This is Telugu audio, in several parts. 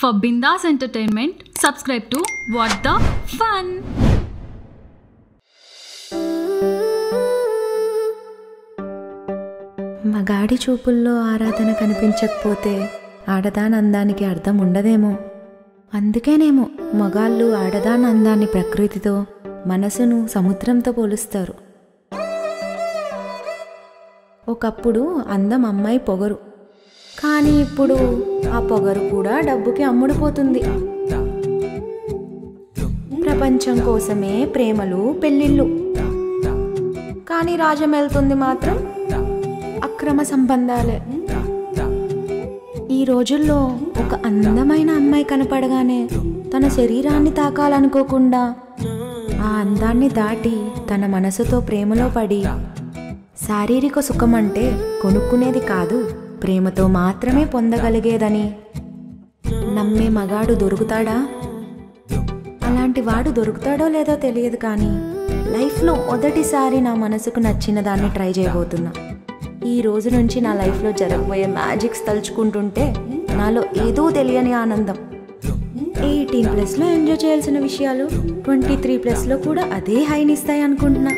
For Bindas Entertainment, subscribe to What the Fun. మగాడి చూపుల్లో ఆరాధన కనిపించకపోతే ఆడదాని అందానికి అర్థం ఉండదేమో. అందుకేనేమో మగాళ్ళు ఆడదాని అందాన్ని ప్రకృతితో, మనసును సముద్రంతో పోలుస్తారు. ఒకప్పుడు అందం అమ్మాయి పొగరు, కానీ ఇప్పుడు ఆ పొగరు కూడా డబ్బుకి అమ్ముడుపోతుంది. ప్రపంచం కోసమే ప్రేమలు, పెళ్ళిళ్ళు, కానీ రాజ్యం వెళ్తుంది మాత్రం అక్రమ సంబంధాలే. ఈ రోజుల్లో ఒక అందమైన అమ్మాయి కనపడగానే తన శరీరాన్ని తాకాలనుకోకుండా ఆ అందాన్ని దాటి తన మనసుతో ప్రేమలో పడి, శారీరక సుఖం అంటే కొనుక్కునేది కాదు, ప్రేమతో మాత్రమే పొందగలిగేదని నమ్మే మగాడు దొరుకుతాడా? అలాంటి వాడు దొరుకుతాడో లేదో తెలియదు, కానీ లైఫ్లో మొదటిసారి నా మనసుకు నచ్చిన దాన్ని ట్రై చేయబోతున్నా. ఈ రోజు నుంచి నా లైఫ్లో జరగబోయే మ్యాజిక్స్ తలుచుకుంటుంటే నాలో ఏదో తెలియని ఆనందం. 18+ ఎంజాయ్ చేయాల్సిన విషయాలు 23+ కూడా అదే హైనిస్తాయి అనుకుంటున్నా.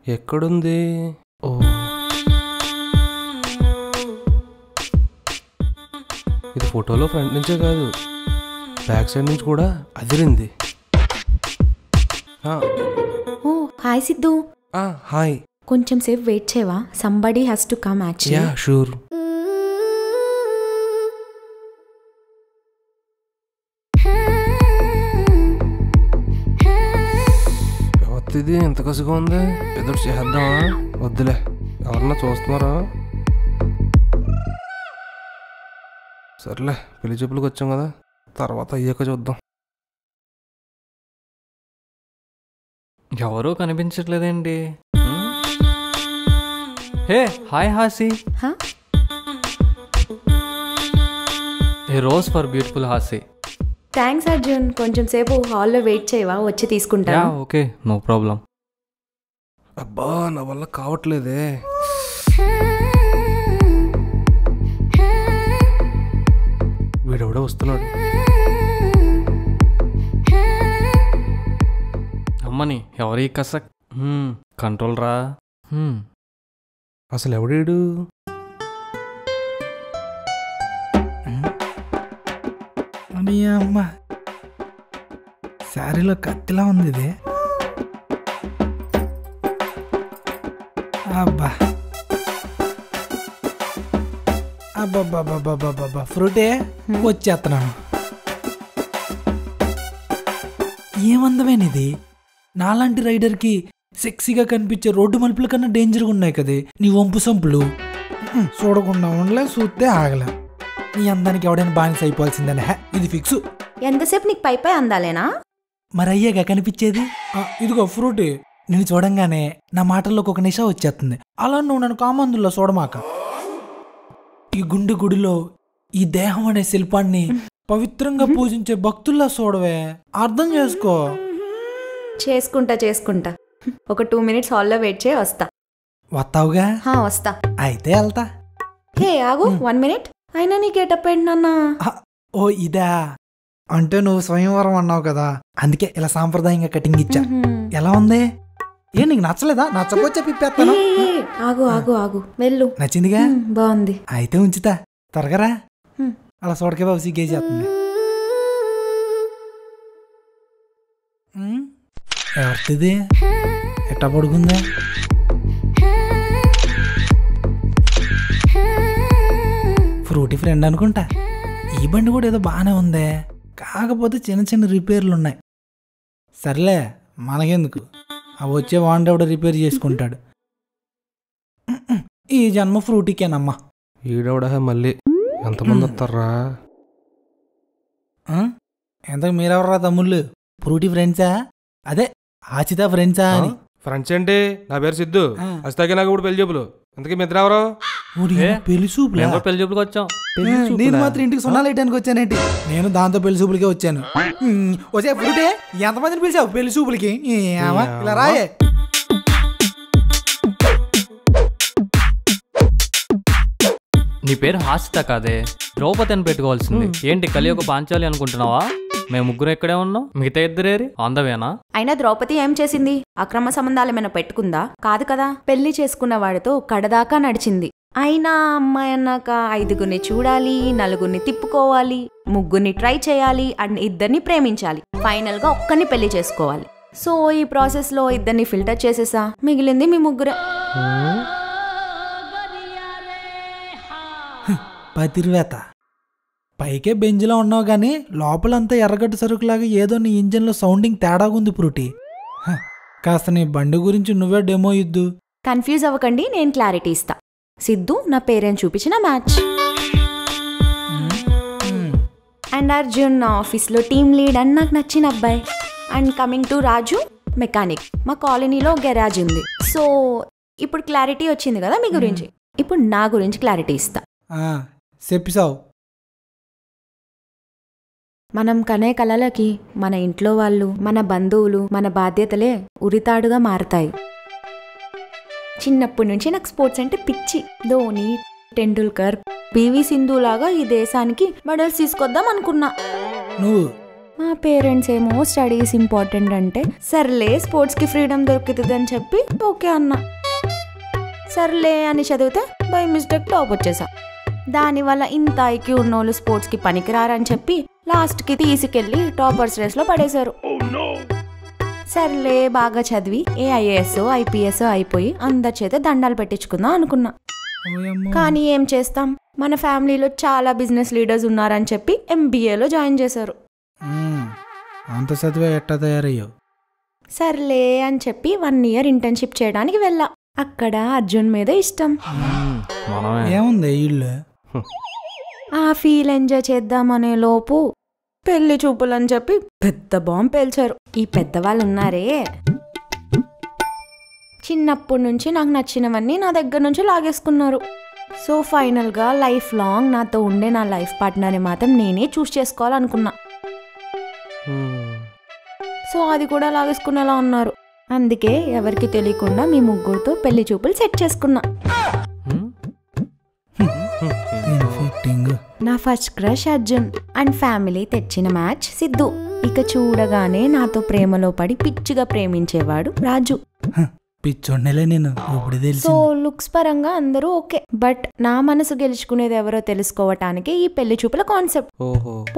ఎక్కడుంది? ఓ, ఇది ఫోటోలో ఫ్రంట్ నుంచే కాదు, బ్యాక్ సైడ్ నుంచి కూడా అదిరింది. ఓ హాయ్ సిద్ధు. హాయ్. కొంచెం సేపు వెయిట్ చేయవా? Somebody has to come actually. Yeah sure. ఇది ఎంత కసుగా ఉంది, ఎదురు చేద్దామా? వద్దులే, ఎవరన్నా చూస్తున్నారా? సర్లే, పెళ్లి చూపులకు వచ్చాం కదా, తర్వాత అయ్యాక చూద్దాం. ఎవరూ కనిపించట్లేదేంటి? Hey hi Hasi. A rose for beautiful Hasi. Thanks Arjun. కొంచెం సేపు హాల్లో వెయిట్ చేయవా? వచ్చి తీసుకుంటా. Okay, no problem. అబ్బా, నా వల్ల కావట్లేదే. వీడెవడో వస్తున్నాడు. అమ్మని ఎవరి కసక్ కంట్రోల్ రా. అసలు ఎవడేడు? అమ్మా, శారీలో కత్తిలా ఉంది ఇది. అబ్బా అబ్బా, ఫ్రూటే వచ్చేస్తున్నాను. ఏమందమేనిది? నాలాంటి రైడర్కి సెక్సీగా కనిపించే రోడ్డు మలుపుల కన్నా డేంజర్గా ఉన్నాయి కదే నీ వంపు సంపులు. చూడకుండా ఉండలే, చూస్తే ఆగలే. నీ అందానికి ఎవడైనా బానిస అయిపోవాల్సిందనే, ఇది ఫిక్స్. ఎంతసేపు నీకు పై అందాలేనా? మరి అయ్యాగా కనిపించేది. ఇదిగో ఫ్రూట్, నేను చూడంగానే నా మాటల్లోకి ఒక నిశ వచ్చేస్తుంది. అలా నువ్వు నన్ను కామందుల్లో చూడమాక. ఈ గుండె గుడిలో ఈ దేహం అనే శిల్పాన్ని పవిత్రంగా పూజించే భక్తుల్లా చూడవే. అర్థం చేసుకో. చేసుకుంటా. ఒక 2 minutes హాల్లో వెయిట్ చేయి, వస్తా. వస్తావుగా? వస్తా. అయితే వెళ్తా. హే ఆగు, 1 minute. అయినా నీ గెటప్ ఏంటి నాన్న? ఓ ఇదా, అంటే నువ్వు స్వయంవరం అన్నావు కదా, అందుకే ఇలా సాంప్రదాయంగా కటింగ్ ఇచ్చా. ఎలా ఉంది? ఏ నీకు నచ్చలేదా? నచ్చకపోతే పిప్పేస్తాను. ఆగు వెళ్ళు. నచ్చిందిగా? బాగుంది. అయితే ఉంచుతా. త్వరగా అలా చూడకే బాబు, సిగ్గేసేస్తుంది. ఎవరిది ఎట్టా పడుకుందా? ఫ్రూటీ ఫ్రెండ్ అనుకుంటా. ఈ బండి కూడా ఏదో బాగానే ఉందే, కాకపోతే చిన్న చిన్న రిపేర్లు ఉన్నాయి. సర్లే, మనకెందుకు, అవి వచ్చే వాండెవడ రిపేర్ చేసుకుంటాడు. ఈ జన్మ ఫ్రూటీకేనమ్మా. ఈడవడా మళ్ళీ ఎంతమంది వస్తారా? ఎంతకు మీరెవరా తమ్ముళ్ళు? ఫ్రూటీ ఫ్రెండ్సా? అదే ఆచిత ఫ్రెండ్సా అని. ఫ్రెండ్స్ ఏంటి? నా పేరు సిద్ధు. అస్తాకి నాకు ఇప్పుడు పెళ్లి చూపులు. అందుకే మీ ఇద్దరు ఎవరు? పెళ్లి చూపులు? పెళ్లి చూపులకు వచ్చాం. నేను మాత్రం ఇంటికి సున్నా లేయడానికి వచ్చానేంటి? నేను దాంతో పెళ్లి చూపులకే వచ్చాను. వచ్చే ఫ్రూటే ఎంతమందిని పిలిచావు పెళ్లి చూపులకి? ఇలా రాయే. నీ పేరు హాసిత కాదే, ద్రౌపది అని పెట్టుకోవాల్సింది. ఏంటి కలియుగ పాంచాలి అనుకుంటున్నావా? మేము ముగ్గురు ఎక్కడే ఉన్నాం, మిగతా ఇద్దరేరి అందవేనా? అయినా ద్రౌపది ఏం చేసింది? అక్రమ సంబంధాలు ఏమైనా పెట్టుకుందా? కాదు కదా, పెళ్లి చేసుకున్న వాడితో కడదాకా నడిచింది. అయినా అమ్మాయి అన్నాక 5గురిని చూడాలి, 4గురిని తిప్పుకోవాలి, 3గురిని ట్రై చేయాలి అండ్ 2ని ప్రేమించాలి, ఫైనల్ గా ఒక్కని పెళ్లి చేసుకోవాలి. సో ఈ ప్రాసెస్ లో 2ని ఫిల్టర్ చేసేసా, మిగిలింది మీ ముగ్గురే. పతిర్వేత పైకే బెంజ్లో ఉన్నావు కానీ లోపలంతా ఎర్రగడ్డ సరుకులాగా ఏదో నీ ఇంజన్లో సౌండింగ్ తేడాగుంది ఫ్రూటీ. కాస్త నీ బండి గురించి నువ్వే డెమో ఇద్దు. కన్ఫ్యూజ్ అవ్వకండి, నేను క్లారిటీ ఇస్తా. సిద్ధు నా పేరెంట్స్ చూపించిన మ్యాచ్, అండ్ అర్జున్ నా ఆఫీస్లో టీమ్ లీడ్ అని నాకు నచ్చిన అబ్బాయి, and coming to Raju mechanic. మా కాలనీలో గెరాజ్ ఉంది. సో ఇప్పుడు క్లారిటీ వచ్చింది కదా మీ గురించి, ఇప్పుడు నా గురించి క్లారిటీ ఇస్తా. చెప్పిసావు. మనం కనే కలలకి మన ఇంట్లో వాళ్ళు, మన బంధువులు, మన బాధ్యతలే ఉరితాడుగా మారతాయి. చిన్నప్పటి నుంచి నాకు స్పోర్ట్స్ అంటే పిచ్చి. ధోని, టెండూల్కర్, పివి సింధు లాగా ఈ దేశానికి మెడల్స్ తీసుకొద్దాం అనుకున్నా. నువ్వు మా పేరెంట్స్ ఏమో స్టడీస్ ఇంపార్టెంట్ అంటే సర్లే స్పోర్ట్స్కి ఫ్రీడమ్ దొరుకుతుంది అని చెప్పి ఓకే అన్నా. సర్లే అని చదివితే బై మిస్టేక్ టాప్ వచ్చేసా. దానివల్ల ఇంత ఐక్యూ ఉన్నోళ్ళు స్పోర్ట్స్కి పనికిరారని చెప్పి లాస్ట్కి తీసుకెళ్ళి టాపర్స్ రేస్లో పడేశారు. సర్లే బాగా చదివి ఐఏఎస్ ఐపీఎస్ అయిపోయి అందరి చేత దండాలు పెట్టించుకుందాం అనుకున్నా. కానీ ఏం చేస్తాం, మన ఫ్యామిలీలో చాలా బిజినెస్ లీడర్స్ ఉన్నారని చెప్పి ఎంబీఏలో జాయిన్ చేశారు. అంత చదివే ఎట్టా తయారయ్యావు? సర్లే అని చెప్పి 1 year ఇంటర్న్షిప్ చేయడానికి వెళ్ళా. అక్కడ అర్జున్ మీద ఇష్టం. ఏముంది ఇల్లు? ఆ ఫీల్ ఎంజాయ్ చేద్దామనే లోపు పెళ్లి చూపులని చెప్పి పెద్ద బాంబు పేల్చారు. ఈ పెద్దవాళ్ళు ఉన్నారే, చిన్నప్పటి నుంచి నాకు నచ్చినవన్నీ నా దగ్గర నుంచి లాగేసుకున్నారు. సో ఫైనల్గా లైఫ్ లాంగ్ నాతో ఉండే నా లైఫ్ పార్ట్నర్ని మాత్రం నేనే చూస్ చేసుకోవాలనుకున్నా. సో అది కూడా లాగేసుకునేలా ఉన్నారు. అందుకే ఎవరికి తెలియకుండా మీ ముగ్గురితో పెళ్లి చూపులు సెట్ చేసుకున్నా. నా first crush Arjun and family తెచ్చిన మ్యాచ్ సిద్ధు. ఇక చూడగానే నాతో ప్రేమలో పడి పిచ్చిగా ప్రేమించేవాడు రాజు. పిచ్చోడ్నేలే నేను ఇప్పుడు తెలిసి. సో లుక్స్ పరంగా అందరూ ఓకే, బట్ నా మనసు గెలుచుకునేది ఎవరో తెలుసుకోవటానికి ఈ పెళ్లి చూపుల concept.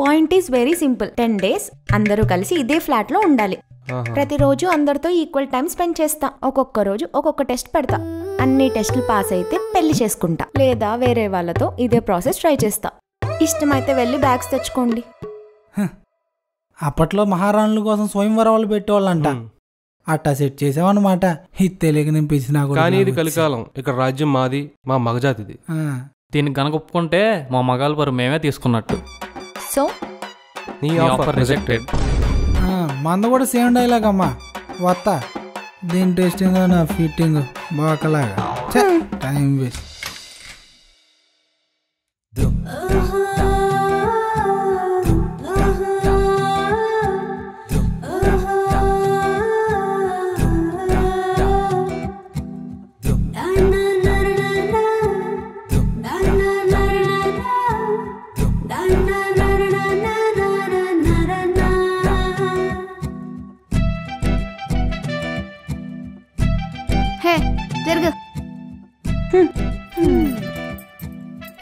Point is very simple. 10 days అందరూ కలిసి ఇదే ఫ్లాట్ లో ఉండాలి. ప్రతిరోజు అందరితో ఈక్వల్ టైం స్పెండ్ చేస్తా. ఒక్కొక్క రోజు ఒక్కొక్క టెస్ట్ పెడతా. అన్ని టెస్టులు పాస్ అయితే పెళ్లి చేసుకుంటా, లేదా వేరే వాళ్ళతో ఇదే ప్రాసెస్ ట్రై చేస్తా. ఇష్టమైతే వెళ్ళి బ్యాగ్స్ తెచ్చుకోండి. అప్పట్లో మహారాణుల కోసం స్వయంవరాలు పెట్టేవాళ్ళంట. అట్టా సెట్ చేసావన్నమాట. ఇది తెలియక నింపించినా కూడా. కానీ ఇది కలికాలం, ఇక్కడ రాజ్యం మాది, మా మగజాతిది. దీనికి గనక ఒప్పుకుంటే మా మగాళ్ళ పరు మేమే తీసుకున్నట్టు. సో నీ ఆఫర్ రిజెక్టెడ్. మంద కూడా సేమ్ డైలాగ్ అమ్మా. వస్తా. దీని టెస్టింగ్ నా ఫిట్టింగ్ బాకలాగా టైం వేస్ట్.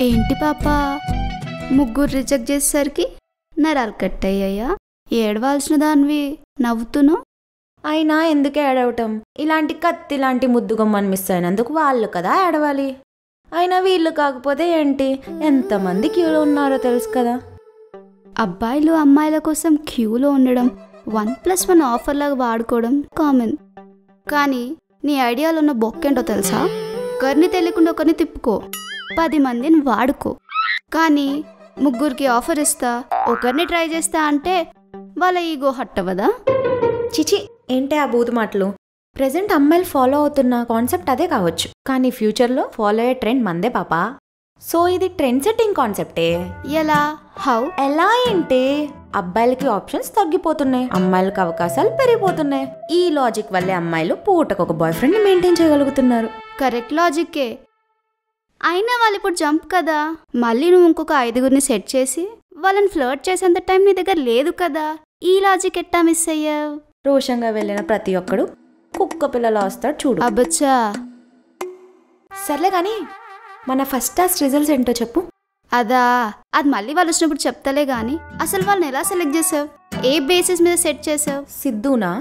ఏంటి పాపా, ముగ్గురు రిజెక్ట్ చేసేసరికి నరాలు కట్ అయ్యాయా? ఏడవాల్సిన దానివి నవ్వుతును. అయినా ఎందుకే ఏడవటం? ఇలాంటి కత్తిలాంటి ముద్దుగమ్మని మిస్ అయినందుకు వాళ్ళు కదా ఏడవాలి. అయినా వీళ్ళు కాకపోతే ఏంటి, ఎంతమంది క్యూలో ఉన్నారో తెలుసు కదా. అబ్బాయిలు అమ్మాయిల కోసం క్యూలో ఉండడం 1+1 ఆఫర్ లాగా వాడుకోవడం కామన్. కానీ నీ ఐడియాలో ఉన్న బొక్కేంటో తెలుసా? ఒకరిని తెలియకుండా ఒకరిని తిప్పుకో, 10 మందిని వాడుకో. కానీ ముగ్గురికి ఆఫర్ ఇస్తా, ఒకరిని ట్రై చేస్తా అంటే వాళ్ళ ఈగో హట్ అవ్వదా? చిచి, ఏంటే ఆ బూతు మాటలు? ప్రెజెంట్ అమ్మాయిలు ఫాలో అవుతున్న కాన్సెప్ట్ అదే కావచ్చు, కానీ ఫ్యూచర్లో ఫాలో అయ్యే ట్రెండ్ మందే పాపా. సో ఇది ట్రెండ్ సెట్టింగ్ కాన్సెప్టే. ఎలా? హౌ? ఎలా ఏంటి? అబ్బాయిలకి ఆప్షన్స్ తగ్గిపోతున్నాయి, అమ్మాయిలకి అవకాశాలు పెరిగిపోతున్నాయి. ఈ లాజిక్ వల్లే అమ్మాయిలు పూటకు ఒక బాయ్ ఫ్రెండ్ ని మెయింటైన్ చేయగలుగుతున్నారు. కరెక్ట్ లాజిక్కే. అయినా వాళ్ళు ఇప్పుడు జంప్ కదా, మళ్ళీ నువ్వు ఇంకొక 5గురిని సెట్ చేసి వాళ్ళని ఫ్లర్ట్ చేసేంత టైం నీ దగ్గర లేదు కదా. ఈ లాజిక్ ఎట్టా మిస్ అయ్యావు? రోషంగా వెళ్ళిన ప్రతి ఒక్కడు కుక్క పిల్లలా వస్తాడు చూడు. అబ్బచ్చా. సర్లే కానీ మన ఫస్ట్ క్లాస్ రిజల్ట్స్ ఏంటో చెప్పు. అదా, అది మళ్ళీ వాళ్ళు వచ్చినప్పుడు చెప్తలే గాని అసలు వాళ్ళని ఎలా సెలెక్ట్ చేసావు? ఏ బేసిస్ మీద సెట్ చేసావు? సిద్ధునా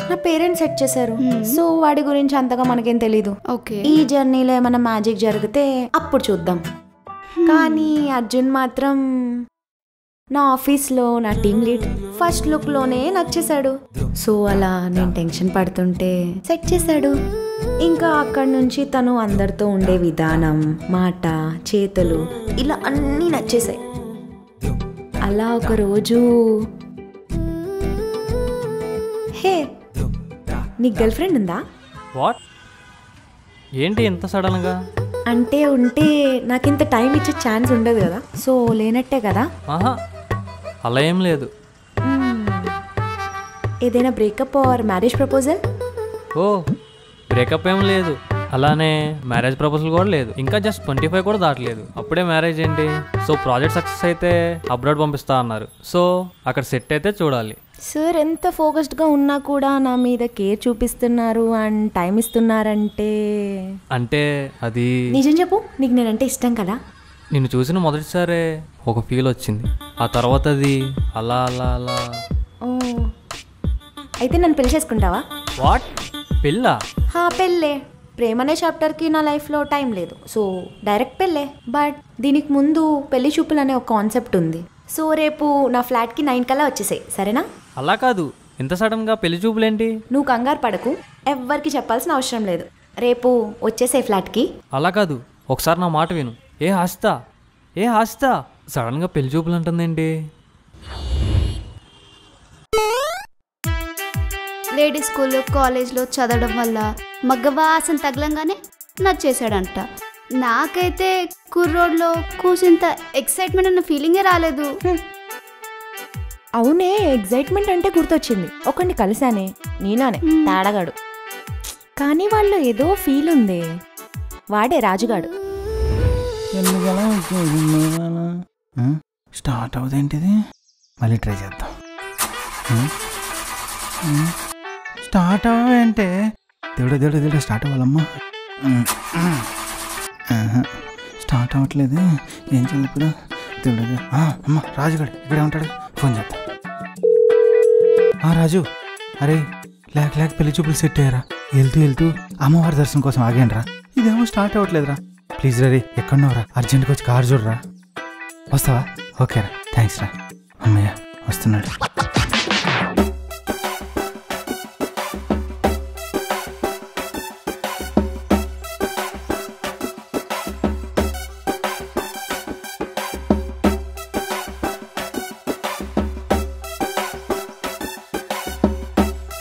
నా పేరెంట్స్ సెట్ చేశారు. సో వాడి గురించి అంతగా మనకేం తెలీదు. ఓకే, ఈ జర్నీలో ఏమైనా మ్యాజిక్ జరిగితే అప్పుడు చూద్దాం. కానీ అర్జున్ మాత్రం నా ఆఫీస్లో నా టీమ్ లీడ్ ఫస్ట్ లుక్లోనే నచ్చేశాడు. సో అలా నేను టెన్షన్ పడుతుంటే సెట్ చేశాడు. ఇంకా అక్కడి నుంచి తను అందరితో ఉండే విధానం, మాట, చేతులు ఇలా అన్నీ నచ్చేసాయి. అలా ఒకరోజు, హే నీకు గర్ల్ ఫ్రెండ్ ఉందా? వాట్? ఏంటి ఇంత సడన్గా? అంటే ఉంటే నాకింత టైం ఇచ్చే ఛాన్స్ ఉండదు కదా. సో లేనట్టే కదా. ఆహా, అలా ఏం లేదు. ఏదైనా breakup or marriage proposal? Oh, breakup ఏం లేదు, అలానే మ్యారేజ్ ప్రపోజల్ కూడా లేదు. ఇంకా జస్ట్ 25 కూడా దాటలేదు, అప్పుడే మ్యారేజ్ ఏంటి? సో ప్రాజెక్ట్ సక్సెస్ అయితే అబ్రాడ్ పంపిస్తా అన్నారు. సో అక్కడ సెట్ అయితే చూడాలి. సార్ ఎంత ఫోకస్డ్గా ఉన్నా కూడా నా మీద కేర్ చూపిస్తున్నారు అండ్ టైం ఇస్తున్నారంటే అంటే అది నిజం చెప్పు, నీకు నేనంటే ఇష్టం కదా? నిన్ను చూసిన మొదటిసారే ఒక ఫీల్ వచ్చింది, ఆ తర్వాత అది అలా అలా అలా. ఓ, అయితే నన్ను పెళ్లి చేసుకుంటావా? వాట్? పెళ్ళా? పెళ్ళే. ప్రేమ అనే చాప్టర్కి నా లైఫ్లో టైం లేదు, సో డైరెక్ట్ పెళ్ళే. బట్ దీనికి ముందు పెళ్లి చూపులు అనే ఒక కాన్సెప్ట్ ఉంది. సో రేపు నా ఫ్లాట్కి 9 కల్లా వచ్చేసాయి, సరేనా? అలా కాదు, ఇంత సడన్గా పెళ్లి చూపులేంటి? నువ్వు కంగారు పడకు, ఎవ్వరికి చెప్పాల్సిన అవసరం లేదు. రేపు వచ్చేసాయి ఫ్లాట్కి. అలా కాదు, ఒకసారి నా మాట విను. ఏ హాస్తా సడన్గా పెళ్లి చూపులు అంటుందేంటి? లేడీస్ స్కూల్లో కాలేజ్లో చదవడం వల్ల మగ్గవాసన తగలంగానే నచ్చేసాడంట. నాకైతే కుర్రోడ్లో కూసింత ఎక్సైట్మెంట్ అన్న ఫీలింగే రాలేదు. అవునే, ఎగ్జైట్మెంట్ అంటే గుర్తొచ్చింది. ఒకరిని కలిసానే, నీలానే తేడగాడు. కానీ వాళ్ళు ఏదో ఫీల్ ఉంది. వాడే రాజుగాడు. స్టార్ట్ అవుదేంటిది? మళ్ళీ ట్రై చేద్దాం. స్టార్ట్ అవ్వంటే దేవుడు స్టార్ట్ అవ్వాలమ్మా. స్టార్ట్ అవ్వట్లేదు, ఏం చేయాలి ఇప్పుడు? దేవుడు అమ్మ, రాజుగాడు ఇక్కడే ఉంటాడు, ఫోన్ చేద్దాం. రాజు, అరే లేక పెళ్లి చూపులు సెట్ అయ్యారా? వెళ్తూ అమ్మవారి దర్శనం కోసం ఆగానరా. ఇదేమో స్టార్ట్ అవ్వట్లేదురా. ప్లీజ్ రా, ఎక్కడున్నావురా? అర్జెంట్గా వచ్చి కారు చూడరా. వస్తావా? ఓకేరా, థ్యాంక్స్ రా. అమ్మయ్య వస్తున్నాడు.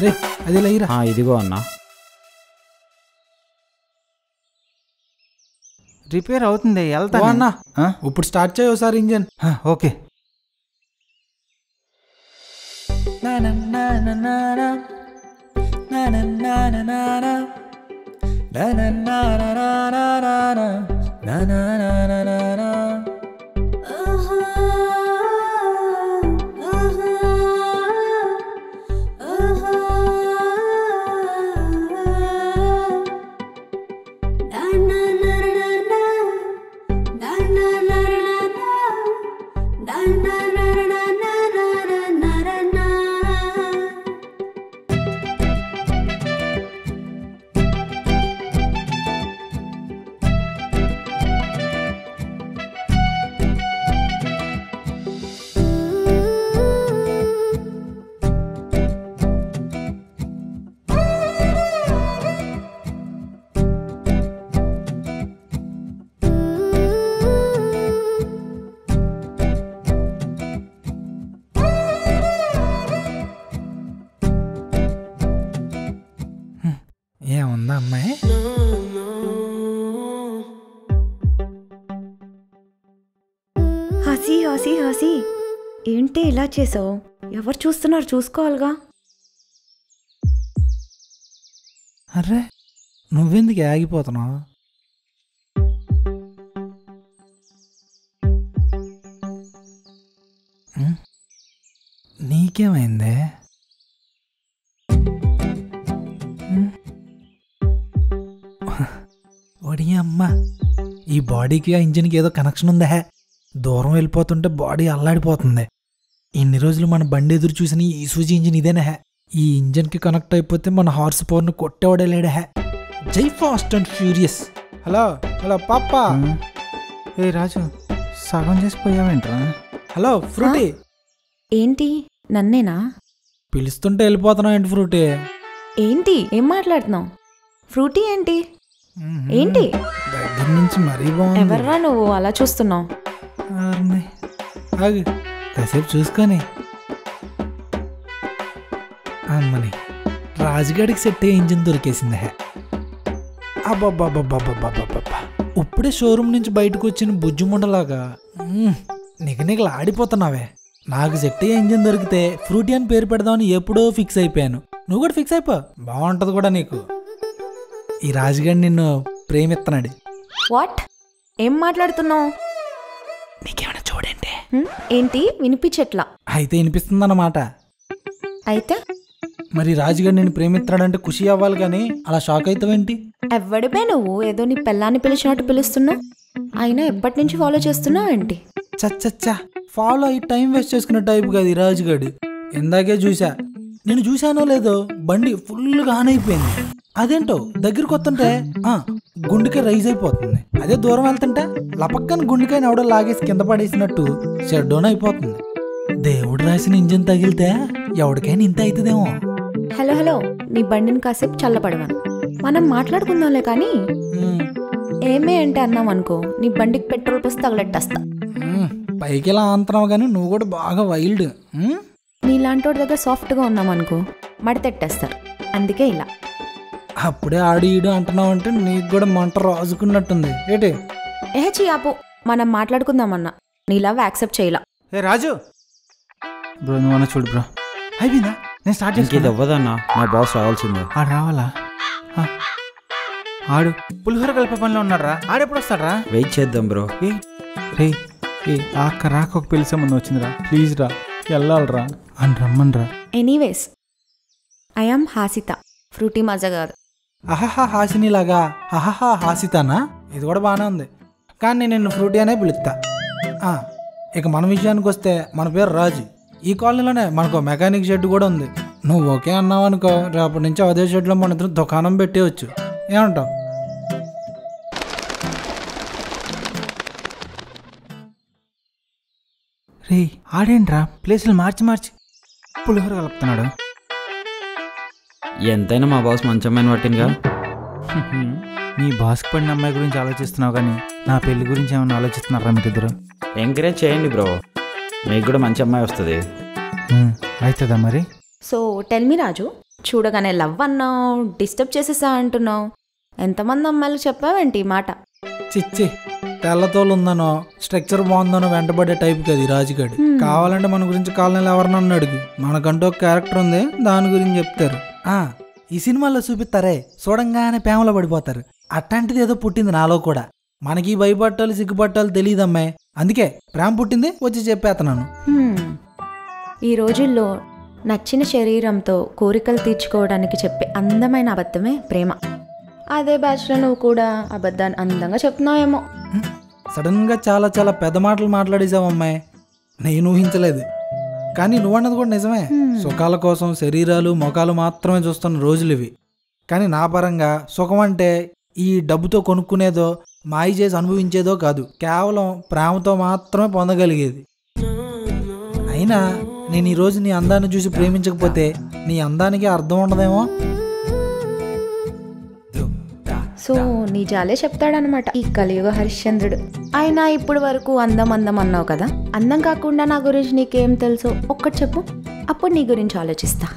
రే అది లేరా? ఇదిగో అన్నా. రిపేర్ అవుతుంది, వెళ్తా అన్నా. ఇప్పుడు స్టార్ట్ చేయి ఒకసారి ఇంజన్. ఓకే. ఏముందా అమ్మాయి? హసి ఏంటి ఇలా చేసావు? ఎవరు చూస్తున్నారు? చూసుకోవాలిగా. అర్రే నువ్వెందుకు ఆగిపోతున్నావు? నీకేమైందే? ఒడి అమ్మ, ఈ బాడీకి ఆ ఇంజిన్కి ఏదో కనెక్షన్ ఉందా? దూరం వెళ్ళిపోతుంటే బాడీ అల్లాడిపోతుంది. ఇన్ని రోజులు మన బండి ఎదురు చూసిన ఈ సూజీ ఇంజిన్ ఇదేనా? ఈ ఇంజిన్కి కనెక్ట్ అయిపోతే మన హార్స్ పవర్ని కొట్టేవాడే లేడా? జై fast and furious. Hello hello పాపా. ఏ రాజు, సగం చేసిపోయావేంట్రా? Hello frutti. ఏంటి నన్నేనా? పిలుస్తుంటే వెళ్ళిపోతున్నావు ఏంటి ఫ్రూటీ? ఏంటి ఏం మాట్లాడుతున్నావు? ఫ్రూటీ ఏంటి? ఏంటి దగ్గర నుంచి మరీ బాగుంది. ఎవర్రా నువ్వు అలా చూస్తున్నావు? ఆగు, కాసేపు చూసుకొని. అమ్మని, రాజుగాడికి సెట్ అయ్యే ఇంజిన్ దొరికేసింది. అబ్బాబ్బాబ్బాబ్బాబ్బాబ్బా, ఇప్పుడే షోరూమ్ నుంచి బయటకు వచ్చిన బుజ్జుముండలాగా నిగనిగలు ఆడిపోతున్నావే. నాకు సెట్ అయ్యే ఇంజిన్ దొరికితే ఫ్రూటీ అని పేరు పెడదామని ఎప్పుడో ఫిక్స్ అయిపోయాను. నువ్వు కూడా ఫిక్స్ అయిపో, బాగుంటుంది కూడా నీకు. ఈ రాజుగాడి నిన్ను ప్రేమిస్తున్నాడు. వాట్? ఏం మాట్లాడుతున్నావు? నీకేమైనా చూడండి. ఏంటి వినిపించట్లా? అయితే వినిపిస్తుందన్నమాట. అయితే మరి రాజుగారు నేను ప్రేమిస్తాడంటే ఖుషి అవ్వాలి కానీ అలా షాక్ అవుతావేంటి? ఎవ్వడిపే నువ్వు ఏదో నీ పెళ్ళాన్ని పిలిచినట్టు పిలుస్తున్నావు. అయినా ఎప్పటి నుంచి ఫాలో చేస్తున్నావు ఏంటి? చచ్చచ్చా, ఫాలో అయ్యి టైం వేస్ట్ చేసుకునే టైప్ కాదు ఈ రాజుగాడు. ఇందాకే చూసా, నేను చూశానో లేదో బండి ఫుల్గా ఆన్ అయిపోయింది. అదేంటో దగ్గరికి వస్తుంటే గుండెకాయ రైజ్ అయిపోతుంది. అదే దూరం వెళ్తుంటే లపక్కన గుండెకాయని ఎవడో లాగేసి కింద పడేసినట్టు షట్ డౌన్ అయిపోతుంది. దేవుడు రాసిన ఇంజిన్ తగిలితే ఎవరికైనా ఇంత అవుతుందేమో. హలో హలో, నీ బండిని కాసేపు చల్లపడవాను, మనం మాట్లాడుకుందాంలే. కానీ ఏమే అంటే అన్నాం అనుకో, నీ బండికి పెట్రోల్ పోసి తగలెట్టేస్తా. పైకి ఇలా అంటున్నావు కానీ నువ్వు కూడా బాగా వైల్డ్. నీలాంటి దగ్గర సాఫ్ట్గా ఉన్నాం అనుకో మడతెట్టేస్తారు. అందుకే ఇలా. అప్పుడే ఆడు ఈడు అంటున్నావు అంటే నీకు కూడా మంట రాజుకున్నట్టుంది ఏంటి? ఆపు, మనం మాట్లాడుకుందామన్నా నీ లవ్ యాక్సెప్ట్ చేయలా. ఏ రాజు బ్రో, నువ్వు అన్న చూడు బ్రో. అయిపోయిందా? నేను స్టార్ట్ చేసి ఇది అవ్వదన్నా, మా బాస్ రావాల్సిందే. ఆడు రావాలా? ఆడు పులిహోర కలిపే పనిలో ఉన్నాడు రా. ఆడెప్పుడు వస్తాడు రా? వెయిట్ చేద్దాం బ్రో. రే అక్క రాక ఒక పెళ్లి సంబంధం వచ్చిందిరా, ప్లీజ్ రా, వెళ్ళాలరా అని రమ్మని రా. Anyways, I am Hasitha, frutti మజా కాదు. అహహా హాసినిలాగా అహహా హాసితానా? ఇది కూడా బాగానే ఉంది కానీ నేను నిన్ను ఫ్రూటీ అనే పిలుస్తా. ఇక మన విషయానికి వస్తే మన పేరు రాజు. ఈ కాలనీలోనే మనకు మెకానిక్ షెడ్ కూడా ఉంది. నువ్వు ఓకే అన్నావు అనుకో, రేపటి నుంచి అదే షెడ్లో మన ఇద్దరు దుకాణం పెట్టేయచ్చు. ఏమంటావు? రే ఆడేంట్రా ప్లేసులు మార్చి మార్చి పులిహోర కలుపుతున్నాడు. ఎంతైనా మా బాస్ మంచి అమ్మాయిని పట్టిందిగా. నీ బాస్కి పడిన అమ్మాయి గురించి ఆలోచిస్తున్నావు కానీ నా పెళ్లి గురించి ఏమన్నా ఆలోచిస్తున్నారా మీరిద్దరు? ఎంకరేజ్ చేయండి బ్రో, మీకు కూడా మంచి అమ్మాయి వస్తుంది. అవుతుందా మరి? సో టెల్ మీ రాజు, చూడగానే లవ్ అన్నావు, డిస్టర్బ్ చేసేసా అంటున్నావు. ఎంతమంది అమ్మాయిలు చెప్పావేంటి ఈ మాట? చిచ్చి, తెల్లతోలు ఉందనో స్ట్రక్చర్ బాగుందనో వెంటబడే టైప్ కదా ఈ రాజుగాడు. కావాలంటే మన గురించి కాలనీలు ఎవరినన్నా అడుగు, మనకంటూ ఒక క్యారెక్టర్ ఉంది, దాని గురించి చెప్తారు. ఈ సినిమాల్లో చూపిస్తారే, చూడంగానే ప్రేమలో పడిపోతారు. అట్లాంటిది ఏదో పుట్టింది నాలో కూడా. మనకి భయపట్టాలు సిగ్గుపట్టాలు తెలియదమ్మాయి, అందుకే ప్రేమ పుట్టింది, వచ్చి చెప్పేస్తున్నాను. ఈ రోజుల్లో నచ్చిన శరీరంతో కోరికలు తీర్చుకోవడానికి చెప్పే అందమైన అబద్ధమే ప్రేమ. అదే బ్యాచ్లో నువ్వు కూడా అబద్ధాన్ని అందంగా చెప్తున్నావేమో. సడన్ గా చాలా చాలా పెద్ద మాటలు మాట్లాడేసావు అమ్మాయి, నేను ఊహించలేదు. కానీ నువ్వన్నది కూడా నిజమే. సుఖాల కోసం శరీరాలు మొఖాలు మాత్రమే చూస్తున్న రోజులు ఇవి. కానీ నా పరంగా సుఖం అంటే ఈ డబ్బుతో కొనుక్కునేదో మాయ చేసి అనుభవించేదో కాదు, కేవలం ప్రేమతో మాత్రమే పొందగలిగేది. అయినా నేను ఈరోజు నీ అందాన్ని చూసి ప్రేమించకపోతే నీ అందానికి అర్థం ఉండదేమో. సో నీ జాలే చెప్తాడనమాట ఈ కలియుగ హరిశ్చంద్రుడు. అయినా ఇప్పుడు వరకు అందం అందం అన్నావు కదా, అందం కాకుండా నా గురించి నీకేం తెలుసో ఒక్కటి చెప్పు, అప్పుడు నీ గురించి ఆలోచిస్తా.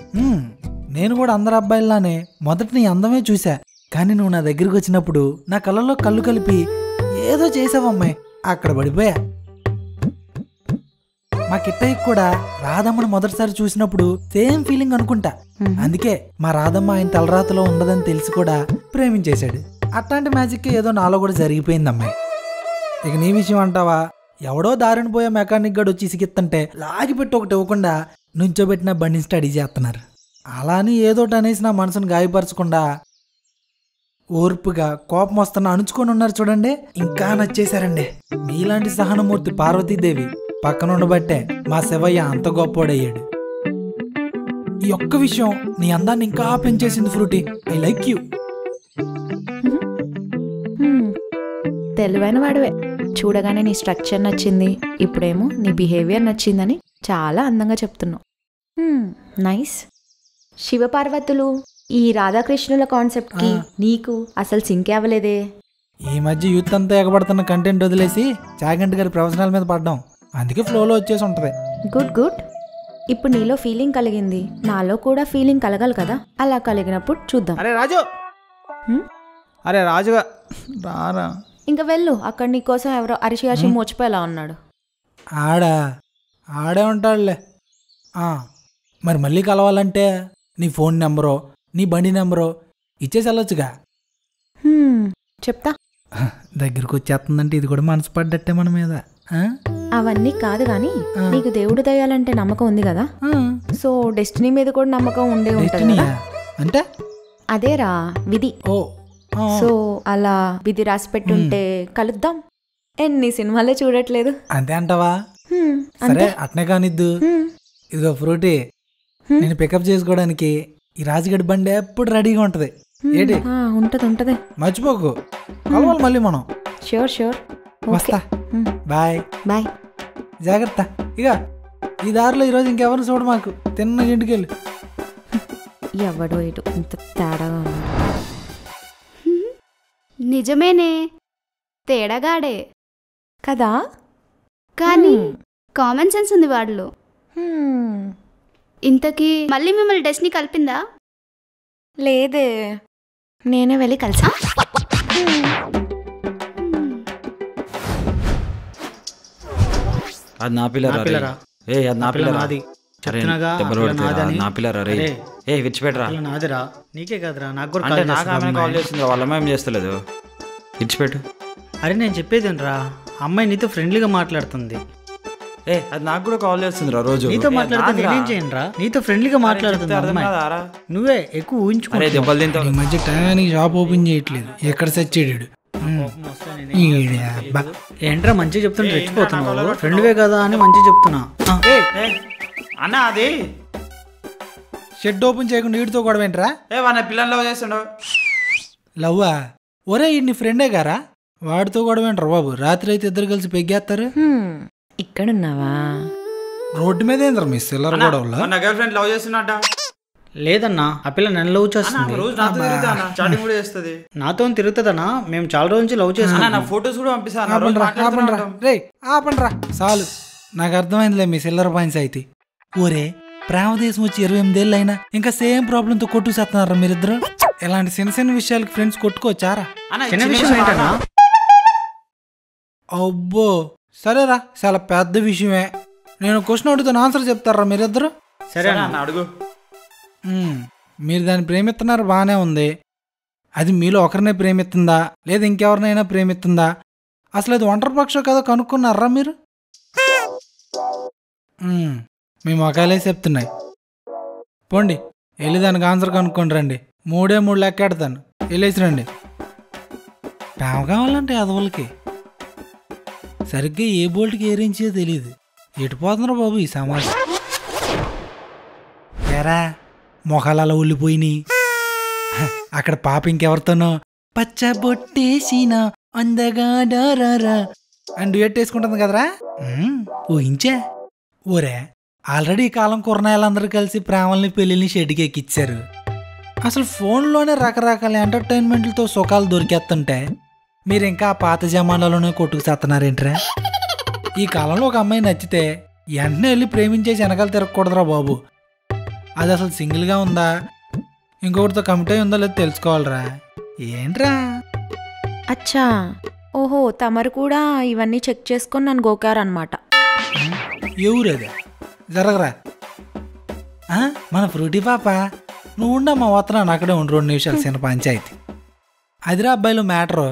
నేను కూడా అందరు అబ్బాయిలానే మొదట నీ అందమే చూసా, కానీ నువ్వు నా దగ్గరికి వచ్చినప్పుడు నా కళ్ళలో కళ్ళు కలిపి ఏదో చేసావమ్మాయి, అక్కడ పడిపోయా. మా కిట్టయ్యకి కూడా రాధమ్మను మొదటిసారి చూసినప్పుడు సేమ్ ఫీలింగ్ అనుకుంటా. అందుకే మా రాధమ్మ ఆయన తలరాతలో ఉండదని తెలిసి కూడా ప్రేమించేశాడు. అట్లాంటి మ్యాజిక్ ఏదో నాలో కూడా జరిగిపోయింది అమ్మాయి. ఇక నీ విషయం అంటావా, ఎవడో దారిని పోయే మెకానిక్ గడు వచ్చి ఇసిగిత్తంటే లాగిపెట్టి ఒకటి ఇవ్వకుండా నుంచోబెట్టిన బండిని స్టడీ చేస్తున్నారు. అలాని ఏదోటి అనేసి నా మనసును గాయపరచకుండా ఓర్పుగా కోపం వస్తున్న అణుచుకొని ఉన్నారు చూడండి, ఇంకా నచ్చేశారండి. మీలాంటి సహనమూర్తి పార్వతీదేవి పక్కన ఉండబట్టే మా శివయ్య అంత గొప్పోడయ్యాడు. ఈ ఒక్క విషయం నీ అందాన్ని ఇంకా పెంచేసింది ఫ్రూటీ. I like you. తెలివైన వాడివే. చూడగానే నీ స్ట్రక్చర్ నచ్చింది, ఇప్పుడేమో నీ బిహేవియర్ నచ్చిందని చాలా అందంగా చెప్తున్నావు. నైస్. శివపార్వతులు ఈ రాధాకృష్ణుల కాన్సెప్ట్కి నీకు అసలు సింక్ అవ్వలేదే. ఈ మధ్య యూత్ అంతా ఎగబడుతున్న కంటెంట్ వదిలేసి చాగంటి గారి ప్రవచనాల మీద పడ్డాం, అందుకే ఫ్లోలో వచ్చేసి ఉంటుంది. Good good. ఇప్పుడు నీలో ఫీలింగ్ కలిగింది, నాలో కూడా ఫీలింగ్ కలగాలి కదా. అలా కలిగినప్పుడు చూద్దాం. అరే రాజు, అరే రాజుగా రారా. ఇంకా వెళ్ళు, అక్కడ నీకోసం ఎవరో అరిచి అరిచి మోచిపోయేలా ఉన్నాడు. ఆడే ఉంటాడులే. మరి మళ్ళీ కలవాలంటే నీ ఫోన్ నెంబరో నీ బండి నెంబరో ఇచ్చేసి వెళ్ళొచ్చుగా. చెప్తా. దగ్గరకు వచ్చేస్తుందంటే ఇది కూడా మనసు పడ్డట్టే మన మీద. అవన్నీ కాదు గాని నీకు దేవుడు దయాలంటే నమ్మకం ఉంది కదా, సో డెస్టినీ మీద కూడా నమ్మకం ఉండే ఉంటుంది కదా. అంటే అదేరా విధి. సో అలా విధి రాసి పెట్టుంటే కలుద్దాం. ఎన్ని సినిమాలే చూడట్లేదు. అంతే అంటావా? సరే అట్నే కానిద్దు. ఇదిగో ఫ్రూటీ, నేను పికప్ చేసుకోవడానికి ఈ రాజుగడి బండి ఎప్పుడు రెడీగా ఉంటది. ఏంటి? ఉంటది. మర్చిపోకు, కలవాలి మళ్ళీ మనం. Sure sure. వస్తా. Bye bye. జాగ్రత్త. ఇక ఈ దారిలో ఈరోజు ఇంకెవరిని చూడ మాకు. తిన్న ఇంటికి వెళ్ళి. ఎవడో ఇటు ఇంత తేడాగా ఉన్నాడు. నిజమేనే, తేడాగాడే కదా, కానీ కామన్ సెన్స్ ఉంది వాడిలో. ఇంతకీ మళ్ళీ మిమ్మల్ని డెస్టినీ కలిపిందా? లేదే, నేనే వెళ్ళి కలిసా. అది నా పిల్లరా. ఏ అది నా పిల్లరా. నా పిల్లరా రే. ఏ విడిచిపెట్టరా. నాదిరా, నీకే కదరా. నాకు కూడా అంటే నాకు ఆమె కాల్ చేస్తుంది, వాళ్ళ అమ్మాయి ఏం చేస్తలేదు. విడిచిపెట్టు. అరే నేను చెప్పేదేనరా, అమ్మాయి నీతో ఫ్రెండ్లీగా మాట్లాడుతుంది. ఏ అది నాకు కూడా కాల్ చేస్తుంది రా రోజు. నీతో మాట్లాడుతుంది, నేనేం చేయను రా. నీతో ఫ్రెండ్లీగా మాట్లాడుతుంది అమ్మాయి. నువ్వే ఎక్కువ ఊహించుకో. ఈ మధ్య టైంకి షాప్ ఓపెన్ చేయట్లేదు, ఎక్కడ సెట్ చేయడాడు. ఏంట్రా మంచిగా చెప్తుంటే రెచ్చిపోతున్నావు. ఫ్రెండ్వే కదా అని మంచిగా చెప్తున్నా. అన్న అది షెడ్ ఓపెన్ చేయకుండా వీడితో గొడవ ఏంట్రా? వాడిని పిల్లలు లవ్ చేస్తుండవు. లవ్వా? ఒరే ఈ ఫ్రెండే గారా, వాడితో గొడవ ఏంట్రా బాబు? రాత్రి అయితే ఇద్దరు కలిసి పెగ్గేస్తారు. ఇక్కడున్నావా? రోడ్డు మీద ఏంద్రా మీ సిల్లర్ గొడవలో? నా గర్ల్ ఫ్రెండ్ లవ్ చేస్తున్నట్ట. లేదన్నా, ఆ పిల్ల నన్ను లవ్ చేస్తుంది. నాతో తిరుగుతుందన్నా. మేము చాలా రోజు నుంచి లవ్ చేస్తాను. ఫోటోస్ కూడా పంపిస్తాను. ఆపండ్రా చాలు, నాకు అర్థమైందిలే మీ సిల్లర్ పాయింట్స్ అయితే. ఓరే ప్రేమ దేశం వచ్చి 28 ఏళ్ళు అయినా ఇంకా సేమ్ ప్రాబ్లంతో కొట్టుకుసేస్తున్నారా మీరిద్దరు? ఇలాంటి చిన్న చిన్న విషయాలకి ఫ్రెండ్స్ కొట్టుకోవచ్చారా? చిన్న విషయం ఏంటన్నా? అబ్బో సరేరా, చాలా పెద్ద విషయమే. నేను క్వశ్చన్ అడుగుతాను, ఆన్సర్ చెప్తారా మీరిద్దరు? సరే అడుగు. మీరు దాన్ని ప్రేమిస్తున్నారు, బాగానే ఉంది. అది మీలో ఒకరినే ప్రేమిస్తుందా లేదా ఇంకెవరినైనా ప్రేమిస్తుందా? అసలు అది ఒంటరి పక్షం కదా కనుక్కున్నారా మీరు? మేము ఒకేలే చెప్తున్నాయి. పోండి వెళ్ళి దానికి ఆన్సర్ కనుక్కొని రండి. 3 లెక్కెడతాను, వెళ్ళేసి రండి. ప్రేమ కావాలంటే అదవులకి సరిగ్గా ఏ బోల్ట్కి ఏరించే తెలియదు. ఎటుపోతున్నారు బాబు ఈ సమాజం. ఏరా మొఖాలలో ఉల్లిపోయినాయి. అక్కడ పాప ఇంకెవరితోనో పచ్చబొట్టేసిన అందగా డారా అని డ్యూయెట్ వేసుకుంటుంది కదరా. ఊహించా. ఊరే ఆల్రెడీ ఈ కాలం కుర్రనాయలందరూ కలిసి ప్రేమల్ని పెళ్ళిని షెడ్కి ఎక్కిచ్చారు. అసలు ఫోన్లోనే రకరకాల ఎంటర్టైన్మెంట్లతో సుఖాలు దొరికేస్తుంటే మీరు ఇంకా ఆ పాత జమానాలోనే కొట్టుకు చేస్తున్నారేంట్రా? ఈ కాలంలో ఒక అమ్మాయి నచ్చితే వెంటనే వెళ్ళి ప్రేమించేసి వెనకాల తిరగకూడదురా బాబు. అది అసలు సింగిల్గా ఉందా ఇంకొకటితో కమిట్ అయి ఉందా లేదో తెలుసుకోవాలరా. ఏంట్రా? అచ్చా, ఓహో తమరు కూడా ఇవన్నీ చెక్ చేసుకొని నన్ను గోకారనమాట. ఎవరది? జరగరా. మన ఫ్రూటీ పాప, నువ్వు ఉండమ్మా, వస్తున్నాను అక్కడే ఉండి 2 నిమిషాలు చిన్న పంచాయతీ. అదిరా అబ్బాయిలు మ్యాటరు.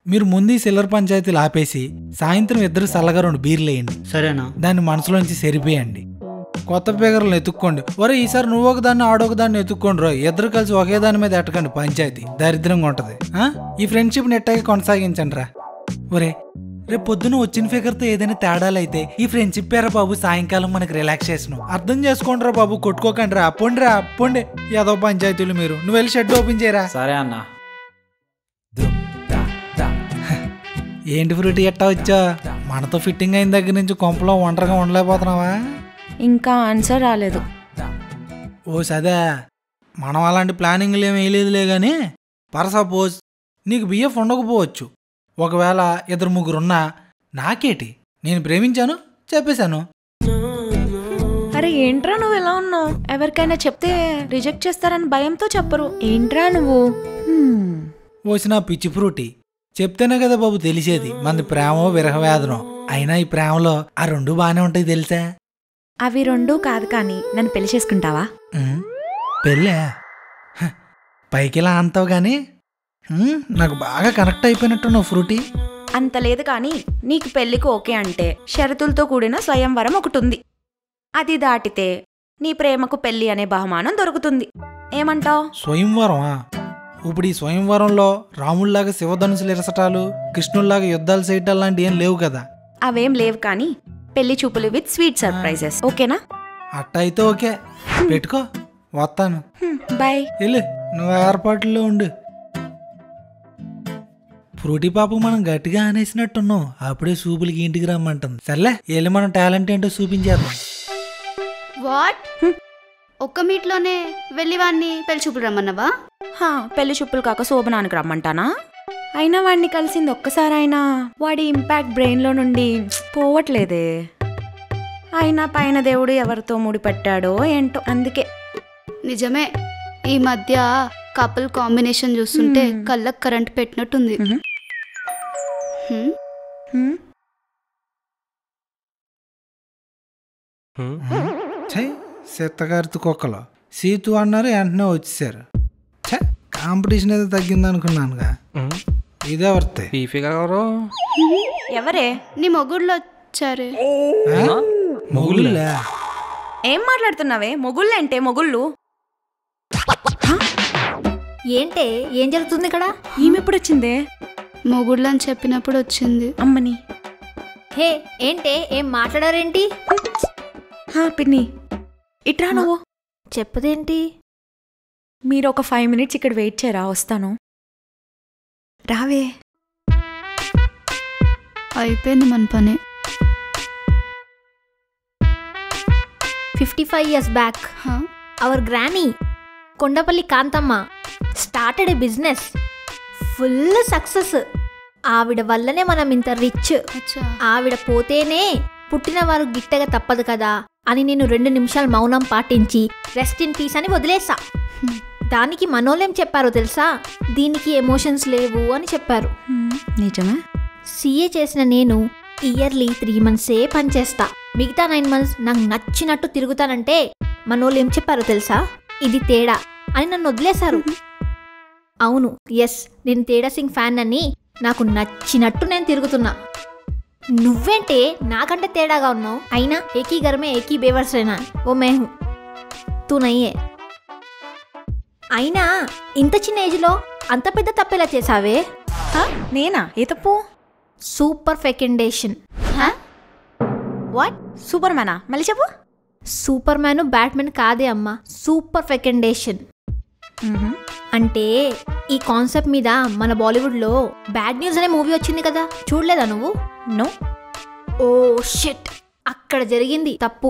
మీరు ముందు ఈ సిల్లర్ పంచాయతీలు ఆపేసి సాయంత్రం ఇద్దరు చల్లగా 2 బీర్లు వేయండి. సరేనా? దాన్ని మనసులోంచి సెరిపేయండి. కొత్త పేగర్లను ఎత్తుక్కోండి. ఒరే ఈసారి నువ్వు ఒక దాన్ని ఆడొక దాన్ని ఎత్తుక్కోండి రో. ఇద్దరు కలిసి ఒకే దాని మీద ఎట్టకండి, పంచాయతీ దరిద్రంగా ఉంటది. ఈ ఫ్రెండ్షిప్ నెట్టాగే కొనసాగించండి రా. ఒరే రేపు పొద్దున వచ్చిన ఫిగర్తో ఏదైనా తేడాలైతే ఈ ఫ్రెండ్షిప్ పేరా బాబు, సాయంకాలం మనకి రిలాక్సేషన్. అర్థం చేసుకోండి రా బాబు, కొట్టుకోకండి రా. అప్పండి ఏదో పంచాయతీలు మీరు. నువ్వు వెళ్ళి షెడ్ ఓపెన్ చేయరా. సరే అన్న. ఏంటి ఫ్రూటీ ఎట్టా వచ్చా? మనతో ఫిట్టింగ్ అయిన దగ్గర నుంచి కొంపలో ఒంటరిగా ఉండలేకపోతున్నావా? ఇంకా ఆన్సర్ రాలేదు. ఓ సదే, మనం అలాంటి ప్లానింగ్లు ఏమి వేయలేదులే కానీ ఫర్ సపోజ్ నీకు బిఎఫ్ ఉండకపోవచ్చు. ఒకవేళ 2-3 ఉన్నా నాకేటి, నేను ప్రేమించాను చెప్పేశాను. అరే ఏంట్రా నువ్వు ఎలా ఉన్నావు? ఎవరికైనా చెప్తే రిజెక్ట్ చేస్తారని భయంతో చెప్పరు. ఏంట్రా నువ్వు? ఓసిన పిచ్చి ఫ్రూటీ, చెప్తేనే కదా బాబు తెలిసేది మంది ప్రేమో విరహవేదనో. అయినా ఈ ప్రేమలో ఆ 2 బాగానే ఉంటాయి తెలుసా? అవి 2 కాదు, కానీ నన్ను పెళ్లి చేసుకుంటావా? పెళ్ళే పైకి ఇలా అంటావు కానీ నాకు బాగా కనెక్ట్ అయిపోయినట్టున్నావు ఫ్రూటీ. అంత లేదు కానీ నీకు పెళ్లికి ఓకే అంటే షరతులతో కూడిన స్వయంవరం ఒకటి ఉంది. అది దాటితే నీ ప్రేమకు పెళ్లి అనే బహుమానం దొరుకుతుంది. ఏమంటావ్? స్వయంవరమా? ఇప్పుడు ఈ స్వయంవరంలో రాముళ్లాగా శివధనుసులు ఇరసటాలు, కృష్ణుల్లాగా యుద్ధాలు చేయటాలు లాంటి ఏం లేవు కదా? అవేం లేవు కానీ పెళ్లి చూపులు విత్ స్వీట్ సర్ప్రైజెస్. ఓకేనా? అట్ట అయితే ఓకే, పెట్టుకో, వస్తాను. బాయ్. వెళ్ళు, నువ్వు ఏర్పాట్లలో ఉండు. ఫ్రూటీ పాపకు మనం గట్టిగా అనేసినట్టున్నాం. అప్పుడే సూపులకి ఇంటికి రమ్మంటుంది. సర్లే వెళ్ళి మనం టాలెంట్ ఏంటో చూపించేద్దాం. వాట్? ఒక్క మీట్లోనే వెళ్ళి వాడిని పెళ్లి చూపులు రమ్మన్నావా? పెళ్లి చూపులు కాక శోభనానికి రమ్మంటానా? అయినా వాడిని కలిసింది ఒక్కసారైనా వాడి ఇంపాక్ట్ బ్రెయిన్లో నుండి పోవట్లేదే. అయినా పైన దేవుడు ఎవరితో ముడిపెట్టాడో ఏంటో, అందుకే. నిజమే, ఈ మధ్య కపుల్ కాంబినేషన్ చూస్తుంటే కళ్ళకు కరెంట్ పెట్టినట్టుంది. సీతగారితో కుక్కలు సీతు అన్నారు, వెంటనే వచ్చేసారు. కాంపిటీషన్ ఏదో తగ్గింది అనుకున్నానుగా. ఇదే వర్తే. ఎవరే? నీ మొగుళ్ళు వచ్చారే. మొగుళ్ళా? ఏం మాట్లాడుతున్నావే? మొగుళ్ళంటే మొగుళ్ళు ఏంటే? ఏం జరుగుతుంది ఇక్కడ? ఈమె ఎప్పుడు వచ్చిందే? మొగుళ్ళు అని చెప్పినప్పుడు వచ్చింది. అమ్మని. హే ఏంటే, ఏం మాట్లాడారేంటి? పిన్ని ఇట్రా. నువ్వు చెప్పదేంటి? మీరు ఒక 5 minutes ఇక్కడ వెయిట్ చేయరా, వస్తాను. రావే. అయిపోయింది మన పని. 55 years back, our granny Kondapalli Kanthamma started a business. Full success. ఆవిడ వల్లనే మనం ఇంత రిచ్. ఆవిడ పోతేనే పుట్టిన వారు గిట్టగా తప్పదు కదా అని నేను 2 నిమిషాలు మౌనం పాటించి రెస్ట్ ఇన్ పీస్ అని వదిలేసా. దానికి మనోళ్ళేం చెప్పారో తెలుసా? దీనికి ఎమోషన్స్ లేవు అని చెప్పారు. నిజమే. సీఏ చేసిన నేను ఇయర్లీ 3 months పనిచేస్తా. మిగతా 9 months నాకు నచ్చినట్టు తిరుగుతానంటే మనోళ్ళు ఏం చెప్పారో తెలుసా? ఇది తేడా అని నన్ను వదిలేశారు. అవును, ఎస్, నేను తేడా సింగ్ ఫ్యాన్ అని నాకు నచ్చినట్టు నేను తిరుగుతున్నా. నువ్వేంటే నాకంటే తేడాగా ఉన్నావు? అయినా ఏకీ గర్మే ఏకీ బేవర్స్ రేనా ఓ మేహు తూ నయ్యే. అయినా ఇంత చిన్న ఏజ్లో అంత పెద్ద తప్పెలా చేసావే? నేనా? ఏ తప్పు? సూపర్ ఫెకెండేషన్. వాట్? సూపర్ మ్యానా? మళ్ళీ చెప్పు. సూపర్ మ్యాన్ బ్యాట్మెన్ కాదే అమ్మా, సూపర్ ఫెకెండేషన్. అంటే ఈ కాన్సెప్ట్ మీద మన బాలీవుడ్లో బ్యాడ్ న్యూస్ అనే మూవీ వచ్చింది కదా, చూడలేదా నువ్వు? నో. ఓ షిట్, అక్కడ జరిగింది తప్పు.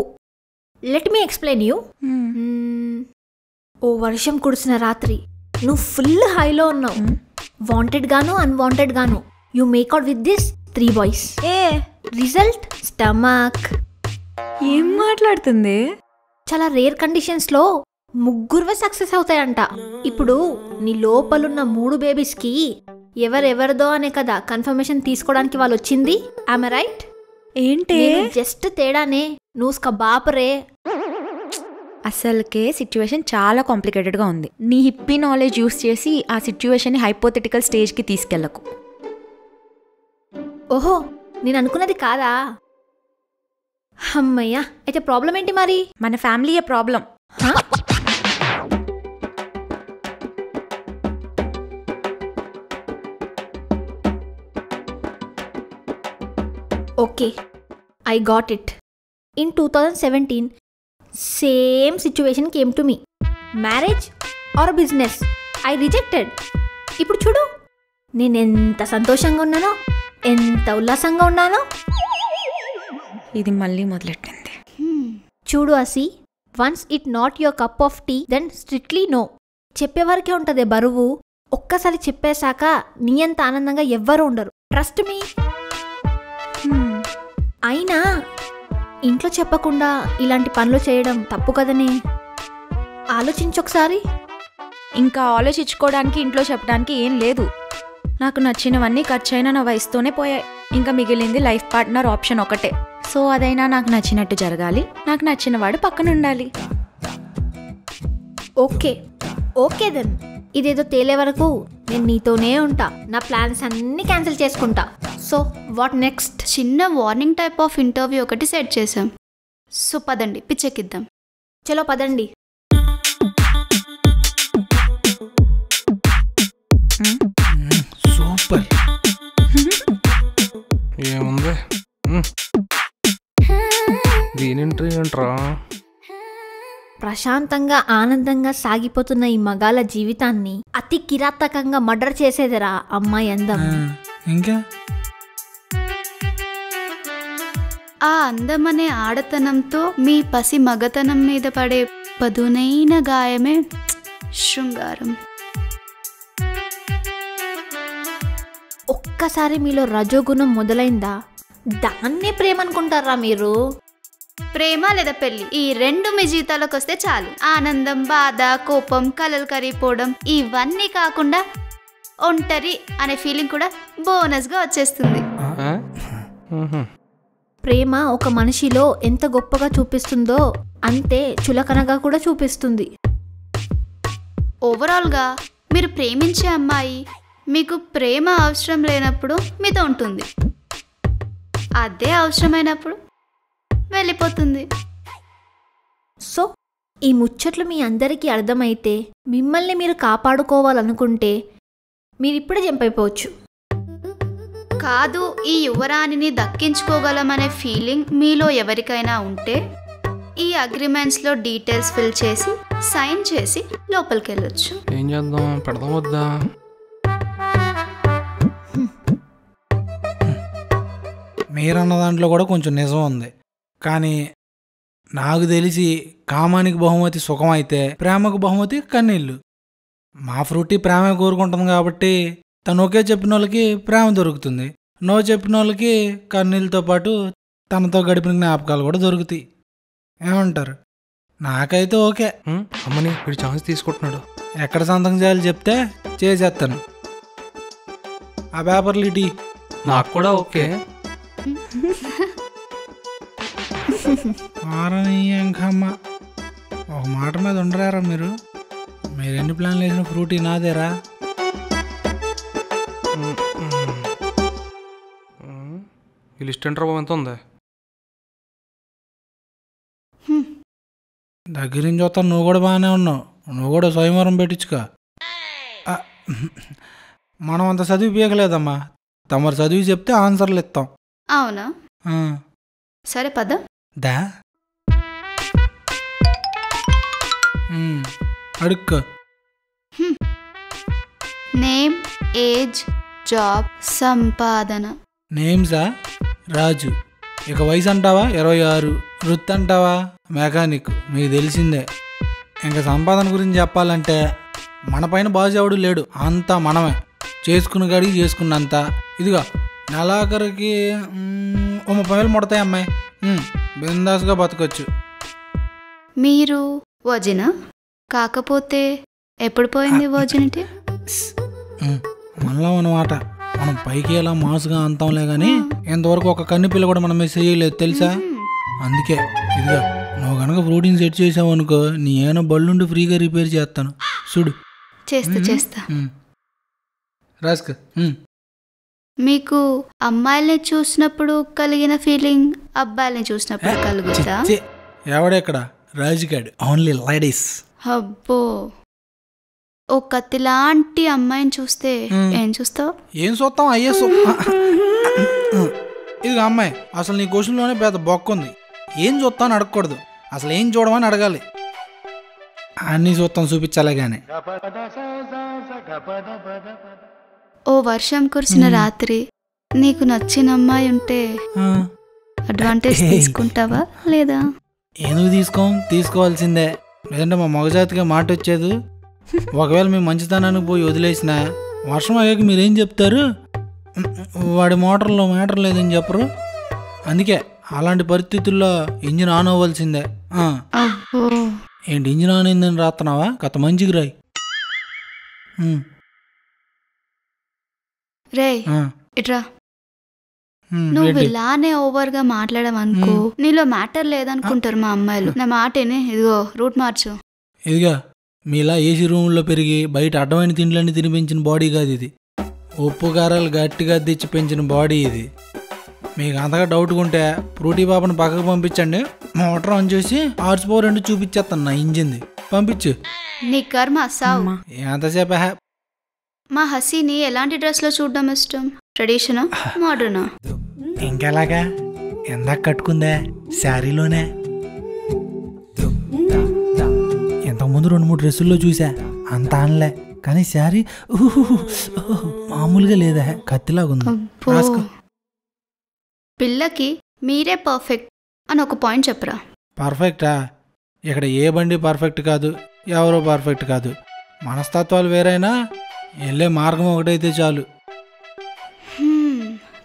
Let me explain you. ఓ వర్షం కురిసిన రాత్రి నువ్వు ఫుల్ హైలో ఉన్నావు. వాంటెడ్ గాను అన్వాంటెడ్ గాను you make out with this 3 boys. Result stomach. ఏం మాట్లాడుతుంది? చాలా రేర్ కండిషన్స్లో 3 సక్సెస్ అవుతాయంట. ఇప్పుడు నీ లోపలున్న 3 బేబీస్కి ఎవరెవరిదో అనే కదా కన్ఫర్మేషన్ తీసుకోవడానికి వాళ్ళు వచ్చింది. ఆమె రైట్? ఏంటి? జస్ట్ తేడానే, నువ్వు బాపరే. అసలుకే సిచ్యువేషన్ చాలా కాంప్లికేటెడ్గా ఉంది. నీ హిప్పీ నాలెడ్జ్ యూస్ చేసి ఆ సిచ్యువేషన్ని హైపోథెటికల్ స్టేజ్కి తీసుకెళ్ళకు. ఓహో, నేను అనుకున్నది కాదా? అమ్మయ్యా, అయితే ప్రాబ్లం ఏంటి మరి? మన ఫ్యామిలీయే problem. Okay, I got it. In 2017 same situation came to me. Marriage or business, I rejected. ఇప్పుడు చూడు, నేను ఎంత సంతోషంగా ఉన్నానో, ఎంత ఉల్లాసంగా ఉన్నానో. ఇది మళ్ళీ మొదలెట్టింది. చూడు Asi, once it not your cup of tea then strictly no. చెప్పేవారికే ఉంటుంది బరువు, ఒక్కసారి చెప్పేశాక నీ అంత ఆనందంగా ఎవ్వరూ ఉండరు. Trust me. అయినా ఇంట్లో చెప్పకుండా ఇలాంటి పనులు చేయడం తప్పు కదనే. ఆలోచించొకసారి. ఇంకా ఆలోచించుకోవడానికి ఇంట్లో చెప్పడానికి ఏం లేదు. నాకు నచ్చినవన్నీ ఖర్చైనా నా వయసుతోనే పోయాయి. ఇంకా మిగిలింది లైఫ్ పార్ట్నర్ ఆప్షన్ ఒకటే. సో అదైనా నాకు నచ్చినట్టు జరగాలి, నాకు నచ్చిన వాడు పక్కన ఉండాలి. ఓకే ఓకే దెన్, ఇదేదో తేలే వరకు నేను నీతోనే ఉంటా. నా ప్లాన్స్ అన్నీ క్యాన్సిల్ చేసుకుంటా. So what next? చిన్న వార్నింగ్ టైప్ ఆఫ్ ఇంటర్వ్యూ ఒకటి సెట్ చేసాం. సో పదండి పిచ్చెక్కిద్దాం. చలో పదండి. సూపర్. ఏముంది దీనింట్రీ ఏంట్రా? ప్రశాంతంగా ఆనందంగా సాగిపోతున్న ఈ మగాళ్ళ జీవితాన్ని అతి కిరాతకంగా మర్డర్ చేసేదిరా అమ్మాయి అందం. ఇంకా ఆ అందమనే ఆడతనంతో మీ పసి మగతనం మీద పడే పదునైన గాయమే శృంగారం. ఒక్కసారి మీలో రజోగుణం మొదలైందా, దాన్నే ప్రేమ అనుకుంటారా మీరు? ప్రేమ లేదా పెళ్లి, ఈ రెండు మీ జీవితాలకు వస్తే చాలు. ఆనందం, బాధ, కోపం, కలలు కరిగిపోవడం ఇవన్నీ కాకుండా ఒంటరి అనే ఫీలింగ్ కూడా బోనస్గా వచ్చేస్తుంది. ప్రేమ ఒక మనిషిలో ఎంత గొప్పగా చూపిస్తుందో అంతే చులకనగా కూడా చూపిస్తుంది. ఓవరాల్గా మీరు ప్రేమించే అమ్మాయి మీకు ప్రేమ అవసరం లేనప్పుడు మీతో ఉంటుంది, అదే అవసరమైనప్పుడు వెళ్ళిపోతుంది. సో ఈ ముచ్చట్లు మీ అందరికీ అర్థమైతే, మిమ్మల్ని మీరు కాపాడుకోవాలనుకుంటే మీరిప్పుడే జంప్ అయిపోవచ్చు. కాదు, ఈ యువరాణిని దక్కించుకోగలమనే ఫీలింగ్ మీలో ఎవరికైనా ఉంటే ఈ అగ్రిమెంట్స్లో డీటెయిల్స్ ఫిల్ చేసి సైన్ చేసి లోపలికి వెళ్ళొచ్చు. ఏం చేద్దాం, పెడదాం వద్దా? మీరన్న దాంట్లో కూడా కొంచెం నిజం ఉంది. కానీ నాకు తెలిసి కామానికి బహుమతి సుఖం అయితే ప్రేమకు బహుమతి కన్నీళ్ళు. మా ఫ్రూటీ ప్రేమ కోరుకుంటుంది కాబట్టి తను ఓకే చెప్పిన వాళ్ళకి ప్రేమ దొరుకుతుంది, నో చెప్పిన వాళ్ళకి కన్నీళ్ళతో పాటు తనతో గడిపిన జ్ఞాపకాలు కూడా దొరుకుతాయి. ఏమంటారు? నాకైతే ఓకే. అమ్మని వీడు ఛాన్స్ తీసుకుంటున్నాడు. ఎక్కడ సంతకం చేయాలి చెప్తే చేసేస్తాను. ఆ పేపర్లు ఇటీ. నాకు కూడా ఓకే. వారనీయంకమ్మ, ఒక మాట మీద ఉండరారా మీరు? ఎన్ని ప్లాన్లు వేసిన ఫ్రూటీ నాదేరా? ఈ లిస్ట్ ఎంటర్ ఎంత ఉంది? దగ్గర నుంచి చూస్తాను, నువ్వు కూడా బాగానే ఉన్నావు. నువ్వు కూడా స్వయంవరం పెట్టించుకో. మనం అంత చదివి పీకలేదమ్మా, తమరు చదివి చెప్తే ఆన్సర్లు ఇస్తాం. అవునా? సరే పద. దా అడుక్కో. నేమ్, ఏజ్, జాబ్, సంపాదన. నేమ్సా? రాజు. ఇక వయసు అంటావా 26. వృత్తి అంటావా మెకానిక్. మీకు తెలిసిందే. ఇంకా సంపాదన గురించి చెప్పాలంటే మన పైన బాజు ఎవడు లేడు, అంతా మనమే. చేసుకున్న కాడికి చేసుకున్నంత. ఇదిగో నెలాఖరికి 30,000 ముడతాయి అమ్మాయి. బిందాస్గా బతకొచ్చు. మీరు వజినా? కాకపోతే ఎప్పుడు పోయింది వజినిటీ? మనలో అన్నమాట. మనం పైకి ఎలా మాసుగా అంతాంలే కానీ ఇంతవరకు ఒక కన్ను పిల్ల కూడా మనం చేయలేదు తెలుసా. అందుకే ఇదిగా నువ్వు కనుక ప్రోటీన్ సెట్ చేసావు అనుకో, నీ ఏమైనా బళ్ళుండి ఫ్రీగా రిపేర్ చేస్తాను. చూడు. చేస్తా రాసుకో. మీకు అమ్మాయిల్ని చూసినప్పుడు కలిగిన ఫీలింగ్ అబ్బాయిల్ని చూసినప్పుడు కలుగుతా? ఎవడెక్కడ రాజుగాడు, ఓన్లీ లేడీస్. అబ్బో, ఓ కత్తిలాంటి అమ్మాయిని చూస్తే ఏం చూస్తావు? ఏం చూస్తాం అయ్యే ఇది అమ్మాయి, అసలు నీ క్వశ్చన్లోనే పెద్ద బొక్క ఉంది. ఏం చూస్తామని అడగకూడదు, అసలు ఏం చూడమని అడగాలి. అన్నీ చూస్తాం చూపించాలే కానీ. ఓ వర్షం కురిసిన రాత్రి నీకు నచ్చిన అమ్మాయి ఉంటే అడ్వాంటేజ్ తీసుకుంటావా లేదా? ఎందుకు తీసుకోవాల్సిందే, లేదంటే మా మగజాతిగా మాట వచ్చేది. ఒకవేళ మేము మంచితనానికి పోయి వదిలేసిన వర్షం అయ్యాక మీరేం చెప్తారు? వాడి మోటార్లో మ్యాటర్ లేదని చెప్పరు. అందుకే అలాంటి పరిస్థితుల్లో ఇంజిన్ ఆన్ అవ్వాల్సిందే. ఏంటి ఇంజిన్ ఆన్ అయిందని రాస్తున్నావా? కథ మంచికి రాయి. రే ఇట్రా, నువ్వు ఇలానే ఓవర్ గా మాట్లాడమనుకో, నీలో మ్యాటర్ లేదనుకుంటారు మా అమ్మాయిలు. నా మాటేనే, ఇదిగో రూట్ మార్చు. ఇదిగా మీలా ఏసీ రూమ్లో పెరిగి బయట అడ్డమైన తిండ్లన్నీ తిని పెంచిన బాడీ కాదు ఇది. ఉప్పు కారాలు గట్టిగా తెచ్చి పెంచిన బాడీ ఇది. మీకు అంతగా డౌట్గా ఉంటే ఫ్రూటీ పాపను పక్కకు పంపించండి, మోటార్ ఆన్ చేసి హార్స్ పవర్ అంటే చూపించేస్తాను నా ఇంజిన్ది. పంపించు. నీ కర్మ సావు. ఎంతసేపు? మా హసీని ఎలాంటి డ్రెస్ లో చూడడం ఇష్టం? ట్రెడిషనా, మోడర్నా? ఇంకెలాగా, ఎందాక కట్టుకుందే శారీలోనే. ఇంతకుముందు 2-3 డ్రెస్సుల్లో చూసా, అంత అనలే. కానీ శారీ మామూలుగా లేదా, కత్తిలాగుంది. పిల్లకి మీరే పర్ఫెక్ట్ అని ఒక పాయింట్ చెప్పరా? పర్ఫెక్టా? ఇక్కడ ఏ బండి పర్ఫెక్ట్ కాదు, ఎవరో పర్ఫెక్ట్ కాదు. మనస్తత్వాలు వేరైనా వెళ్ళే మార్గం ఒకటైతే చాలు.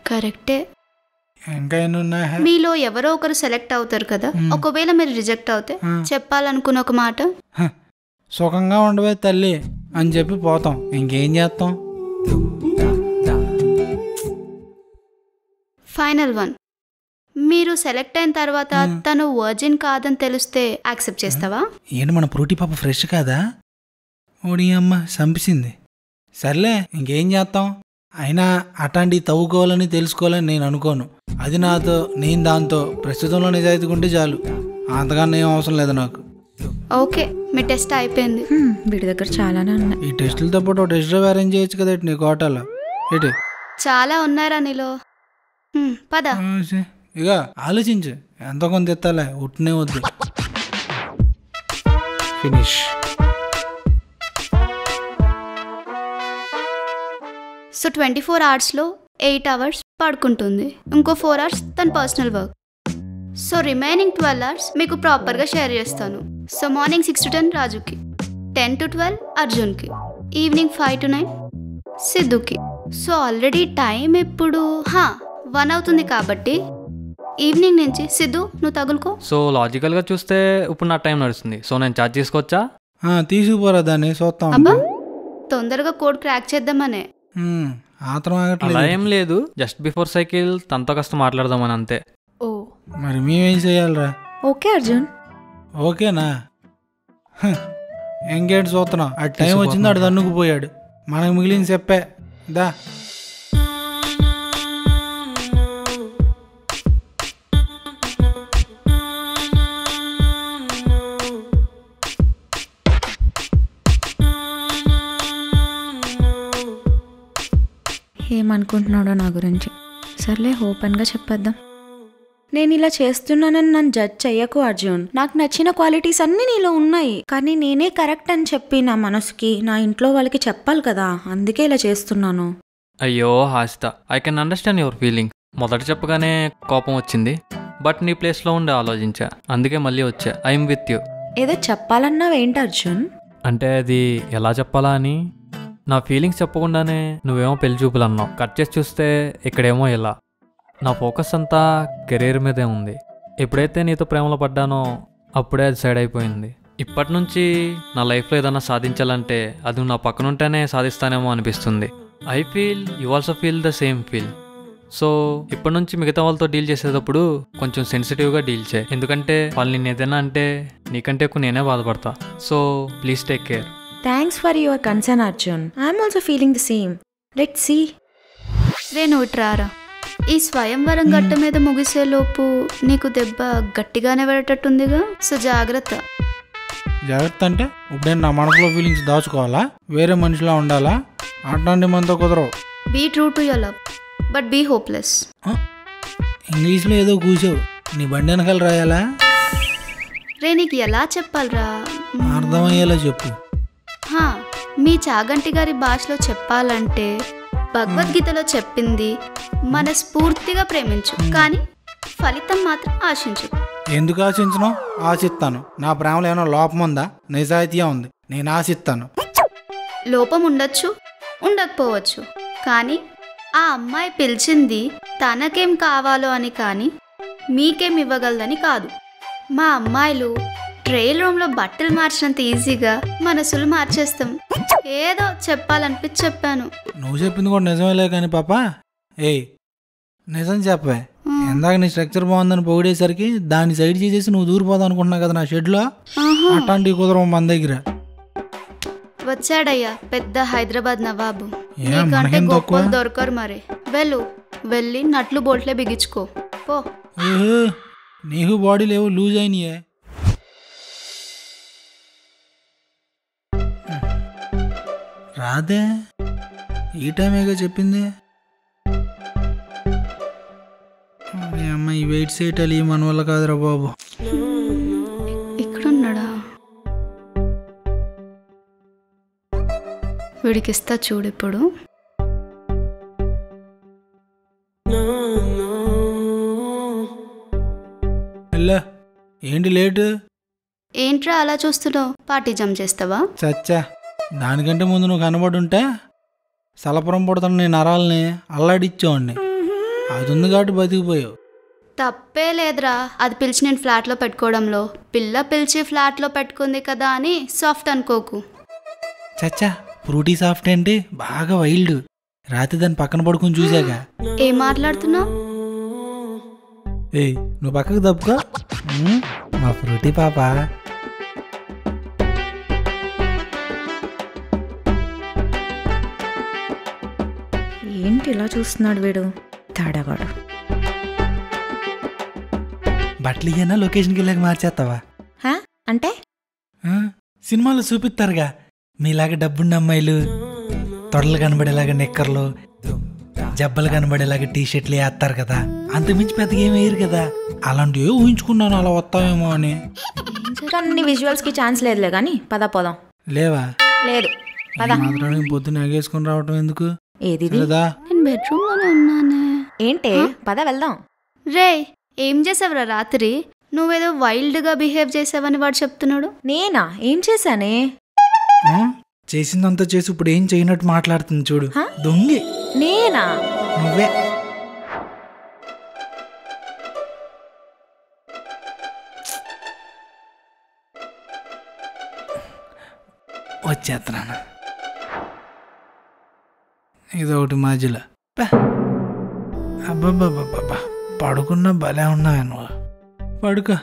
కరెక్టే. ఇంకా ఎన్నున్నా? మీలో ఎవరో ఒకరు సెలెక్ట్ అవుతారు కదా, ఒకవేళ మీరు రిజెక్ట్ అవుతే చెప్పాలనుకున్న ఒక మాట, సుఖంగా ఉండవే తల్లి అని చెప్పి పోతాం. ఇంకేం చేస్తాం? ఫైనల్ వన్, మీరు సెలెక్ట్ అయిన తర్వాత తను వర్జిన్ కాదని తెలిస్తే యాక్సెప్ట్ చేస్తావా? ఏంటి మన ఫ్రూటీ పాప ఫ్రెష్ కాదా? ఓడి అమ్మ చంపించింది. సర్లే ఇంకేం చేస్తాం. అయినా అట్లాంటివి తవ్వుకోవాలని తెలుసుకోవాలని నేను అనుకోను. అది నాతో, నేను దాంతో ప్రస్తుతంలో నిజాయితీగా ఉంటే చాలు. అంతకన్నా ఏం అవసరం లేదు నాకు. ఓకే, మీ టెస్ట్ అయిపోయింది. వీడి దగ్గర చాలానే ఉన్నాయి. ఈ టెస్టులతో పాటు టెస్ట్ డ్రైవ్ అరేంజ్ చేయొచ్చు కదా నీ కోటాలో. ఏంటి చాలా ఉన్నారా నీలో? పద. ఇక ఆలోచించు, ఎంతో కొంత ఎత్తాలే, ఉట్నే వద్దు. ఫినిష్. సో 24 అవర్స్లో 8 అవర్స్ పడుకుంటుంది, ఇంకో 4 అవర్స్ తన personal work. So remaining 12 hours మీకు ప్రాపర్గా షేర్ చేస్తాను. సో మార్నింగ్ 6 to 10 రాజుకి, 10 to 12 అర్జున్కి, ఈవినింగ్ 5 to 9 సిద్ధుకి. సో ఆల్రెడీ టైం ఇప్పుడు 1 అవుతుంది కాబట్టి ఈవినింగ్ నుంచి సిద్ధు నువ్వు తగులుకో. సో లాజికల్గా చూస్తే ఇప్పుడు నా టైం నడుస్తుంది. సో నేను ఛార్జ్ తీసుకోవచ్చా? తీసుకుపోరా దాన్ని, చూస్తాం. అబ్బా, తొందరగా కోడ్ క్రాక్ చేద్దామనే. అలా ఏం లేదు, జస్ట్ బిఫోర్ సైకిల్ తనతో కాస్త మాట్లాడదామని అంతే. ఓ మరి మేమేం చేయాలరా? ఓకే అర్జున్. ఓకేనా? ఎంగేట్ చూస్తున్నాం. ఆ టైం వచ్చింది, అడు దన్నుకుపోయాడు. మనకు మిగిలింది చెప్పే దా. ఏమనుకుంటున్నాడో నా గురించి. సర్లే, ఓపెన్గా చెప్పేద్దాం. నేను ఇలా చేస్తున్నానని నన్ను జడ్జ్ చెయ్యకు అర్జున్. నాకు నచ్చిన క్వాలిటీస్ అన్నీ నీలో ఉన్నాయి, కానీ నేనే కరెక్ట్ అని చెప్పి నా మనసుకి, నా ఇంట్లో వాళ్ళకి చెప్పాలి కదా, అందుకే ఇలా చేస్తున్నాను. అయ్యో Hasitha, I can understand your feeling. మొదట చెప్పగానే కోపం వచ్చింది, బట్ నీ ప్లేస్లో ఉండి ఆలోచించా, అందుకే మళ్ళీ వచ్చా. I'm with you. ఏదో చెప్పాలన్నావేంటి అర్జున్? అంటే అది ఎలా చెప్పాలా అని. నా ఫీలింగ్స్ చెప్పకుండానే నువ్వేమో పెళ్లి చూపులు అన్నావు. కట్ చేసి చూస్తే ఇక్కడేమో ఇలా. నా ఫోకస్ అంతా కెరీర్ మీదే ఉంది. ఎప్పుడైతే నీతో ప్రేమలో పడ్డానో అప్పుడే అది సైడ్ అయిపోయింది. ఇప్పటి నుంచి నా లైఫ్లో ఏదైనా సాధించాలంటే అది నా పక్కన ఉంటేనే సాధిస్తానేమో అనిపిస్తుంది. I feel you also feel the same feel. So ఇప్పటి నుంచి మిగతా వాళ్ళతో డీల్ చేసేటప్పుడు కొంచెం సెన్సిటివ్గా డీల్ చేయి. ఎందుకంటే వాళ్ళు నేను ఏదైనా అంటే నీకంటే ఎక్కువ నేనే బాధపడతా. So please take care. Thanks for your concern, Arjun. I'm also feeling the same. Let's see. రే నువ్వు ఇట్రారా. ఈ స్వయంవరం గట్ట మీద ముగిసేలోపు నీకు దెబ్బ గట్టిగానే పడేటట్టుందిగా, సో జాగ్రత్త. జాగ్రత్త అంటే ఇప్పుడేం నా మనసులో ఫీలింగ్స్ దాచుకోవాలా, వేరే మనిషిలా ఉండాలా? అట్లాంటి మనతో కుదరవు. Be true to your love but be hopeless. ఇంగ్లీష్లో ఏదో కూర్చోవు, నీ బండి వెనకాల రాయాలా? రే నీకు ఎలా చెప్పాలరా, అర్థమయ్యేలా చెప్పు. మీ చాగంటి గారి భాషలో చెప్పాలంటే భగవద్గీతలో చెప్పింది మనస్ఫూర్తిగా ప్రేమించు, కానీ ఫలితం మాత్రం ఆశించు. ఎందుకు ఆశించను? ఆశిస్తాను. నా ప్రేమలో ఏమైనా లోపం ఉందా? నిజాయితీగా ఉంది. నేను ఆశిస్తాను. లోపం ఉండొచ్చు, ఉండకపోవచ్చు, కానీ ఆ అమ్మాయి పిలిచింది తనకేం కావాలో అని, కానీ మీకేం ఇవ్వగలదని కాదు. మా అమ్మాయిలు ట్రైల్ రూమ్లో బట్టలు మార్చినంత ఈజీగా మనసులు మార్చేస్తాం. ఏదో చెప్పాలనిపించి చెప్పాను. నువ్వు చెప్పింది కూడా నిజమేలే కానీ పాప, ఏయ్ నిజం చెప్పే. ఇందాక నీ స్ట్రక్చర్ బాగుందని పొగిడేసరికి దాన్ని సైడ్ చేసేసి నువ్వు దూరిపోదాం అనుకుంటున్నావు కదా నా షెడ్లో. అట్లాంటివి కుదరవు మన దగ్గర. వచ్చాడయ్యా పెద్ద హైదరాబాద్ నవాబు, నీకంటే గొప్పలు దొరకరు. మరి వెళ్ళి నట్లు బోల్ట్లే బిగించుకో పో. నీకు బాడీ లేవు, లూజ్ అయినాయే. రాదే ఈ టైమేగా చెప్పింది. అమ్మ ఈ వెయిట్ సైట్ ఈ మన వల్ల కాదురా బాబు. ఇక్కడున్నాడా? వీడికిస్తా చూడు ఇప్పుడు. ఏంటి లేటు? ఏంట్రా అలా చూస్తున్నావు? పార్టీ జమ్ చేస్తావా? చచ్చా, దానికంటే ముందు నువ్వు కనబడుంటే సలపురం పుడతాను నేను నరాలని అల్లాడిచ్చేవాడిని. అది ఉంది కాబట్టి బతికిపోయావు. తప్పే లేదురా, అది పిలిచి నేను ఫ్లాట్లో పెట్టుకోవడంలో. పిల్ల పిలిచి ఫ్లాట్లో పెట్టుకుంది కదా అని సాఫ్ట్ అనుకోకు. చచ్చా, ఫ్రూటీ సాఫ్ట్ ఏంటి, బాగా వైల్డ్. రాత్రి దాన్ని పక్కన పడుకుని చూసాక. ఏం మాట్లాడుతున్నావు? ఏయ్ నువ్వు పక్కకు తప్పుకో. మా ఫ్రూటీ పాప. ఏంటి ఇలా చూస్తున్నాడు వీడు, తాడగాడు. బట్టలు ఇయ్యనా లొకేషన్కి వెళ్ళాక మార్చేస్తావా? అంటే సినిమాలో చూపిస్తారుగా మీలాగా డబ్బున్న అమ్మాయిలు తొడలు కనబడేలాగా నిక్కర్లు, జబ్బలు కనబడేలాగా టీషర్ట్లు వేస్తారు కదా, అంతకుమించి పెద్దగా ఏమి వేయరు కదా. అలాంటివి ఊహించుకున్నాను అలా వస్తావేమో అని. కానీ విజువల్స్కి ఛాన్స్ లేదులే కానీ పద పోదాం. లేవా? లేదు పద. మాత్రం పొద్దున్న ఎగేసుకుని రావటం ఎందుకు? ఏది నేను బెడ్రూమ్లోనే ఉన్నానే. ఏంటే పద వెళ్దాం. రే ఏం చేసావురా రాత్రి? నువ్వేదో వైల్డ్గా బిహేవ్ చేసావని వాడు చెప్తున్నాడు. నేనా? ఏం చేశానే? చేసిందంతా చేసి ఇప్పుడు ఏం చేయనట్టు మాట్లాడుతుంది చూడు, దొంగి. నేనా? నువ్వే. వచ్చేస్తున్నాను. ఇదొకటి మధ్యలో. అబ్బాబ్బాబ్బా, పడుకున్నా భలే ఉన్నావు నువ్వు. పడుకో.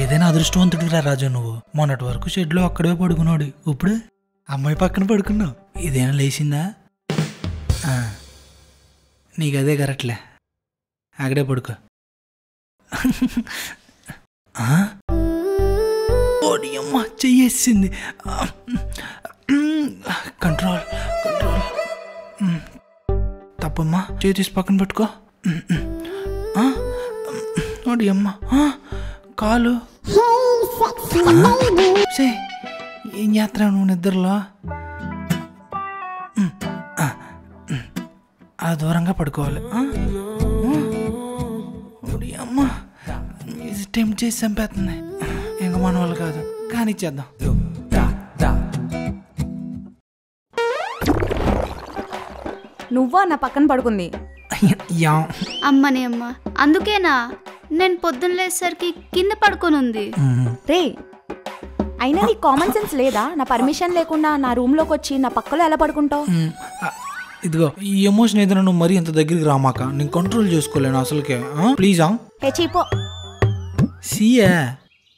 ఏదైనా అదృష్టవంతుడిరా రాజు నువ్వు. మొన్నటి వరకు షెడ్లో అక్కడే పడుకున్నాడు, ఇప్పుడు అమ్మాయి పక్కన పడుకున్నావు. ఇదేనా లేచిందా? నీకు అదే కరెక్ట్లే, అక్కడే పడుకో. అమ్మ చెయ్యేసింది. Control control. తప్పమ్మా, చేయి తీసి పక్కన పెట్టుకో. ఓడి అమ్మ, కాలు. ఏం చేస్తున్నావు నువ్వు నిద్రలో? ఆ దూరంగా పడుకోవాలి. ఓడి అమ్మ, టెంప్ట్ చేసి చంపేస్తుంది. ఇంక మన వాళ్ళు కాదు, కానీ ఇచ్చేద్దాం. నువ్వా నా పక్కన పడుకుంది? అమ్మని అమ్మ, అందుకేనా నేను పొద్దున్న లేసరికి కింద పడుకొని ఉంది. రే అయినా నీ కామన్ సెన్స్ లేదా? నా పర్మిషన్ లేకుండా నా రూమ్ లోకి వచ్చి నా పక్కలో ఎలా పడుకుంటావు? ఇదిగో ఈ ఎమోషన్ ఏదైనా నువ్వు మరీ ఇంత దగ్గరికి రామాక, నేను కంట్రోల్ చేసుకోలేను అసలుకే. ప్లీజా చీపో. సీయే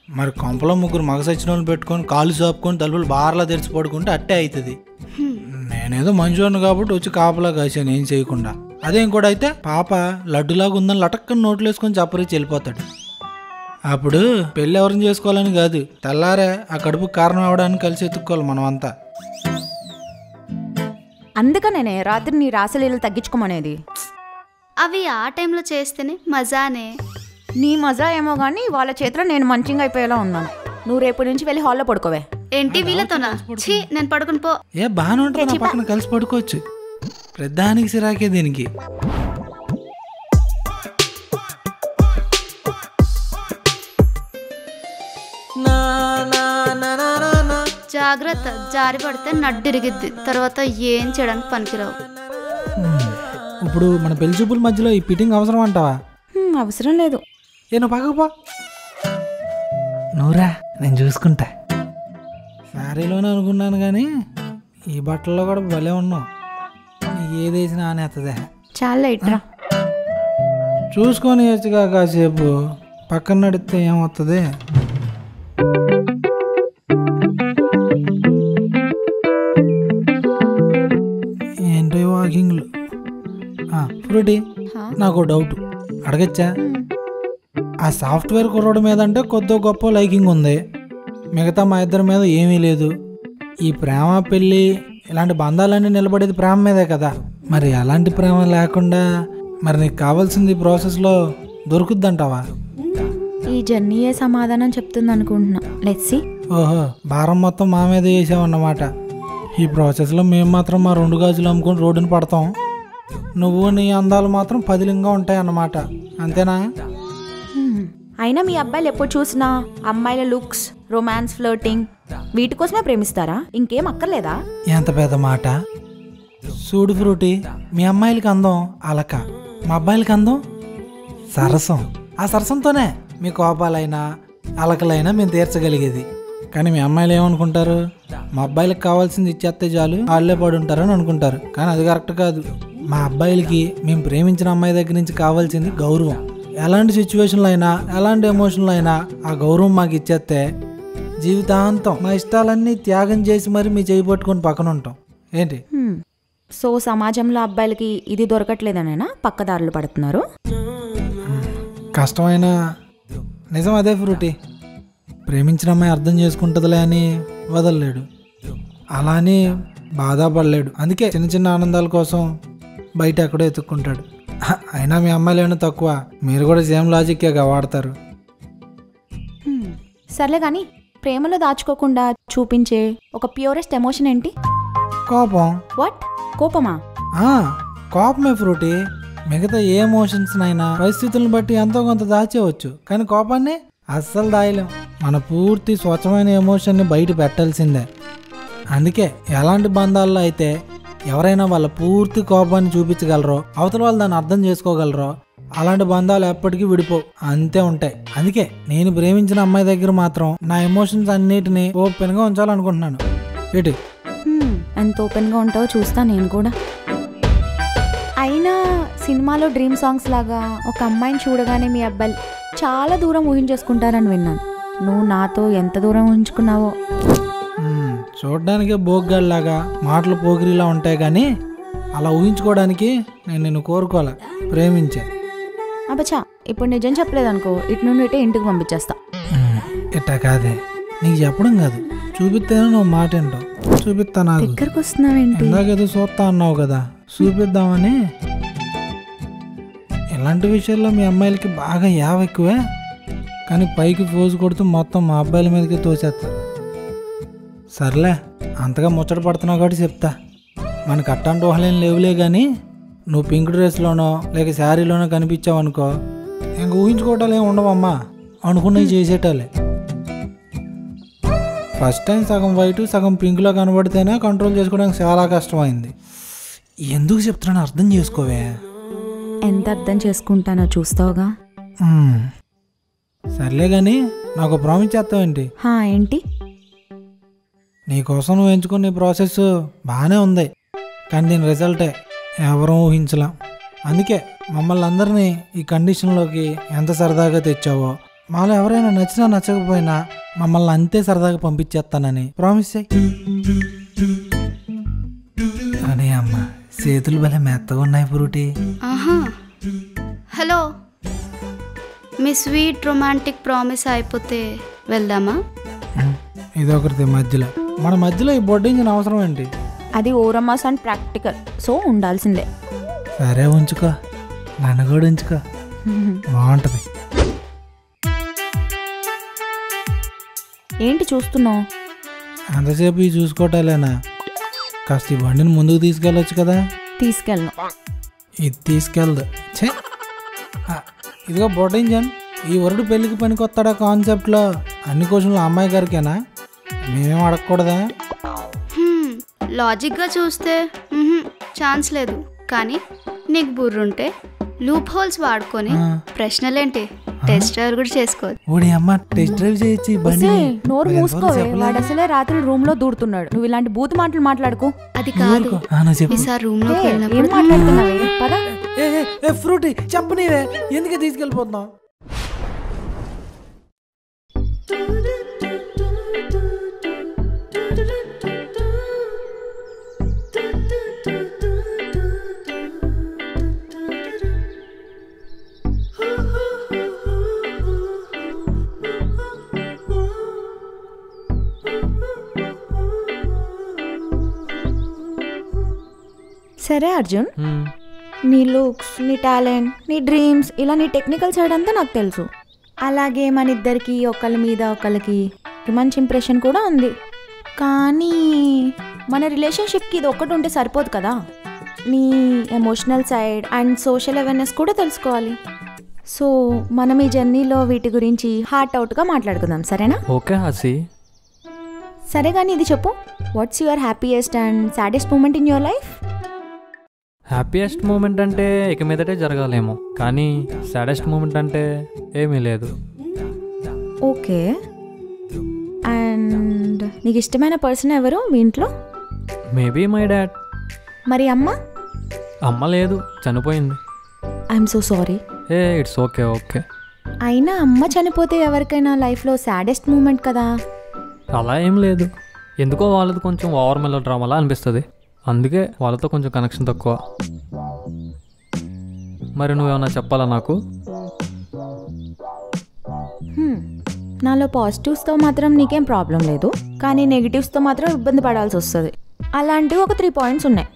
మరి కొంపలో ముగ్గురు మగ సచ్చిన వాళ్ళు పెట్టుకొని కాలు చాపుకొని తలుపులు బార్లా తెరిచి పడుకుంటే అట్టే అవుతుంది. నేనేదో మంచివాడిని కాబట్టి వచ్చి కాపలా కాసాను ఏం చేయకుండా. అదే ఇంకోటి అయితే పాప లడ్డులాగా ఉందని లటక్కని నోట్లు వేసుకొని చప్పరించి వెళ్ళిపోతాడు. అప్పుడు పెళ్ళి ఎవరిని చేసుకోవాలని కాదు, తెల్లారే ఆ కడుపు కారణం అవడానికి కలిసి ఎత్తుక్కోవాలి మనం అంతా. అందుకనే రాత్రి నీ రాసలీలు తగ్గించుకోమనేది. అవి ఆ టైంలో చేస్తేనే మజానే. నీ మజా ఏమో కానీ వాళ్ళ చేతిలో నేను మంచిగా అయిపోయేలా ఉన్నాను. నువ్వు రేపు నుంచి వెళ్ళి హాల్లో పడుకోవే. ఏంటి వీళ్ళతోనా? ఛీ, నేను పడుకుని పో. ఏ బాగానే ఉంటుంది, నా పక్కన కలిసి పడుకోవచ్చు. ప్రధానికి సిరాకే దీనికి. జాగ్రత్త, జారి పడితే నడ్డిరిగిద్ది, తర్వాత ఏం చేయడానికి పనికిరావు. ఇప్పుడు మన పెళ్లి చూపుల మధ్యలో ఈ పిటింగ్ అవసరం అంటావా? అవసరం లేదు. నేను పక్కపో. నువ్వురా, నేను చూసుకుంటా. శారీలోనే అనుకున్నాను కానీ ఈ బట్టల్లో కూడా భలే ఉన్నావు. నీకు ఏది వేసినా ఆనేస్తుంది. చాలా ఇట్రా చూసుకొని వచ్చుగా కాసేపు. పక్కన నడిస్తే ఏమవుతుంది? ఏంటో వాకింగ్లు. ఫ్రూటీ, నాకు డౌట్ అడగచ్చా? ఆ సాఫ్ట్వేర్ కుర్రోడి మీద అంటే కొద్ది గొప్ప లైకింగ్ ఉంది, మిగతా మా ఇద్దరి మీద ఏమీ లేదు. ఈ ప్రేమ పెళ్ళి ఇలాంటి బంధాలన్నీ నిలబడేది ప్రేమ మీదే కదా. మరి అలాంటి ప్రేమ లేకుండా మరి నీకు కావాల్సింది ప్రాసెస్లో దొరుకుద్దంటావా? ఈ జర్నీయే సమాధానం చెప్తుంది అనుకుంటున్నా. Let's see. ఓహో, భారం మొత్తం మా మీద వేసావన్నమాట. ఈ ప్రాసెస్లో మేము మాత్రం మా 2 గాజులు అమ్ముకొని రోడ్డుని పడతాం. నువ్వు నీ అందాలు మాత్రం పదిలంగా ఉంటాయి అన్నమాట, అంతేనా? అయినా మీ అబ్బాయిలు ఎప్పుడు చూసినా అమ్మాయిల లుక్స్, రొమాన్స్, ఫ్లర్టింగ్ వీటి కోసమే ప్రేమిస్తారా? ఇంకేం అక్కర్లేదా? ఎంత పెద్ద మాట. చూడు ఫ్రూటీ, మీ అమ్మాయిలకి అందం అలక, మా అబ్బాయిలకి అందం సరసం. ఆ సరసంతోనే మీ కోపాలైనా అలకలైనా మేము తీర్చగలిగేది. కానీ మీ అమ్మాయిలు ఏమనుకుంటారు? మా అబ్బాయిలకు కావాల్సింది ఇచ్చేస్తే చాలు, వాళ్ళే పడి ఉంటారని అనుకుంటారు. కానీ అది కరెక్ట్ కాదు. మా అబ్బాయిలకి మేము ప్రేమించిన అమ్మాయి దగ్గర నుంచి కావాల్సింది గౌరవం. ఎలాంటి సిచ్యువేషన్లో అయినా, ఎలాంటి ఎమోషన్లో అయినా ఆ గౌరవం మాకు ఇచ్చేస్తే జీవితాంతం మా ఇష్టాలన్నీ త్యాగం చేసి మరి మీ చేయి పట్టుకొని పక్కన ఉంటాం. ఏంటి? సో సమాజంలో అబ్బాయిలకి ఇది దొరకట్లేదనేనా పక్కదారులు పడుతున్నారు? కష్టమైన నిజం అదే ఫ్రూటీ. ప్రేమించిన అమ్మాయి అర్థం చేసుకుంటుందిలే అని వదలలేడు, అలా అని బాధపడలేడు. అందుకే చిన్న చిన్న ఆనందాల కోసం బయట ఎక్కడో ఎత్తుక్కుంటాడు. అయినా మీ అమ్మాయిలు ఏమైనా తక్కువ? మీరు కూడా సేమ్ లాజిక్గా వాడతారు. సర్లే కానీ ప్రేమలో దాచుకోకుండా చూపించే ఒక ప్యూరెస్ట్ ఎమోషన్ ఏంటి? కోపం. వాట్? కోపమా? కోపమే ఫ్రూటీ. మిగతా ఏ ఎమోషన్స్నైనా పరిస్థితులను బట్టి ఎంతో కొంత దాచేవచ్చు, కానీ కోపాన్ని అస్సలు దాయలేం. మన పూర్తి స్వచ్ఛమైన ఎమోషన్ని బయట పెట్టాల్సిందే. అందుకే ఎలాంటి బంధాల్లో అయితే ఎవరైనా వాళ్ళ పూర్తి కోపాన్ని చూపించగలరో, అవతల వాళ్ళు దాన్ని అర్థం చేసుకోగలరో, అలాంటి బంధాలు ఎప్పటికీ విడిపో, అంతే ఉంటాయి. అందుకే నేను ప్రేమించిన అమ్మాయి దగ్గర మాత్రం నా ఎమోషన్స్ అన్నిటినీ ఓపెన్గా ఉంచాలనుకుంటున్నాను. ఏంటి? ఎంత ఓపెన్గా ఉంటావో చూస్తా నేను కూడా. అయినా సినిమాలో డ్రీమ్ సాంగ్స్ లాగా ఒక అమ్మాయిని చూడగానే మీ అబ్బాయిలు చాలా దూరం ఊహించేసుకుంటారని విన్నాను. నువ్వు నాతో ఎంత దూరం ఊహించుకున్నావో. చూడ్డానికే బోగ్గాళ్ళలాగా మాటలు పోకిరిలా ఉంటాయి, కానీ అలా ఊహించుకోవడానికి నేను నిన్ను కోరుకోలే, ప్రేమించా. అబ్బచ్చా, ఇప్పుడు నిజం చెప్పలేదనుకో, ఇటు నుండి ఇటే ఇంటికి పంపించేస్తా. ఇట్టా కాదే, నీకు చెప్పడం కాదు, చూపిస్తేనే నువ్వు మాట ఏంటో. చూపిస్తా. నాకు దగ్గరకు వస్తున్నావేంటి? ఇందాకేదో చూస్తా అన్నావు కదా, చూపిద్దామని. ఇలాంటి విషయాల్లో మీ అమ్మాయిలకి బాగా యావ ఎక్కువే, కానీ పైకి ఫోజు కొడుతూ మొత్తం మా అబ్బాయిల మీదకి తోసేస్తారు. సర్లే, అంతగా ముచ్చట పడుతున్నావు కాబట్టి చెప్తా. మనకు అట్టాంటి ఊహలేం లేవులే, కానీ నువ్వు పింక్ డ్రెస్లోనో లేక శారీలోనో కనిపించావు అనుకో, ఇంక ఊహించుకోవటాలు ఏమి ఉండవమ్మా, అనుకున్నవి చేసేటాలే. ఫస్ట్ టైం సగం వైట్ సగం పింక్లో కనబడితేనే కంట్రోల్ చేసుకోవడానికి చాలా కష్టమైంది. ఎందుకు చెప్తున్నాను అర్థం చేసుకోవే. ఎంత అర్థం చేసుకుంటానో చూస్తావుగా. సర్లే కానీ నాకు ప్రామిస్ చేస్తావేంటి? ఏంటి? నీకోసం నువ్వు ఎంచుకునే ప్రాసెస్ బాగానే ఉంది, కానీ దీని రిజల్టే ఎవరూ ఊహించలేం. అందుకే మమ్మల్ని అందరినీ ఈ కండిషన్లోకి ఎంత సరదాగా తెచ్చావో, మాలో ఎవరైనా నచ్చినా నచ్చకపోయినా మమ్మల్ని అంతే సరదాగా పంపించేస్తానని ప్రామిస్ చేయి. చేతులు భలే మెత్తగా ఉన్నాయి ఫ్రూటీ. ఆహా. హలో, మీ స్వీట్ రొమాంటిక్ ప్రామిస్ అయిపోతే వెళ్దామా? ఇదొకటి మధ్యలో, మన మధ్యలో ఈ బొడ్డించిన అవసరం ఏంటి? అది ఓరమాస్ అండ్ ప్రాక్టికల్, సో ఉండాల్సిందే. సరే ఉంచుకో, నన్ను కూడా ఉంచుకో, బాగుంటుంది. ఏంటి చూస్తున్నావు? అంతసేపు ఈ చూసుకోవటాలేనా? కాస్త ఈ బండిని ముందుకు తీసుకెళ్ళొచ్చు కదా. తీసుకెళ్ళను. ఇది తీసుకెళ్దు. ఛే, ఇదిగో బొడ్డింజన్, ఈ వరుడు పెళ్ళికి పనికొస్తాడా కాన్సెప్ట్లో అన్ని క్వశ్చన్లు అమ్మాయి గారికేనా? మేమేం అడగకూడదా? లాజిక్గా చూస్తే ఛాన్స్ లేదు, కానీ నీకు బుర్రుంటే లూప్ హోల్స్ వాడుకొని ప్రశ్నలేంటి టెస్ట్ డ్రైవ్ కూడా చేసుకోవచ్చు. ఓడి అమ్మ, టెస్ట్ డ్రైవ్ చేయొచ్చు ఈ బండి. నోరు మూసుకోవే, వాడు అసలే రాత్రి రూమ్ లో దూరుతున్నాడు. నువ్వు ఇలాంటి బూత్ మాటలు మాట్లాడుకో. అది కాదు, ఈసారి రూమ్ లో ఏం మాట్లాడుతున్నావే? పదా ఫ్రూటీ చెప్పనీవే, ఎందుకే తీసుకెళ్ళిపోతున్నావు? సరే అర్జున్, నీ లుక్స్, నీ టాలెంట్, నీ డ్రీమ్స్, ఇలా నీ టెక్నికల్ సైడ్ అంతా నాకు తెలుసు. అలాగే మన ఇద్దరికి ఒకళ్ళ మీద ఒకళ్ళకి మంచి ఇంప్రెషన్ కూడా ఉంది. కానీ మన రిలేషన్షిప్కి ఇది ఒక్కటి ఉంటే సరిపోదు కదా. నీ emotional side and social awareness కూడా తెలుసుకోవాలి. సో మనం ఈ జర్నీలో వీటి గురించి హార్ట్ అవుట్గా మాట్లాడుకుందాం, సరేనా? ఓకే హసి. సరే, కానీ ఇది చెప్పు, what's your happiest and saddest moment in your life? Happiest moment అంటే ఇక మీదటే జరగాలేమో, కానీ సాడెస్ట్ మూమెంట్ అంటే ఏమీ లేదు. ఓకే, అండ్ నీకు ఇష్టమైన పర్సన్ ఎవరు మీ ఇంట్లో? Maybe my dad. మరి అమ్మ? అమ్మ లేదు, చనిపోయింది. I'm so sorry. It's okay. Okay, అయినా అమ్మ చనిపోతే ఎవరికైనా లైఫ్లో సాడెస్ట్ మూమెంట్ కదా. అలా ఏం లేదు, ఎందుకో వాళ్ళది కొంచెం ఓవర్ మెలో డ్రామాలా అనిపిస్తుంది, అందుకే వాళ్ళతో కొంచెం కనెక్షన్ తక్కువ. మరి నువ్వేమన్నా చెప్పాలా నాకు? నాలో పాజిటివ్స్తో మాత్రం నీకేం ప్రాబ్లం లేదు, కానీ నెగిటివ్స్తో మాత్రం ఇబ్బంది పడాల్సి వస్తుంది. అలాంటివి ఒక 3 పాయింట్స్ ఉన్నాయి.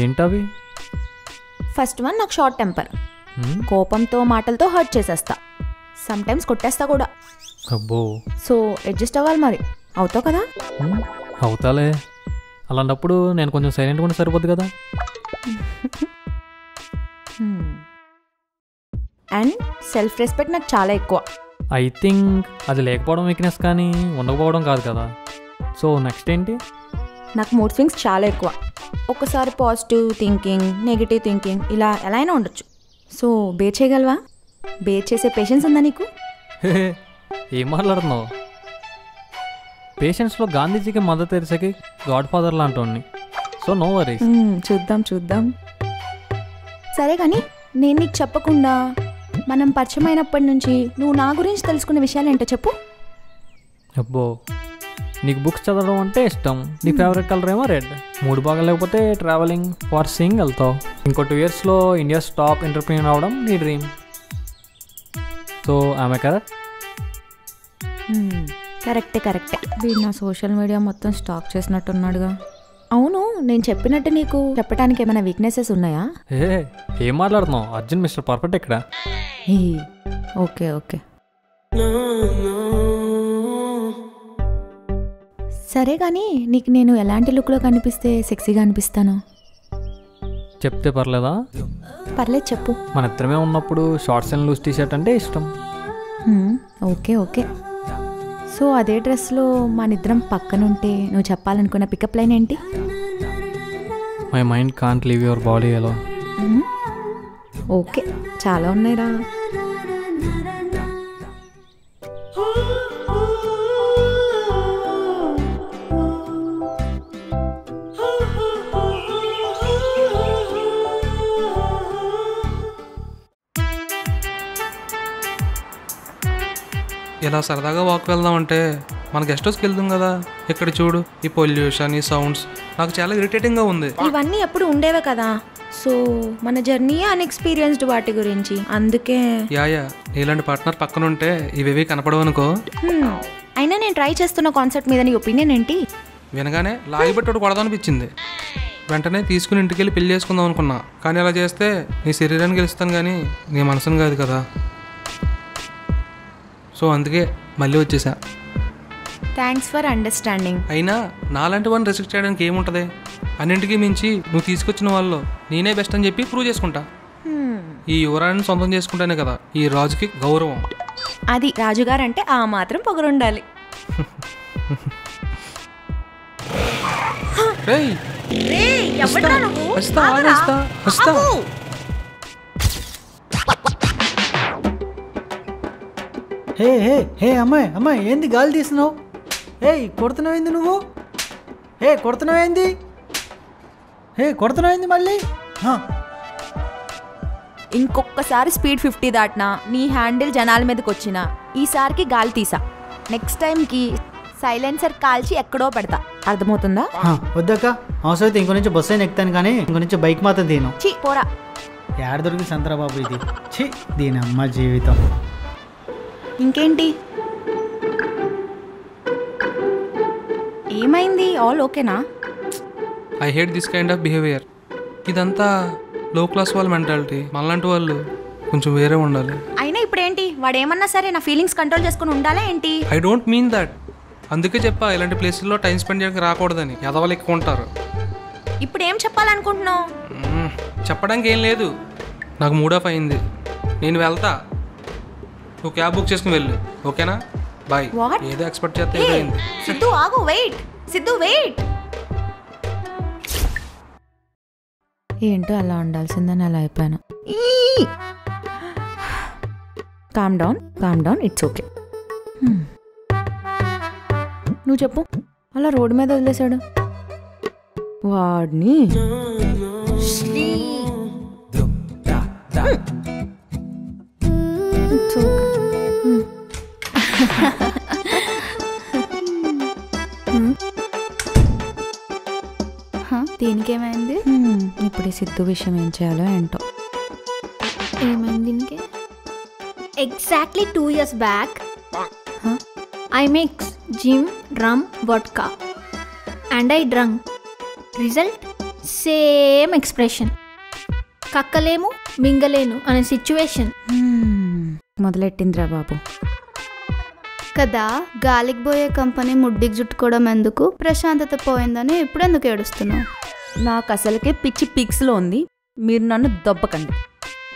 ఏంటవి? ఫస్ట్ వన్, నాకు షార్ట్ టెంపర్. కోపంతో మాటలతో హర్ట్ చేసేస్తా, సమ్టైమ్స్ కొట్టేస్తా కూడా. అబ్బో. సో అడ్జస్ట్ అవ్వాలి. మరి అవుతావు కదా? అవుతాలే. అలాంటప్పుడు నేను కొంచెం సైలెంట్గా ఉంటే సరిపోద్ది కదా. అండ్ సెల్ఫ్ రెస్పెక్ట్ నాకు చాలా ఎక్కువ. ఐ థింక్ అది లేకపోవడం వీక్నెస్ కానీ ఉండకపోవడం కాదు కదా. సో నెక్స్ట్ ఏంటి? నాకు మూడ్ స్వింగ్స్ చాలా ఎక్కువ. ఒకసారి పాజిటివ్ థింకింగ్, నెగిటివ్ థింకింగ్, ఇలా ఎలా అయినా ఉండొచ్చు. సో బేర్ చేయగలవా? బేర్ చేసే పేషెన్స్ ఉందా నీకు? ఏం మాట్లాడుతున్నావు? పేషెంట్స్లో గాంధీజీకి, మదర్ తెరిసాకి గాడ్ ఫాదర్ లాంటి. So no worries. చూద్దాం. సరే, కానీ నేను నీకు చెప్పకుండా మనం పరిచయం అయినప్పటి నుంచి నువ్వు నా గురించి తెలుసుకున్న విషయాలు ఏంటో చెప్పు. అబ్బో, నీకు బుక్స్ చదవడం అంటే ఇష్టం, నీ ఫేవరెట్ కలర్ ఏమో రెడ్, మూడు బాగా లేకపోతే ట్రావెలింగ్ ఫర్ సింగ్ వెళ్తావు, ఇంకో 2 yearsలో ఇండియాస్ టాప్ ఎంటర్ప్రీనర్ అవడం నీ డ్రీమ్. సో ఆమె కరెక్ట్? కరెక్టే. వీడు నా సోషల్ మీడియా మొత్తం స్టాక్ చేసినట్టున్నాడుగా. అవును, నేను చెప్పినట్టు నీకు చెప్పడానికి ఏమైనా వీక్నెసెస్ ఉన్నాయా? ఏం మాట్లాడుతున్నావు? అర్జున్ మిస్టర్ పర్ఫెక్ట్ ఇక్కడ. ఓకే. సరే, కానీ నీకు నేను ఎలాంటి లుక్లో కనిపిస్తే సెక్సీగా అనిపిస్తాను? చెప్తే పర్లేదా? పర్లేదు, చెప్పు. మన ఇద్దరమే ఉన్నప్పుడు షార్ట్స్ అండ్ లూజ్ టీషర్ట్ అంటే ఇష్టం. ఓకే. సో అదే డ్రెస్లో మనిద్దరం పక్కనుంటే నువ్వు చెప్పాలనుకున్న పికప్ లైన్ ఏంటి? My mind can't leave your body alone. Okay, చాలా ఉన్నాయిరా. ఇలా సరదాగా వాక్ వెళ్దామంటే మన గెస్ట్ హౌస్కి వెళ్తాం కదా, ఇక్కడ చూడు ఈ పొల్యూషన్, ఈ సౌండ్స్ నాకు చాలా ఇరిటేటింగ్గా ఉంది. ఇవన్నీ ఎప్పుడు ఉండేవే కదా, సో మన జర్నీ అన్ఎక్స్పీరియన్స్డ్ వాటి గురించి. అందుకే యా ఇలాంటి పార్ట్నర్ పక్కన ఉంటే ఇవేవి కనపడవు అనుకో. అయినా నేను ట్రై చేస్తున్న కాన్సెప్ట్ మీద నీ ఒపీనియన్ ఏంటి? వినగానే లాగిపెట్టోడు కొడదామనిపించింది. వెంటనే తీసుకుని ఇంటికి వెళ్ళి పెళ్లి చేసుకుందాం అనుకున్నా. కానీ అలా చేస్తే నీ శరీరాన్ని గెలుస్తాను కానీ నీ మనసును కాదు కదా. సో అందుకే మళ్ళీ వచ్చేసా. Thanks for understanding. అయినా నాలాంటి వాడిని రెస్ట్రిక్ట్ చేయడానికి ఏముంటుంది? అన్నింటికీ మించి నువ్వు తీసుకొచ్చిన వాళ్ళు నేనే బెస్ట్ అని చెప్పి ప్రూవ్ చేసుకుంటా. ఈ యువరాన్ని సొంతం చేసుకుంటానే కదా ఈ రాజుకి గౌరవం. అది రాజుగారంటే ఆ మాత్రం పొగరుండాలి. హే హే హే అమ్మాయి అమ్మాయి ఏంది గాలి తీస్తున్నావు? ఏయ్ కొడుతున్నావేంది నువ్వు? కొడుతున్నావేంది మళ్ళీ? ఇంకొకసారి స్పీడ్ 50 దాటినా నీ హ్యాండిల్ జనాల మీదకి వచ్చినా ఈసారికి గాలి తీసా. నెక్స్ట్ టైంకి సైలెన్సర్ కాల్చి ఎక్కడో పెడతా. అర్థమవుతుందా? వద్దక్క, అవసరం అయితే ఇంకో నుంచి బస్సు అయినా ఎక్కుతాను కానీ ఇంకో నుంచి బైక్ మాత్రం తీను. ఛీ పోరా. యాడ దొరికి సంతరా బాబు ఇది. ఛీ దీని అమ్మ జీవితం. ఇంకేంటి, ఏమైంది? ఆల్ ఓకేనా? I hate this kind of behaviour. ఇదంతా లో క్లాస్ వాళ్ళ మెంటాలిటీ. మనలాంటి వాళ్ళు కొంచెం వేరే ఉండాలి. అయినా ఇప్పుడేంటి, వాడు ఏమన్నా సరే నా ఫీలింగ్స్ కంట్రోల్ చేసుకుని ఉండాలా ఏంటి? I don't mean that. అందుకే చెప్పా ఇలాంటి ప్లేసుల్లో టైం స్పెండ్ చేయడానికి రాకూడదని. ఎదవలు ఎక్కువ ఉంటారు. ఇప్పుడు ఏం చెప్పాలనుకుంటున్నావు? చెప్పడానికి ఏం లేదు, నాకు మూడ్ ఆఫ్ అయింది. నేను వెళ్తా, నువ్వు క్యాబ్ బుక్ చేసుకుని వెళ్ళు. ఓకేనా? బాయ్. ఏదో ఎక్స్పెక్ట్ చేస్తే ఏదైంది. సిద్ధు ఆగు, వెయిట్. సిద్ధు వెయిట్. ఏంటో అలా ఉండాల్సిందని అలా అయిపోయాను. Calm down, it's okay. నువ్వు చెప్పు, అలా రోడ్డు మీద వదిలేశాడు వాడిని. దీనికేమైంది? ఇప్పుడు ఈ సిద్ధు విషయం ఏం చేయాలో ఏంటో. ఏమైంది దీనికి? Exactly 2 years back I mix gin, rum, vodka and I drunk. Result same expression. కక్కలేము మింగలేను అనే సిచ్యువేషన్ మొదలెట్టిందిరా బాబు. కదా, గాలికి పోయే కంపెనీ ముడ్డికి చుట్టుకోవడం ఎందుకు, ప్రశాంతత పోయిందని ఇప్పుడు ఎందుకు ఏడుస్తున్నావు? నాకు అసలుకే పిచ్చి పిక్స్లో ఉంది, మీరు నన్ను దొబ్బకండి.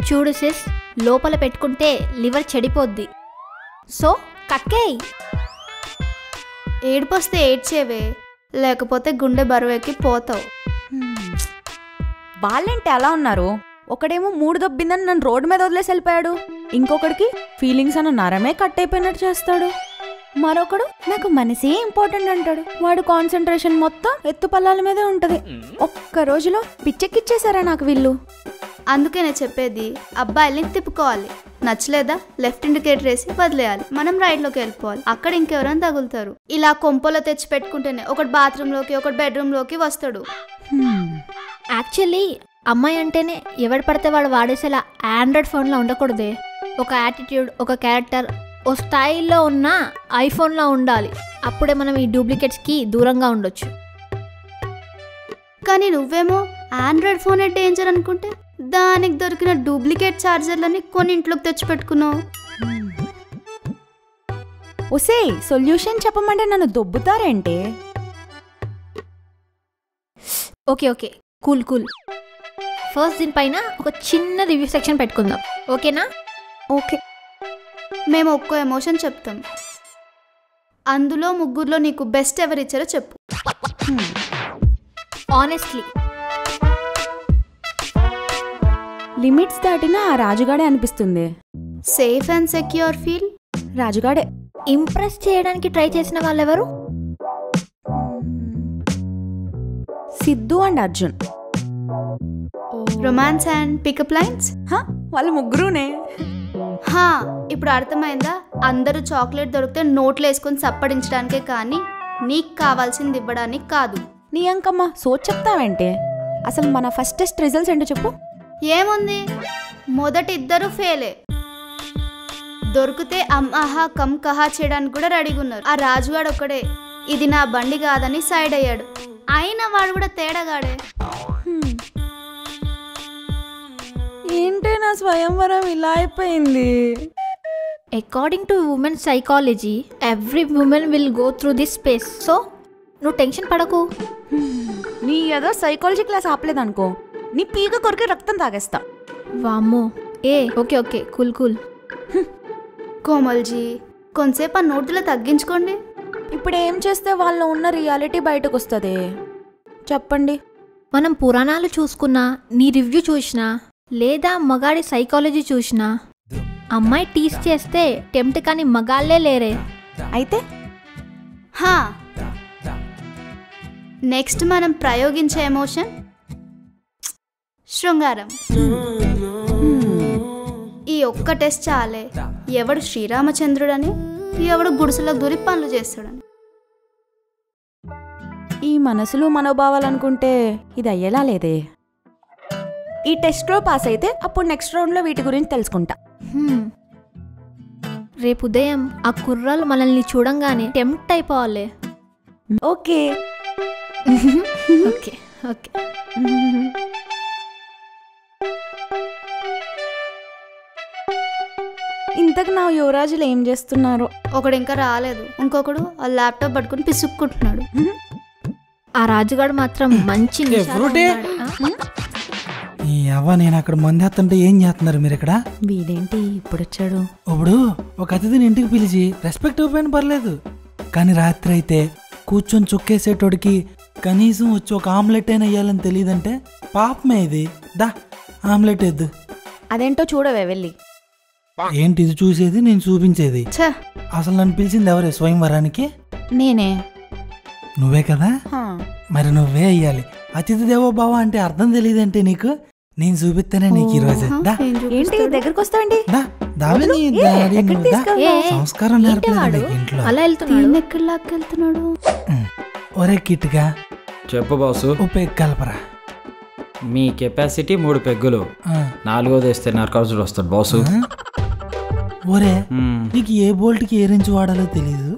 చూడు సిస్, లోపల పెట్టుకుంటే లివర్ చెడిపోద్ది. సో కక్కేయ్. ఏడుపొస్తే ఏడ్చేవే, లేకపోతే గుండె బరువెక్కి పోతావు. వాళ్ళేంటి అలా ఉన్నారు? ఒకడేమో 3 దొబ్బిందని నన్ను రోడ్డు మీద వదిలేసి వెళ్ళిపోయాడు. ఇంకొకడికి ఫీలింగ్స్ అన్న నరమే కట్ అయిపోయినట్టు చేస్తాడు. మరొకడు నాకు మనసే ఇంపార్టెంట్ అంటాడు. వాడు కాన్సన్ట్రేషన్ మొత్తం ఎత్తుపల్లాల మీదే ఉంటది. ఒక్క రోజులో పిచ్చెక్కిచ్చేసారా నాకు వీళ్ళు. అందుకే నేను చెప్పేది, అబ్బాయిల్ని తిప్పుకోవాలి. నచ్చలేదా లెఫ్ట్ ఇండికేటర్ వేసి వదిలేయాలి, మనం రైట్లోకి వెళ్ళిపోవాలి. అక్కడ ఇంకెవరైనా తగులుతారు. ఇలా కొంపలో తెచ్చి పెట్టుకుంటేనే ఒకటి బాత్రూంలోకి ఒకటి బెడ్రూమ్లోకి వస్తాడు. యాక్చువల్లీ అమ్మాయి అంటేనే ఎవడు పడితే వాడు వాడేసేలా ఆండ్రాయిడ్ ఫోన్లో ఉండకూడదే. ఒక యాటిట్యూడ్, ఒక క్యారెక్టర్, ఓ స్టైల్లో ఉన్న ఐఫోన్లో ఉండాలి. అప్పుడే మనం ఈ డూప్లికేట్స్కి దూరంగా ఉండొచ్చు. కానీ నువ్వేమో ఆండ్రాయిడ్ ఫోనే డేంజర్ అనుకుంటే దానికి దొరికిన డూప్లికేట్ ఛార్జర్లని కొన్ని ఇంట్లోకి తెచ్చిపెట్టుకున్నావు. ఒసే సొల్యూషన్ చెప్పమంటే నన్ను దొబ్బుతారేంటే? Okay cool. ఫస్ట్ దీనిపైన ఒక చిన్న రివ్యూ సెక్షన్ పెట్టుకుందాం, ఓకేనా? ఓకే. మేము ఒక్కో ఎమోషన్ చెప్తాం, అందులో 3లో నీకు బెస్ట్ ఎవరిచ్చారో చెప్పు. ఆనెస్ట్లీ లిమిట్స్ దాటిన ఆ రాజుగాడే అనిపిస్తుంది. సేఫ్ అండ్ సెక్యూర్ ఫీల్ రాజుగాడే. ఇంప్రెస్ చేయడానికి ట్రై చేసిన వాళ్ళెవరు? Siddhu and Arjun. Romance and pickup lines వాళ్ళు 3నే. ఇప్పుడు అర్థమైందా అందరూ చాక్లెట్ దొరికితే నోట్లో వేసుకొని చప్పడించడానికే కానీ నీకు కావాల్సింది ఇవ్వడానికి కాదు. నీ అంకమ్మ సోచ్ చెప్తావేంటే? అసలు మన ఫస్ట్ టెస్ట్ రిజల్ట్స్ ఏంటో చెప్పు. ఏముంది, మొదటి ఇద్దరు ఫెయిలే. దొరికితే అమ్మాహా కమ్ కహా చేయడానికి కూడా రెడీగా ఉన్నారు. ఆ రాజుగాడు ఒక్కడే ఇది నా బండి కాదని సైడ్ అయ్యాడు. అయినా వాడు కూడా తేడాగాడే. ఏంటే నా స్వయంవరం ఇలా అయిపోయింది? According to women psychology every women will go through this space. So నువ్వు టెన్షన్ పడకు. నీ ఏదో సైకాలజీ క్లాస్ ఆపలేదనుకో, నీ పీక కొరికి రక్తం తాగేస్తా. వామ్మో. Okay okay, cool cool. కోమల్జీ కొంతసేపు ఆ నోటులో తగ్గించుకోండి. ఇప్పుడు ఏం చేస్తే వాళ్ళలో ఉన్న రియాలిటీ బయటకు వస్తుంది చెప్పండి. మనం పురాణాలు చూసుకున్నా, నీ రివ్యూ చూసినా, లేదా మగాడి సైకాలజీ చూసినా, అమ్మాయి టీస్ చేస్తే టెంప్ట్ కానీ మగాళ్ళే లేరే. అయితే నెక్స్ట్ మనం ప్రయోగించే ఎమోషన్ శృంగారం. ఈ ఒక్క టెస్ట్ చాలే ఎవడు శ్రీరామచంద్రుడని, ఎవడు గుడిసెలకు దూరి పనులు చేస్తాడని. ఈ మనసులు మనోభావాలనుకుంటే ఇది అయ్యేలా లేదే. ఈ టెస్ట్లో పాస్ అయితే అప్పుడు నెక్స్ట్ రౌండ్లో వీటి గురించి తెలుసుకుంటా. రేపు ఉదయం ఆ కుర్రాలు మనల్ని చూడంగానే టెంప్ట్ అయిపోవాలి. Okay okay okay. ఇంతకు నా యువరాజులు ఏం చేస్తున్నారు? ఒకడు ఇంకా రాలేదు, ఇంకొకడు ఆ ల్యాప్టాప్ పట్టుకుని పిసుక్కుంటున్నాడు. ఆ రాజుగాడు మాత్రం మంచి నేను అక్కడ మందేస్తుంటే ఏం చేస్తున్నారు మీరు ఇక్కడ? వీడేంటి ఇప్పుడు వచ్చాడు? ఇప్పుడు ఒక అతిథిని ఇంటికి పిలిచి రెస్పెక్ట్ ఇవ్వకపోయినా పర్లేదు, కానీ రాత్రి అయితే కూర్చొని చుక్కేసేటోడికి కనీసం వచ్చి ఒక ఆమ్లెట్ అయినా వేయాలని తెలియదంటే పాపమే ఇది. దా ఆమ్లెట్ వేద్దు. అదేంటో చూడవే వెళ్ళి. ఏంటి ఇది చూసేది, నేను చూపించేది? అసలు నన్ను పిలిచింది ఎవరే స్వయంవరానికి? నేనే. నువ్వే కదా, మరి నువ్వే అయ్యాలి. అతిథి దేవో బావ అంటే అర్థం తెలియదంటే నీకు నేను చూపిస్తానే నీకు ఈరోజు. ఏంటి దగ్గరకు వస్తావండి? సంస్కారం నేర్పలేదు ఇంట్లో. ఎక్కడికెళ్తున్నాడు? ఒరే కిట్గా చెప్పు బాసు. పెగ్ కలపరా. మీ కెపాసిటీ 3 పెగ్గులు, 4వది వేస్తే నరకాసుడు వస్తాడు బాసు. ఒరే నీకు ఏ బోల్ట్కి ఏ రేంజ్ వాడాలో తెలీదు.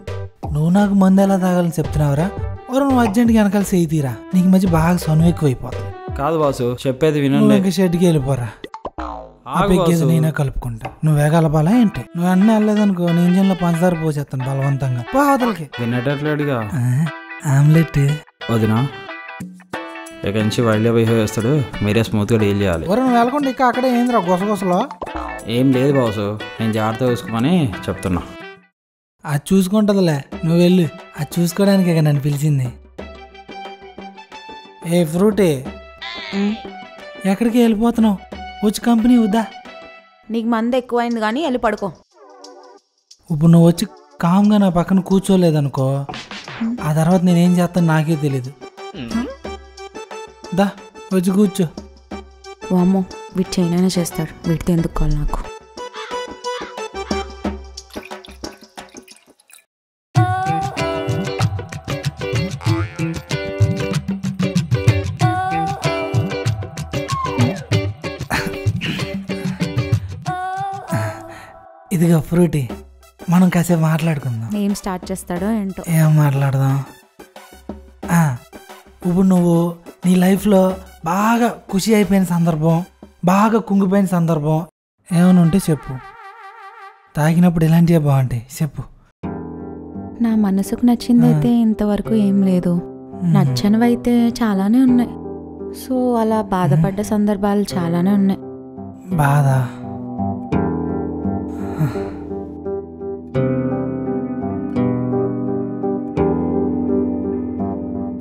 నువ్వు నాకు మందు ఎలా తాగాలని చెప్తున్నావురా? ఒరే నువ్వు అర్జెంట్గా వెనకాల చేయి తీరా, నీకు మధ్య బాగా సొను ఎక్కువైపోతుంది. కాదు బాసు, చెప్పేది వినండి. షెడ్కి వెళ్ళిపోరా. నేనే కలుపుకుంటా. నువ్వే కలపాలా ఏంటి? నువ్వు అన్నీ వెళ్ళలేదనుకో నీ ఇంజన్లో పంచదార పోసేస్తాను బలవంతంగా. పోతలకి వినేటట్లేడుగా. ఆమ్లెట్ వదినా ఇక నుంచి వైల్డ్ బిహేవ్ చేస్తాడు, మీరే స్మూత్గా డీల్ చేయాలి. నువ్వు వెళ్ళకుండా ఇక అక్కడే ఏందిరా గొసగొసలో? ఏం లేదు బాసు, నేను జాగ్రత్త చూసుకోమని చెప్తున్నా. అది చూసుకుంటుందిలే, నువ్వు వెళ్ళు. అది చూసుకోవడానికి ఇక నన్ను పిలిచింది. ఏ ఫ్రూటీ, ఎక్కడికి వెళ్ళిపోతున్నావు? వచ్చి కంపెనీ వద్దా? నీకు మంది ఎక్కువైంది కానీ వెళ్ళి పడుకో. ఇప్పుడు నువ్వు వచ్చి కామ్గా నా పక్కన కూర్చోలేదనుకో, ఆ తర్వాత నేనేం చేస్తాను నాకే తెలీదు. దా వచ్చి కూర్చో. వామ్మో వీటి చైనా చేస్తాడు, వీటితో ఎందుకు కావాలి నాకు? ఇదిగో ఫ్రూటీ, మనం కాసేపు మాట్లాడుకుందాం. ఏం స్టార్ట్ చేస్తాడో ఏంటో. ఏం మాట్లాడదాం? ఇప్పుడు నువ్వు నీ లైఫ్లో బాగా ఖుషి అయిపోయిన సందర్భం, బాగా కుంగిపోయిన సందర్భం ఏమైనా ఉంటే చెప్పు. తాగినప్పుడు ఇలాంటివే బాగుంటాయి, చెప్పు. నా మనసుకు నచ్చిందైతే ఇంతవరకు ఏం లేదు, నచ్చనివైతే చాలానే ఉన్నాయి. సో అలా బాధపడ్డ సందర్భాలు చాలానే ఉన్నాయి. బాధ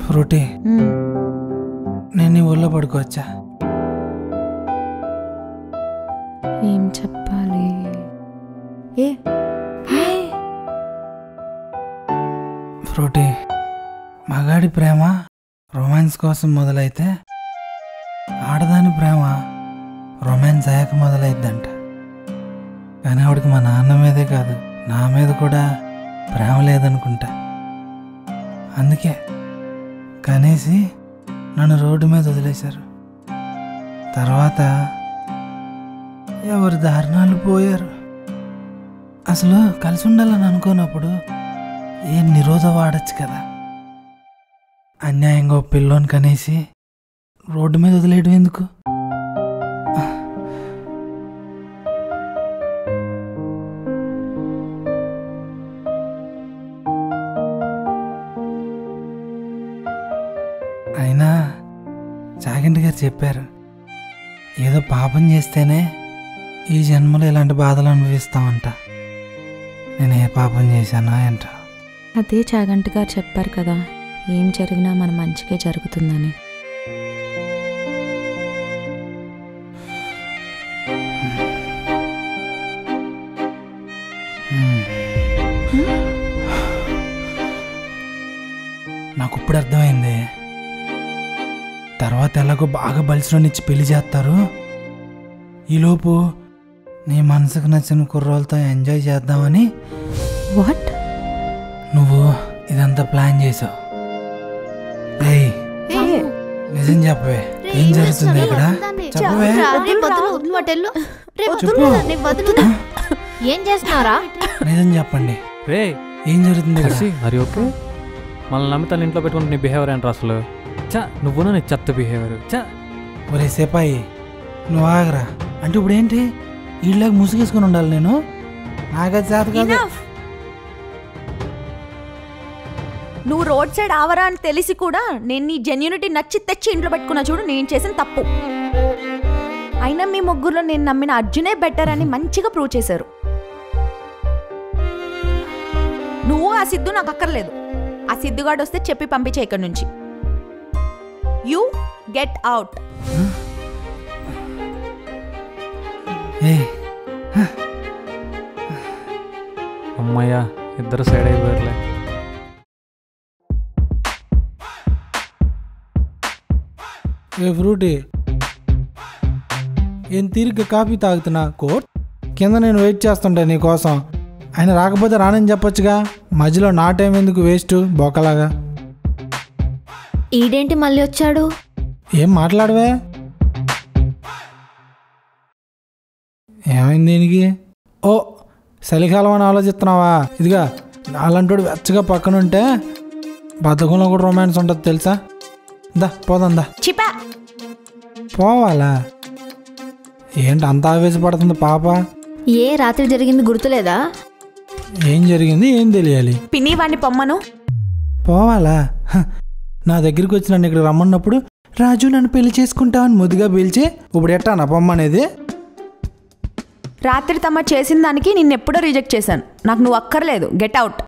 ఫ్రూటీ, నేను నీ ఊళ్ళో పడుకోవచ్చా? ఏం చెప్పాలి? ఫ్రూటీ, మగాడి ప్రేమ రొమాన్స్ కోసం మొదలైతే ఆడదాని ప్రేమ రొమాన్స్ అయ్యాక మొదలైద్దంట. కానీ ఆవిడకి మా నాన్న మీదే కాదు, నా మీద కూడా ప్రేమ లేదనుకుంటా. అందుకే కనేసి నన్ను రోడ్డు మీద వదిలేశారు. తర్వాత ఎవరి దారుణాలు పోయారు. అసలు కలిసి ఉండాలని అనుకున్నప్పుడు ఏం నిరోధం వాడచ్చు కదా. అన్యాయంగా పిల్లోని కనేసి రోడ్డు మీద వదిలేయడం ఎందుకు? అయినా చాగంటి గారు చెప్పారు, ఏదో పాపం చేస్తేనే ఈ జన్మలో ఇలాంటి బాధలు అనుభవిస్తామంట. నేను ఏ పాపం చేశానా ఏంట? అదే చాగంటి గారు చెప్పారు కదా, ఏం జరిగినా మన మంచిగా జరుగుతుందని. నాకు ఇప్పుడు అర్థమైంది. తర్వాత ఎలాగో బాగా బలిసినోనిచ్చి పెళ్లి చేస్తారు. ఈలోపు నీ మనసుకు నచ్చిన కుర్రోళ్ళతో ఎంజాయ్ చేద్దామని వాట్? నువ్వు ఇదంతా ప్లాన్ చేసావు. నిజం చెప్పవే, ఏం జరుగుతుంది ఇక్కడ? చెప్పవే. చెప్పు. ఏం చేస్తున్నారా? నిజం చెప్పండి, రే ఏం జరుగుతుంది ఇక్కడ? మరి ఓకే, మనల్ని నమ్మి తన ఇంట్లో పెట్టుకుంటే నీ బిహేవియర్ ఏంట్రా అసలు? చా నువ్వు నీ చెత్త బిహేవియర్. చా ఒరే సేపాయి, నువ్వు ఆగరా. అంటే ఇప్పుడు ఏంటి, వీళ్ళకి ముసుగేసుకుని ఉండాలి నేను? నాకది చేత కాదు. నువ్వు రోడ్ సైడ్ ఆవరా అని తెలిసి కూడా నేను నీ జెన్యూనిటీ నచ్చి తెచ్చి ఇంట్లో పెట్టుకున్నా చూడు, నేను చేసిన తప్పు. అయినా మీ ముగ్గురులో నేను నమ్మిన అర్జునే బెటర్ అని మంచిగా ప్రూవ్ చేశారు. నువ్వు ఆ సిద్ధు నాకు అక్కర్లేదు. ఆ సిద్ధుగాడు వస్తే చెప్పి పంపించే ఇక్కడి నుంచి. You get out. అమ్మయ్యా, ఇద్దరు సైడ్ అయిపోయారులే. ఏ ఫ్రూటీ, ఏం తీరిగ్గా కాఫీ తాగుతున్నా కోట్ కింద నేను వెయిట్ చేస్తుంటా నీ కోసం. ఆయన రాకపోతే రానని చెప్పొచ్చుగా, మధ్యలో నా టైం ఎందుకు వేస్ట్ బొక్కలాగా. ఈడేంటి మళ్ళీ వచ్చాడు? ఏం మాట్లాడవే? ఏమైంది దీనికి? ఓ చలికాలం అని ఆలోచిస్తున్నావా? ఇదిగా అలాంటి వెచ్చగా పక్కనుంటే బతకంలో కూడా రొమాన్స్ ఉంటుంది తెలుసా. దా పోదందా. చిపా పోవాలా? ఏంటి అంత ఆవేశపడుతుంది పాప? ఏ రాత్రి జరిగింది గుర్తులేదా? ఏం జరిగింది ఏం తెలియాలి? పిన్ని వాడిని పొమ్మను. పోవాలా? నా దగ్గరికి వచ్చి నన్ను ఇక్కడ రమ్మన్నప్పుడు రాజు నన్ను పెళ్లి చేసుకుంటావని ముద్దుగా పిలిచి ఇప్పుడు ఎట్టా నా పొమ్మనేది? రాత్రి తమ చేసిన దానికి నిన్నెప్పుడో రిజెక్ట్ చేశాను. నాకు నువ్వు అక్కర్లేదు. Get out.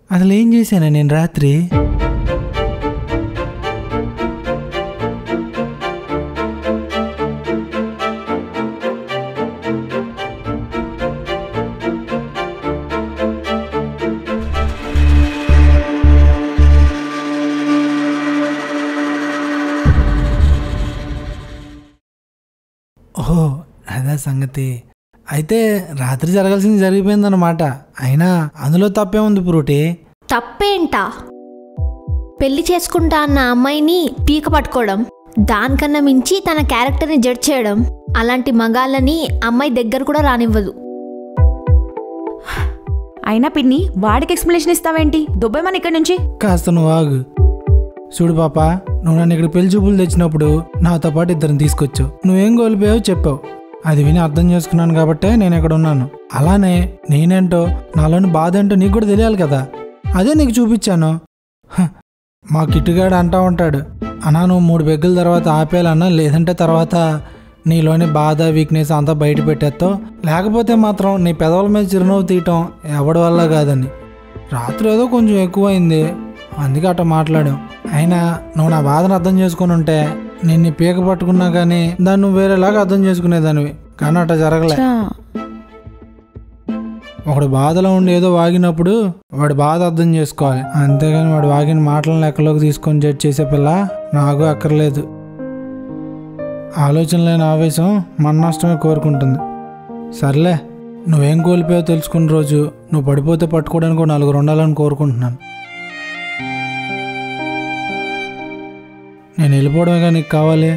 అసలు ఏం చేశాను నేను రాత్రి? ఓహో అదే సంగతి. అయితే రాత్రి జరగాల్సింది జరిగిపోయిందన్నమాట. అయినా అందులో తప్పే ఉంది ఫ్రూటీ. తప్పేంటా? పెళ్లి చేసుకుంటా అన్న అమ్మాయిని పీక పట్టుకోవడం, దానికన్నా మించి తన క్యారెక్టర్ని జడ్జ్ చేయడం, అలాంటి మగాళ్ళని అమ్మాయి దగ్గర కూడా రానివ్వదు. అయినా పిన్ని వాడికి ఎక్స్ప్లెనేషన్ ఇస్తావేంటి? దుబ్బేమని ఇక్కడి నుంచి. కాస్త నువ్వు ఆగు. చూడు పాప, నువ్వు నన్ను ఇక్కడ పెళ్లి చూపులు తెచ్చినప్పుడు నాతో పాటు ఇద్దరిని తీసుకొచ్చావు. నువ్వేం కోల్పోయావు చెప్పావు. అది విని అర్థం చేసుకున్నాను కాబట్టే నేను ఇక్కడ ఉన్నాను. అలానే నేనేంటో నాలోని బాధ ఏంటో నీకు కూడా తెలియాలి కదా, అదే నీకు చూపించాను. మా కిట్టుగాడు అంటా ఉంటాడు, అన్నా నువ్వు 3 పెగ్గుల తర్వాత ఆపేయాలన్నా, లేదంటే తర్వాత నీలోని బాధ వీక్నెస్ అంతా బయట పెట్టేస్తావు, లేకపోతే మాత్రం నీ పెదవుల మీద చిరునవ్వు తీయటం ఎవడి వల్ల కాదని. రాత్రి ఏదో కొంచెం ఎక్కువైంది, అందుకే అట్లా మాట్లాడాం. అయినా నువ్వు నా బాధను అర్థం చేసుకుని ఉంటే నేను నీ పీక పట్టుకున్నా కానీ దాన్ని నువ్వు వేరేలాగా అర్థం చేసుకునేదానివి. కానీ అట్లా జరగలే. ఒకడు బాధలో ఉండి ఏదో వాగినప్పుడు వాడి బాధ అర్థం చేసుకోవాలి, అంతేగాని వాడు వాగిన మాటలను లెక్కలోకి తీసుకొని జడ్జ్ చేసే పిల్ల నాకు అక్కర్లేదు. ఆలోచన లేని ఆవేశం మన నష్టమే కోరుకుంటుంది. సర్లే, నువ్వేం కోల్పోయావో తెలుసుకున్న రోజు నువ్వు పడిపోతే పట్టుకోవడానికి 4 ఉండాలని కోరుకుంటున్నాను. నేను వెళ్ళిపోవడమేగా నీకు కావాలి.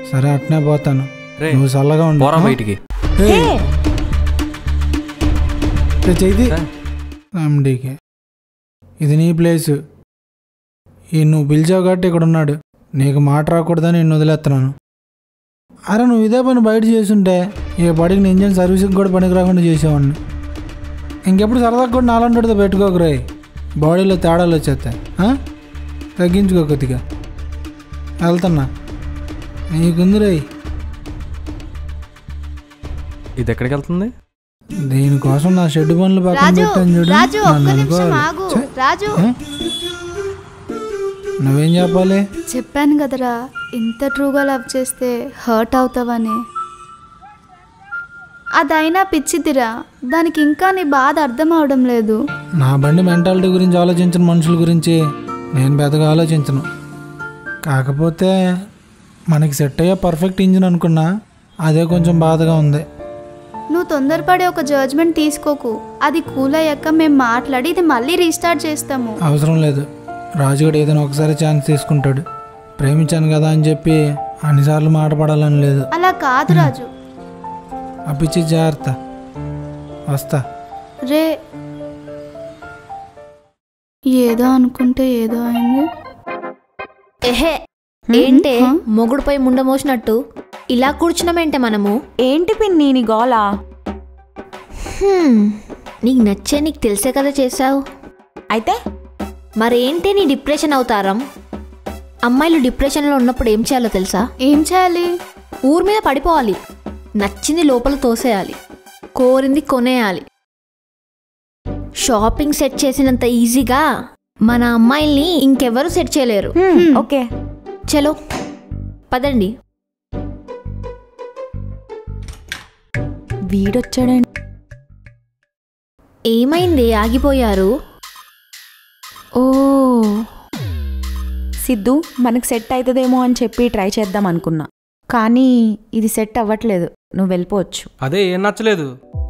సరే, అట్నే పోతాను. నువ్వు చల్లగా ఉండు. బయటికి చెయ్యి ఎండీకి. ఇది నీ ప్లేసు. ఈ నువ్వు పిలిచావు కాబట్టి ఇక్కడ ఉన్నాడు. నీకు మాట రాకూడదని నేను వదిలేస్తున్నాను. అరే, నువ్వు ఇదే పని బయట చేసుంటే ఏ పడికి నీ ఇంజన్ సర్వీసింగ్ కూడా పనికి రాకుండా చేసేవాడిని. ఇంకెప్పుడు సరదాగా కూడా నాలంటితో పెట్టుకోకరే. బాడీలో తేడాలు వచ్చేస్తాయి. తగ్గించుకో కొద్దిగా. వెళ్తున్నా. నీకుంది రే. ఇది ఎక్కడికి వెళ్తుంది? దీనికోసం నా షెడ్ పనులు పక్కన పెట్టాను చూడు. నువ్వేం చెప్పాలి? చెప్పాను కదరా, ఇంత ట్రూగా లవ్ చేస్తే హర్ట్ అవుతావని. అదైనా పిచ్చిదిరా, దానికి ఇంకా నీ బాధ అర్థం అవడం లేదు. నా బండి మెంటాలిటీ గురించి ఆలోచించిన మనుషుల గురించి నేను పెద్దగా ఆలోచించను. కాకపోతే మనకి సెట్ అయ్యే పర్ఫెక్ట్ ఇంజిన్ అనుకున్నా, అదే కొంచెం బాధగా ఉంది. నువ్వు తొందరపడి ఒక జడ్జ్మెంట్ తీసుకోకు. అది కూల్ అయ్యాక మేము మాట్లాడి ఇది మళ్ళీ రీస్టార్ట్ చేస్తాము. అవసరం లేదు. రాజుగడు ఏదైనా ఒకసారి ఛాన్స్ తీసుకుంటాడు. ప్రేమించాను కదా అని చెప్పి అన్నిసార్లు మాట పడాలని లేదు. అలా కాదు రాజు. అప్పిచ్చి జాగ్రత్త. వస్తా రే. ఏదో అనుకుంటే ఏదో అయింది. ఎహే, ఏంటే మొగుడుపై ముండ మోసినట్టు ఇలా కూర్చున్నామేంటే మనము? ఏంటి పిన్ని నీ గోలా? నీకు నచ్చే నీకు తెలిసే కదా చేసావు. అయితే మరేంటి నీ డిప్రెషన్ అవుతారం? అమ్మాయిలు డిప్రెషన్లో ఉన్నప్పుడు ఏం చేయాలో తెలుసా? ఏం చేయాలి? ఊరి మీద పడిపోవాలి. నచ్చింది లోపల తోసేయాలి. కోరింది కొనేయాలి. షాపింగ్ సెట్ చేసినంత ఈజీగా మన అమ్మాయిల్ని ఇంకెవరు సెట్ చేయలేరు. ఓకే, చలో పదండి. వీడొచ్చాడండి. ఏమైంది, ఆగిపోయారు? ఓ సిద్ధు, మనకు సెట్ అవుతుందేమో అని చెప్పి ట్రై చేద్దాం అనుకున్నా, కానీ ఇది సెట్ అవ్వట్లేదు. నువ్వు వెళ్ళిపోవచ్చు. అదే ఏం నచ్చలేదు?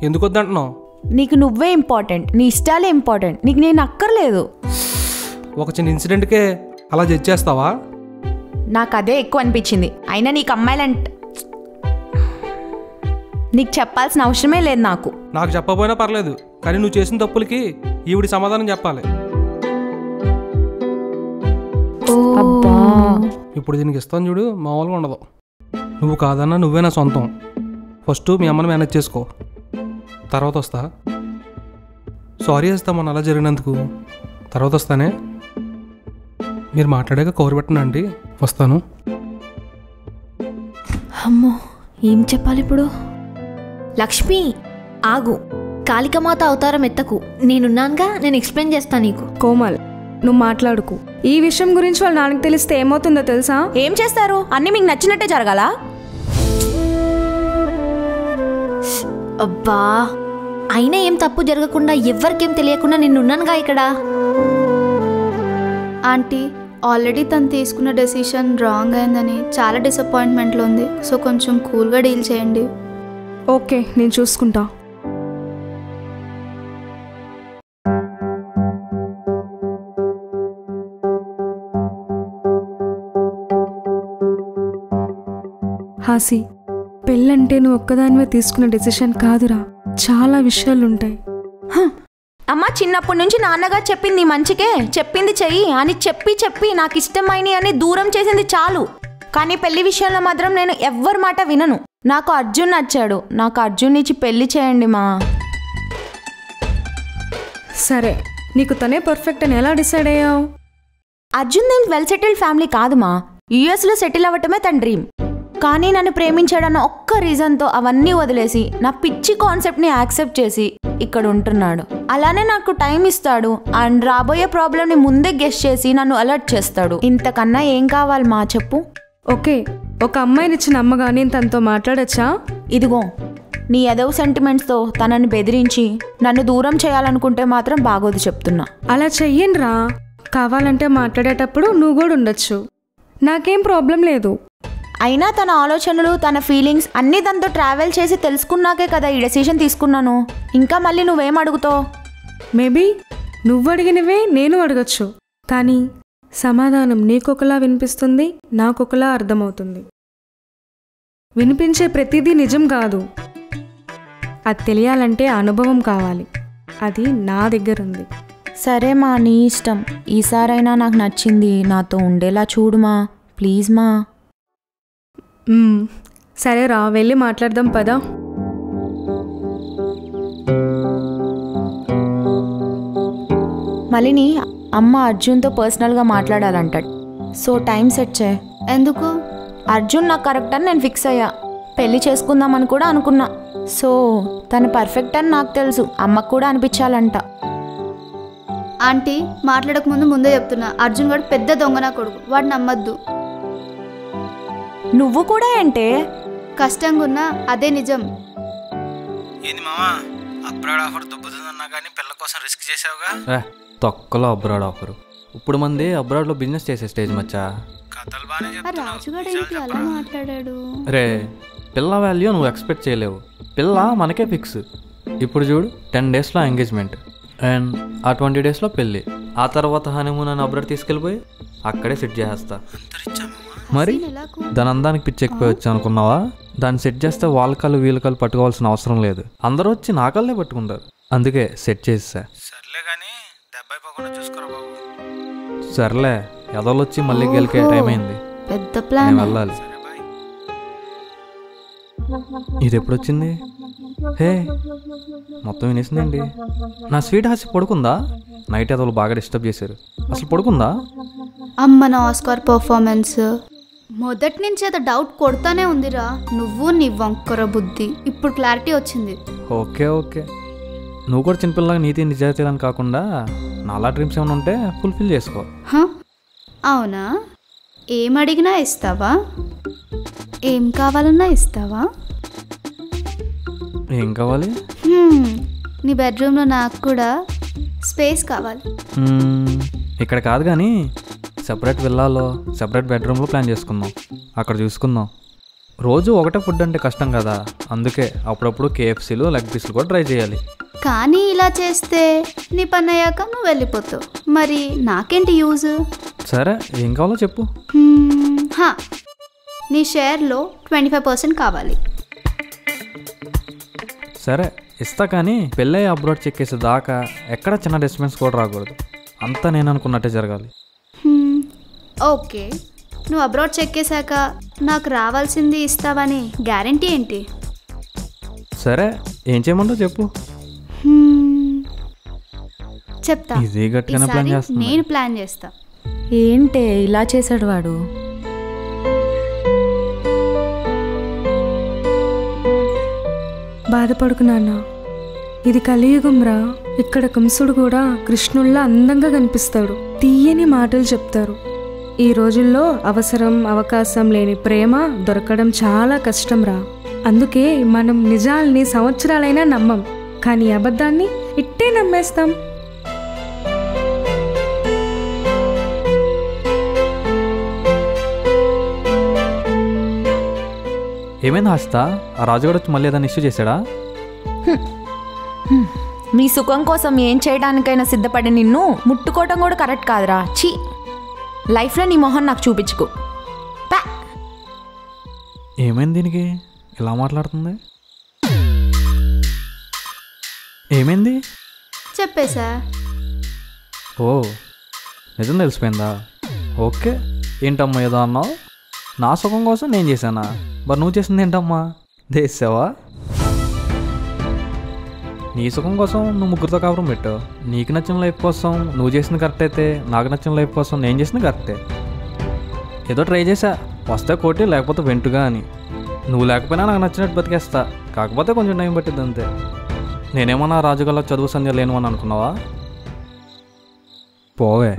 ఎందుకు వద్దంటున్నావు? నీకు నువ్వే ఇంపార్టెంట్, నీ ఇష్టాలే ఇంపార్టెంట్, నీకు నేను అక్కర్లేదు. ఒక చిన్న ఇన్సిడెంట్కే అలా జడ్జ్ చేస్తావా? నాకు అదే ఎక్కువ అనిపించింది. అయినా నీకు అమ్మాయిలంటే నీకు చెప్పాల్సిన అవసరమే లేదు. నాకు చెప్పకపోయినా పర్లేదు, కానీ నువ్వు చేసిన తప్పులకి ఈవిడి సమాధానం చెప్పాలి. అబ్బా, ఇప్పుడు దీనికి ఇస్తాను చూడు, మామూలుగా ఉండదు. నువ్వు కాదన్నా నువ్వే నా సొంతం. ఫస్ట్ మీ అమ్మని మేనేజ్ చేసుకో, తర్వాత వస్తా. సారీ చేస్తా మొన్న అలా జరిగినందుకు. తర్వాత వస్తానే. మీరు మాట్లాడాక కవర్ పెట్టండి ఆంటీ. వస్తాను. అమ్మో, ఏం చెప్పాలి ఇప్పుడు? లక్ష్మి ఆగు, కాళికమాత అవతారం ఎత్తకు. నేనున్నానుగా, నేను ఎక్స్ప్లెయిన్ చేస్తాను నీకు. కోమల్, నువ్వు మాట్లాడుకు. ఈ విషయం గురించి వాళ్ళ నాన్నకి తెలిస్తే ఏమవుతుందో తెలుసా? ఏం చేస్తారు? అన్నీ మీకు నచ్చినట్టే జరగాల? అబ్బా, అయినా ఏం తప్పు జరగకుండా ఎవ్వరికేం తెలియకుండా నేనున్నానుగా ఇక్కడ. ఆంటీ, ఆల్రెడీ తను తీసుకున్న డెసిషన్ రాంగ్ అయిందని చాలా డిసప్పాయింట్మెంట్లో ఉంది. సో కొంచెం కూల్గా డీల్ చేయండి. ఓకే, నేను చూసుకుంటా. హాసి, పెళ్ళంటే నువ్వు ఒక్కదానివే తీసుకున్న డెసిషన్ కాదురా, చాలా విషయాలుంటాయి. అమ్మ, చిన్నప్పటి నుంచి నాన్నగారు చెప్పింది మంచికే, చెప్పింది చెయ్యి అని చెప్పి నాకు ఇష్టమైనవి అని దూరం చేసింది చాలు. కానీ పెళ్లి విషయంలో మాత్రం నేను ఎవ్వరి మాట వినను. నాకు అర్జున్ నచ్చాడు, నాకు అర్జున్ ఇచ్చి పెళ్లి చేయండి మా. సరే, నీకు తనే పర్ఫెక్ట్ అని ఎలా డిసైడ్ అయ్యావు? అర్జున్ దేని వెల్ సెటిల్డ్ ఫ్యామిలీ కాదు మా. యుఎస్లో సెటిల్ అవ్వటమే తన డ్రీమ్. కానీ నన్ను ప్రేమించాడన్న ఒక్క రీజన్తో అవన్నీ వదిలేసి నా పిచ్చి కాన్సెప్ట్ని యాక్సెప్ట్ చేసి ఇక్కడ ఉంటున్నాడు. అలానే నాకు టైం ఇస్తాడు అండ్ రాబోయే ప్రాబ్లమ్ని ముందే గెస్ చేసి నన్ను అలర్ట్ చేస్తాడు. ఇంతకన్నా ఏం కావాలి మా, చెప్పు. ఓకే, ఒక అమ్మాయినిచ్చిన అమ్మగా నేను తనతో మాట్లాడచ్చా? ఇదిగో, నీ ఎదవ సెంటిమెంట్స్తో తనని బెదిరించి నన్ను దూరం చేయాలనుకుంటే మాత్రం బాగోదు చెప్తున్నా. అలా చెయ్యనురా. కావాలంటే మాట్లాడేటప్పుడు నువ్వు కూడా ఉండొచ్చు, నాకేం ప్రాబ్లం లేదు. అయినా తన ఆలోచనలు తన ఫీలింగ్స్ అన్నీ తనతో ట్రావెల్ చేసి తెలుసుకున్నాకే కదా ఈ డెసిషన్ తీసుకున్నాను. ఇంకా మళ్ళీ నువ్వేం అడుగుతావు? మేబీ నువ్వు అడిగినవే నేను అడగచ్చు, కానీ సమాధానం నీకొకలా వినిపిస్తుంది, నాకొకలా అర్థమవుతుంది. వినిపించే ప్రతిదీ నిజం కాదు. అది తెలియాలంటే అనుభవం కావాలి. అది నా దగ్గర ఉంది. సరే మా, నీ ఇష్టం. ఈసారైనా నాకు నచ్చింది నాతో ఉండేలా చూడుమా, ప్లీజ్ మా. సరే రా, వెళ్ళి మాట్లాడదాం పదా. మళ్ళీ అమ్మ అర్జున్తో పర్సనల్గా మాట్లాడాలంటాడు. సో టైం సెట్ చేయి. ఎందుకు? అర్జున్ నాకు కరెక్ట్ అని నేను ఫిక్స్ అయ్యా. పెళ్లి చేసుకుందామని కూడా అనుకున్నా. సో తను పర్ఫెక్ట్ అని నాకు తెలుసు, అమ్మకు కూడా అనిపించాలంట. ఆంటీ మాట్లాడక ముందే చెప్తున్నా, అర్జున్ వాడు పెద్ద దొంగ నా కొడుకు, వాడు నమ్మద్దు. నువ్వు కూడా ఏంటే? కష్టంగా ఉన్నా అదే నిజం. ఏంది మామా, అబ్రాడ్ ఆఫర్ దొబ్బుతుందన్నా కానీ పిల్ల కోసం రిస్క్ చేసావుగా? తొక్కలో అబ్రాడ్ ఆఫర్. ఇప్పుడు మంది అబ్రాడ్లో బిజినెస్ చేసే స్టేజ్ మచ్చా. కథలు బాగానే రాజుగాడు ఏంటి అలా మాట్లాడాడు? రే, పిల్ల వాల్యూ నువ్వు ఎక్స్పెక్ట్ చేయలేవు. పిల్ల మనకే ఫిక్స్. ఇప్పుడు చూడు, 10 డేస్లో ఎంగేజ్మెంట్ అండ్ ఆ 20 డేస్లో పెళ్ళి. ఆ తర్వాత హనీమూన్ అని అబ్రాడ్ తీసుకెళ్ళిపోయి అక్కడే సెట్ చేసేస్తా. మరి దాని అందానికి పిచ్చెక్కిపోయి వచ్చా అనుకున్నావా? దాన్ని సెట్ చేస్తే వాళ్ళ కళ్ళు వీళ్ళ కళ్ళు పట్టుకోవాల్సిన అవసరం లేదు. అందరూ వచ్చి నా కళ్ళే పట్టుకుంటారు. అందుకే సెట్ చేసా. సర్లే కానీ డెబ్బై పోకుండా చూసుకోరా బాబు. సర్లే, ఎదలు వచ్చి మళ్ళీ గెలికే టైం అయింది. పెద్ద ప్లాన్. వెళ్ళాలి. ఇది ఎప్పుడు వచ్చింది? హే, మొత్తం వినేసిందండి. నా స్వీట్ హాసి పడుకుందా? నైట్ ఎదలు బాగా డిస్టర్బ్ చేశారు. అసలు పడుకుందా? అమ్మ నా ఆస్కార్ పర్ఫార్మెన్స్ మొదటి నుంచి అది డౌట్ కొడతానే ఉందిరా. నువ్వు నీ వంకర బుద్ధి. ఇప్పుడు క్లారిటీ వచ్చింది. ఓకే ఓకే, నువ్వు కూడా చిన్నపిల్లగా నీతి నిజాయితీలని కాకుండా నాలా డ్రీమ్స్ ఏమైనా ఉంటే ఫుల్ఫిల్ చేసుకో. అవునా? ఏం అడిగినా ఇస్తావా? ఏం కావాలన్నా ఇస్తావా? ఏం కావాలి? నీ బెడ్రూమ్లో నాకు కూడా స్పేస్ కావాలి. ఇక్కడ కాదు కానీ సెపరేట్ విల్లాలో సెపరేట్ బెడ్రూమ్లో ప్లాన్ చేసుకుందాం. అక్కడ చూసుకుందాం. రోజు ఒకటే ఫుడ్ అంటే కష్టం కదా. అందుకే అప్పుడప్పుడు KFCలు లెగ్ పీసులు కూడా ట్రై చేయాలి. కానీ ఇలా చేస్తే నీ పని అయ్యాక నువ్వు వెళ్ళిపోతావు. మరి నాకేంటి యూజ్? సరే, ఏం కావాలో చెప్పు. నీ షేర్లో 25% కావాలి. సరే ఇస్తా, కానీ పెళ్ళై అబ్రాడ్ చెక్కేసే దాకా ఎక్కడ చిన్న డిస్టర్బెన్స్ కూడా రాకూడదు. అంతా నేను అనుకున్నట్టే జరగాలి. ఓకే, నువ్వు అబ్రాడ్ చెక్కేశాక నాకు రావాల్సింది ఇస్తావని గ్యారంటీ ఏంటి? సరే, ఏం చేయమంటావు చెప్పు. చెప్తా. ఇది గట్టిగానే ప్లాన్ చేస్తా. నేను ప్లాన్ చేస్తా. ఏంటే ఇలా చేశాడు వాడు? బాధపడుకు నాన్న, ఇది కలియుగంరా. ఇక్కడ కంసుడు కూడా కృష్ణుల్లా అందంగా కనిపిస్తాడు. తీయని మాటలు చెప్తారు. ఈ రోజుల్లో అవసరం అవకాశం లేని ప్రేమ దొరకడం చాలా కష్టంరా. అందుకే మనం నిజాల్ని సంవత్సరాలైనా నమ్మం, కానీ అబద్ధాన్ని ఇట్టే నమ్మేస్తాం. ఏమైంది హస్తా? ఆ రాజుగాడు వచ్చి మళ్ళీ ఏదైనా ఇష్యూ చేశాడా? మీ సుఖం కోసం ఏం చేయడానికైనా సిద్ధపడి నిన్ను ముట్టుకోవటం కూడా కరెక్ట్ కాదురా. ఛీ, లైఫ్లో నీ మొహం నాకు చూపించుకో. ఏమైంది దీనికి ఇలా మాట్లాడుతుంది? ఏమైంది? చెప్పేశా. ఓ, నిజం తెలిసిపోయిందా? ఓకే. ఏంటమ్మా ఏదో అన్నావు? నా సుఖం కోసం నేను చేశానా? మరి నువ్వు చేసింది ఏంటమ్మా? చేసావా? నీ సుఖం కోసం నువ్వు ముగ్గురితో కాపురం పెట్టావు. నీకు నచ్చిన లైఫ్ కోసం నువ్వు చేసింది కరెక్ట్ అయితే, నాకు నచ్చిన లైఫ్ కోసం నేను చేసింది కరెక్టే. ఏదో ట్రై చేశా, వస్తే కోటి లేకపోతే వెంటుగా అని. నువ్వు లేకపోయినా నాకు నచ్చినట్టు బతికేస్తా. కాకపోతే కొంచెం టైం పట్టిద్ది అంతే. నేనేమన్నా రాజుగల్లా చదువు సంధ్య లేను అని అనుకున్నావా? పోవే.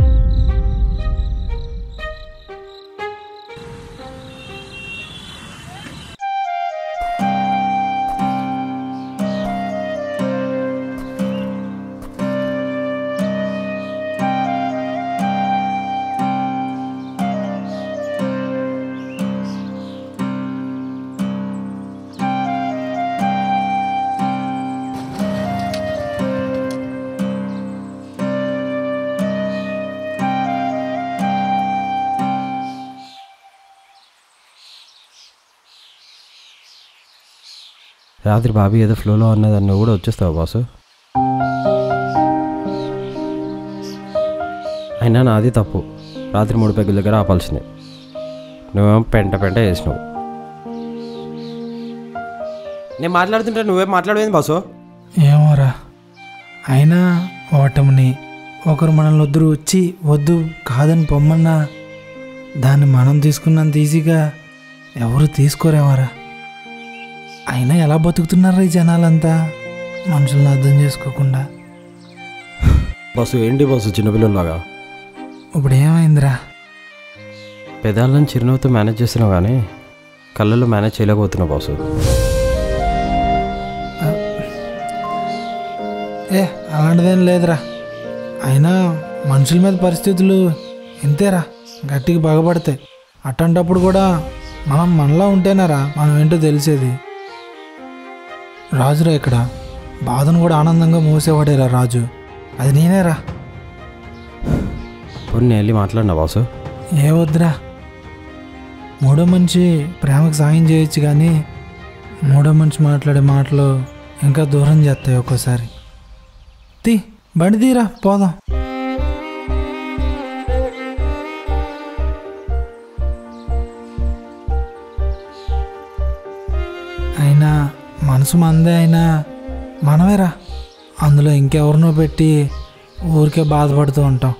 రాత్రి బాబీ ఏదో ఫ్లోలో ఉన్నదని నువ్వు కూడా వచ్చేస్తావు బాసు. అయినా నాది తప్పు, రాత్రి 3 పెగ్గుల దగ్గర ఆపాల్సిందే. నువ్వేమో పెంట వేసినావు. నేను మాట్లాడుతుంటే నువ్వేం మాట్లాడేది బాసు? ఏమోరా, అయినా ఓటమిని ఒకరు మనల్ని వచ్చి వద్దు కాదని పొమ్మన్నా దాన్ని మనం తీసుకున్నంత ఈజీగా ఎవరు తీసుకోరేమోరా. అయినా ఎలా బతుకుతున్నారా ఈ జనాలంతా మనుషులను అర్థం చేసుకోకుండా? బాసు ఏంటి బాసు చిన్నపిల్లలాగా? ఇప్పుడు ఏమైందిరా? పెదాలను చిరునవ్వుతో మేనేజ్ చేస్తున్నావు కానీ కళ్ళల్లో మేనేజ్ చేయలేకపోతున్నావు బాసు. అలాంటిదేం లేదురా. అయినా మనుషుల మీద పరిస్థితులు ఇంతేరా, గట్టిగా బాగుపడతాయి. అట్లాంటప్పుడు కూడా మనం మనలా ఉంటేనారా మనం ఏంటో తెలిసేది. రాజురా ఇక్కడ బాధను కూడా ఆనందంగా మూసేవాడేరా రాజు. అది నేనేరా. నేను వెళ్ళి మాట్లాడినా బాసు? ఏ వద్దురా, మూడో మనిషి ప్రేమకు సాయం చేయొచ్చు కానీ మూడో మనిషి మాట్లాడే మాటలు ఇంకా దూరం చేస్తాయి ఒక్కోసారి. బండి తీరా పోదాం. అయినా మనసు మందే అయినా మనమేరా, అందులో ఇంకెవరినో పెట్టి ఊరికే బాధపడుతూ ఉంటాం.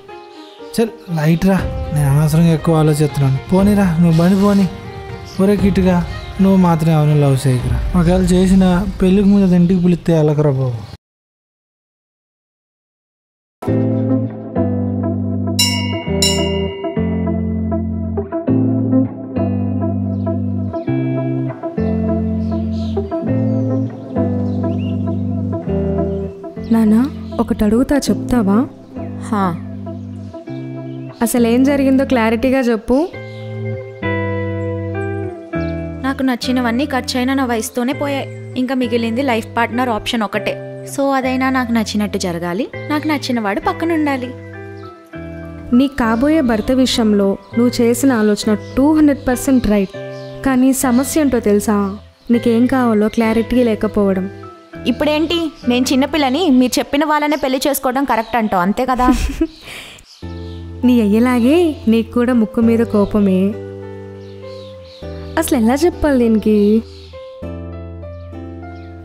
చల్ లైట్ రా, నేను అనవసరంగా ఎక్కువ ఆలోచిస్తున్నాను. పోనీరా నువ్వు బండి పోనీ. ఒరే కిట్టుగా నువ్వు మాత్రం ఎవరిని లవ్ చేయకురా. ఒకవేళ చేసిన పెళ్ళికి ముందు ఇంటికి పిలిస్తే వెళ్ళకరా బాబు. నానా ఒకటి అడుగుతా, చెప్తావా? అసలు ఏం జరిగిందో క్లారిటీగా చెప్పు. నాకు నచ్చినవన్నీ ఖర్చయినా నా వయసుతోనే పోయాయి. ఇంకా మిగిలింది లైఫ్ పార్ట్నర్ ఆప్షన్ ఒకటే. సో అదైనా నాకు నచ్చినట్టు జరగాలి, నాకు నచ్చిన వాడు పక్కన ఉండాలి. నీ కాబోయే భర్త విషయంలో నువ్వు చేసిన ఆలోచన 200% రైట్. కానీ సమస్య ఏంటో తెలుసా? నీకేం కావాలో క్లారిటీ లేకపోవడం. ఇప్పుడేంటి, నేను చిన్నపిల్లని మీరు చెప్పిన వాళ్ళనే పెళ్లి చేసుకోవడం కరెక్ట్ అంటావు, అంతే కదా? నీ అయ్యేలాగే నీకు కూడా ముక్కు మీద కోపమే. అసలు ఎలా చెప్పాలి దీనికి?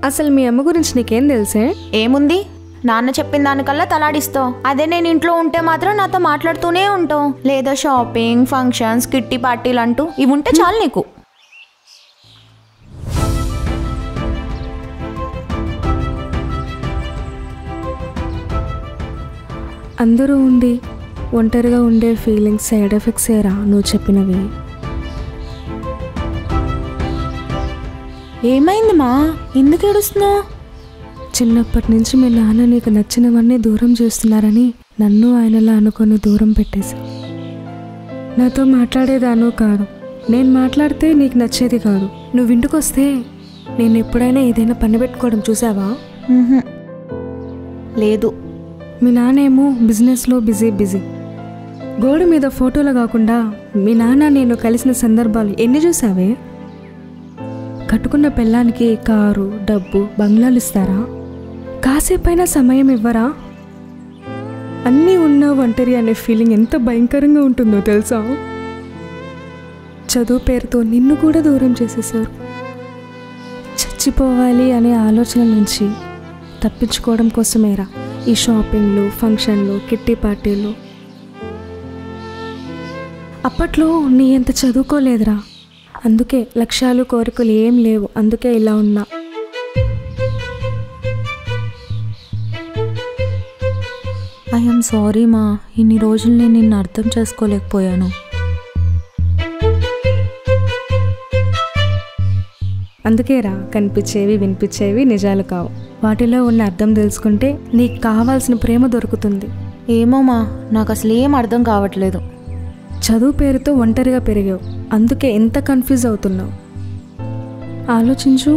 అసలు మీ అమ్మ గురించి నీకేం తెలుసే? ఏముంది, నాన్న చెప్పిన దానికల్లా తలాడిస్తావు. అదే నేను ఇంట్లో ఉంటే మాత్రం నాతో మాట్లాడుతూనే ఉంటావు. లేదా షాపింగ్, ఫంక్షన్స్, కిట్టి పార్టీలు అంటూ ఇవి ఉంటే చాలు నీకు. అందరూ ఉండి ఒంటరిగా ఉండే ఫీలింగ్స్ సైడ్ ఎఫెక్ట్స్ ఏరా నువ్వు చెప్పినవి. ఏమైంది మా, ఎందుకు ఏడుస్తున్నావు? చిన్నప్పటి నుంచి మీ నాన్న నీకు నచ్చినవన్నీ దూరం చేస్తున్నారని నన్ను ఆయనలా అనుకొని దూరం పెట్టేశా. నాతో మాట్లాడేదాను కాదు, నేను మాట్లాడితే నీకు నచ్చేది కాదు. నువ్వు ఇంటికి వస్తే నేను ఎప్పుడైనా ఏదైనా పని పెట్టుకోవడం చూసావా? లేదు. మీ నాన్నేమో బిజినెస్లో బిజీ. గోడ మీద ఫోటోలు కాకుండా మీ నాన్న నేను కలిసిన సందర్భాలు ఎన్ని చూసావే? కట్టుకున్న పెళ్ళానికి కారు, డబ్బు, బంగ్లాలు ఇస్తారా? కాసేపైనా సమయం ఇవ్వరా? అన్నీ ఉన్న ఒంటరి అనే ఫీలింగ్ ఎంత భయంకరంగా ఉంటుందో తెలుసా? చదువు పేరుతో నిన్ను కూడా దూరం చేసేసారు. చచ్చిపోవాలి అనే ఆలోచన నుంచి తప్పించుకోవడం కోసమేరా ఈ షాపింగ్లు, ఫంక్షన్లు, కిట్టి పార్టీలు. అప్పట్లో నీ ఎంత చదువుకోలేదురా, అందుకే లక్ష్యాలు కోరికలు ఏం లేవు, అందుకే ఇలా ఉన్నా. ఐఎమ్ సారీ మా, ఇన్ని రోజులు నేను నిన్ను అర్థం చేసుకోలేకపోయాను. అందుకేరా కనిపించేవి వినిపించేవి నిజాలు కావు. వాటిలో ఉన్న అర్థం తెలుసుకుంటే నీకు కావాల్సిన ప్రేమ దొరుకుతుంది. ఏమో మా, నాకు అసలు ఏం అర్థం కావట్లేదు. చదువు పేరుతో ఒంటరిగా పెరిగావు, అందుకే ఎంత కన్ఫ్యూజ్ అవుతున్నావు. ఆలోచించు,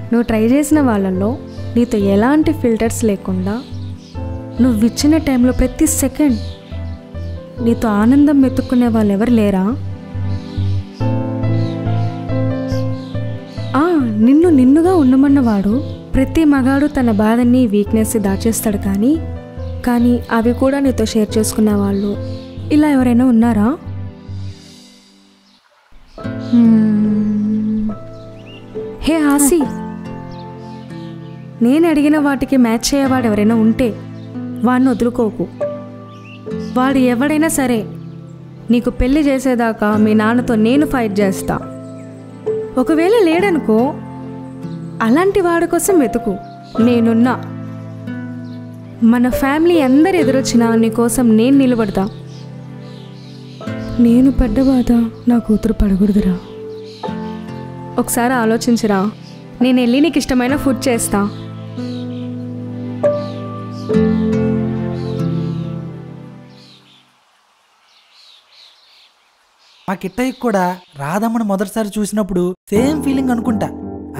నువ్వు ట్రై చేసిన వాళ్ళల్లో నీతో ఎలాంటి ఫిల్టర్స్ లేకుండా నువ్వు ఇచ్చిన టైంలో ప్రతి సెకండ్ నీతో ఆనందం వెతుక్కునే వాళ్ళు ఎవరు లేరా? నిన్ను నిన్నుగా ఉండమన్నవాడు ప్రతి మగాడు తన బాధని వీక్నెస్ దాచేస్తాడు, కానీ అవి కూడా నీతో షేర్ చేసుకున్న వాళ్ళు ఇలా ఎవరైనా ఉన్నారా? హే హాసి, నేను అడిగిన వాటికి మ్యాచ్ అయ్యేవాడు ఎవరైనా ఉంటే వాడిని వదులుకోకు. వాడు ఎవడైనా సరే నీకు పెళ్లి చేసేదాకా మీ నాన్నతో నేను ఫైట్ చేస్తా. ఒకవేళ లేడనుకో, అలాంటి వాడి కోసం వెతుకు, నేనున్నా. మన ఫ్యామిలీ అందరు ఎదురొచ్చినా నీకోసం నేను నిలబడతా. నేను పడ్డ బాధ నా కూతురు పడకూడదురా. ఒకసారి ఆలోచించరా, నేను వెళ్ళి నీకు ఇష్టమైన ఫుడ్ చేస్తా. మా కిట్టయ్యకి కూడా రాధమ్మని మొదటిసారి చూసినప్పుడు సేమ్ ఫీలింగ్ అనుకుంటా.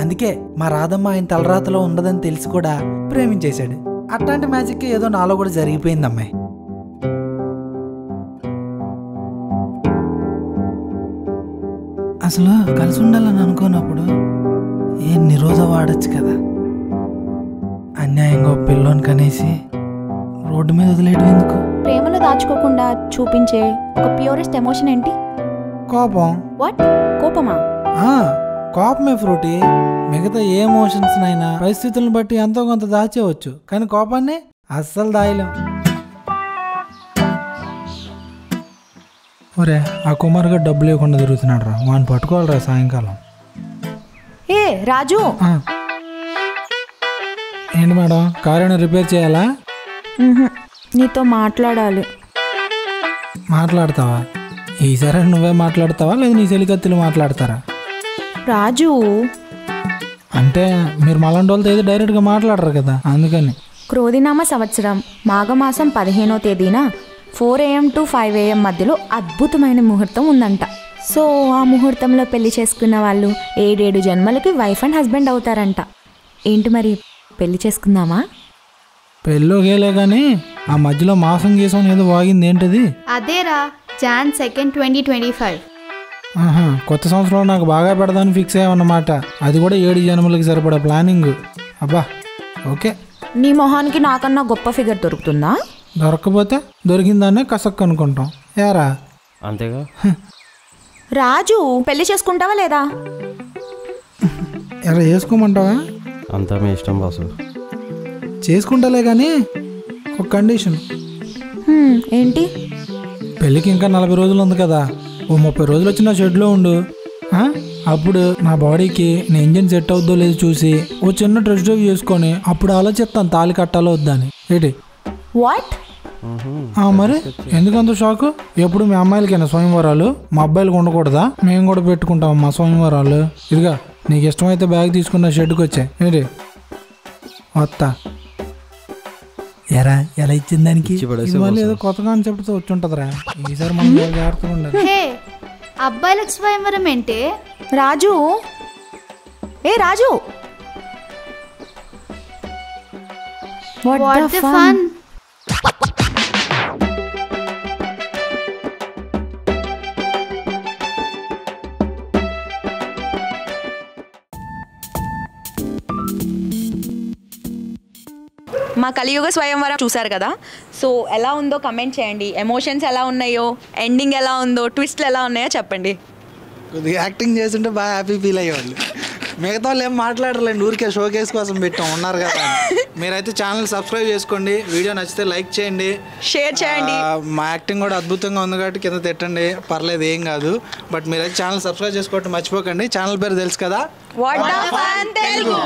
అందుకే మా రాధమ్మ ఆయన తలరాతలో ఉండదని తెలిసి కూడా ప్రేమించేశాడు. అట్లాంటి మ్యాజిక్ ఏదో నాలో కూడా జరిగిపోయింది అమ్మాయి. అసలు కలిసి ఉండాలని అనుకున్నప్పుడు ఎన్ని రోజు వాడచ్చు కదా. అన్యాయంగా పిల్లోని కనేసి రోడ్డు మీద వదిలేయడం ఎందుకు? ప్రేమలో దాచుకోకుండా చూపించే ఒక ప్యూరెస్ట్ ఎమోషన్ ఏంటి? కోపం. వాట్? కోపమా? కోపమే ఫ్రూటీ. మిగతా ఏ ఎమోషన్స్ నైనా పరిస్థితులను బట్టి ఎంతో కొంత దాచేవచ్చు, కానీ కోపాన్ని అస్సలు దాయలేం. ఒరే, ఆ కుమార్గా డబ్బులు ఇవ్వకుండా తిరుగుతున్నాడు రా, వాడిని పట్టుకోవాలరా సాయంకాలం. ఏ రాజు, ఏంటి మేడం, కార్ ఏమైనా రిపేర్ చేయాలా? నీతో మాట్లాడాలి. మాట్లాడతావా? ఈసారి నువ్వే మాట్లాడతావా లేదా నీ చెలికత్తులు మాట్లాడతారా? రాజు అంటే మీరు మలండోళ్ళతో ఏదో డైరెక్ట్గా మాట్లాడరు కదా, అందుకని. క్రోధినామ సంవత్సరం మాఘమాసం 15వ తేదీన 4 AM to 5 AM మధ్యలో అద్భుతమైన ముహూర్తం ఉందంట. సో ఆ ముహూర్తంలో పెళ్లి చేసుకున్న వాళ్ళు 7 జన్మలకి వైఫ్ అండ్ హస్బెండ్ అవుతారంట. ఏంటి మరి, పెళ్లి చేసుకుందామా? పెళ్ళోగేలే కానీ ఆ మధ్యలో మాసం గీసం ఏదో వాగింది, ఏంటది? అదేరా Jan 2nd 2025. కొత్త సంవత్సరంలో నాకు బాగా పెడదాన్ని ఫిక్స్ అయ్యామన్నమాట. అది కూడా 7 జన్మలకి సరిపడా ప్లానింగ్. అబ్బా ఓకే. నీ మొహానికి నాకన్నా గొప్ప ఫిగర్ దొరుకుతుందా? దొరకకపోతే దొరికిందాన్నే కసక్ అనుకుంటాం. యారా అంతేగా. రాజు, పెళ్లి చేసుకుంటావా లేదా? ఎలా చేసుకోమంటావా? అంతా మీ ఇష్టం బాసు. చేసుకుంటాలే కానీ ఒక కండిషన్. ఏంటి? పెళ్ళికి ఇంకా 40 రోజులు ఉంది కదా, ఓ 30 రోజులు వచ్చి నా షెడ్లో ఉండు. అప్పుడు నా బాడీకి నా ఇంజిన్ సెట్ అవుద్దో లేదో చూసి ఓ చిన్న టెస్ట్ డ్రైవ్ చేసుకొని అప్పుడు ఆలోచిస్తాను తాళి కట్టాలో వద్దని. ఏంటి? వాట్? మరి ఎందుకంత షాకు? ఎప్పుడు మీ అమ్మాయిలకైనా స్వయంవరాలు, మా అబ్బాయిలకు ఉండకూడదా? మేము కూడా పెట్టుకుంటాం మా స్వయంవరాలు. ఇదిగా నీకు ఇష్టమైతే బ్యాగ్ తీసుకున్న షెడ్కి వచ్చాయి. ఏంటి వస్తా. ఎరా ఎలా ఇచ్చింది దానికి? మళ్ళీ ఏదో కొత్త కాన్సెప్ట్తో వచ్చి ఉంటుందిరా. ఈసారి మనం జాగ్రత్తగా ఉండాలి. అబ్బాయిలకు స్వయంవరం ఏంటి? రాజు, ఏ రాజు, వాట్ ద ఫన్? మా కలియుగ స్వయంవరం చూసారు కదా. సో ఎలా ఉందో కమెంట్ చేయండి. ఎమోషన్స్ ఎలా ఉన్నాయో, ఎండింగ్ ఎలా ఉందో, ట్విస్ట్లు ఎలా ఉన్నాయో చెప్పండి. కొద్దిగా యాక్టింగ్ చేస్తుంటే బాగా హ్యాపీ ఫీల్ అయ్యేవాళ్ళు. మిగతా వాళ్ళు ఏం మాట్లాడలేండి, ఊరికే షోకేస్ కోసం పెట్టాం, ఉన్నారు కదా. మీరైతే ఛానల్ సబ్స్క్రైబ్ చేసుకోండి, వీడియో నచ్చితే లైక్ చేయండి, షేర్ చేయండి. మా యాక్టింగ్ కూడా అద్భుతంగా ఉంది కాబట్టి కింద తిట్టండి, పర్లేదు, ఏం కాదు. బట్ మీరైతే ఛానల్ సబ్స్క్రైబ్ చేసుకోవటం మర్చిపోకండి. ఛానల్ పేరు తెలుసు కదా, వాట్ ద ఫన్ తెలుగు.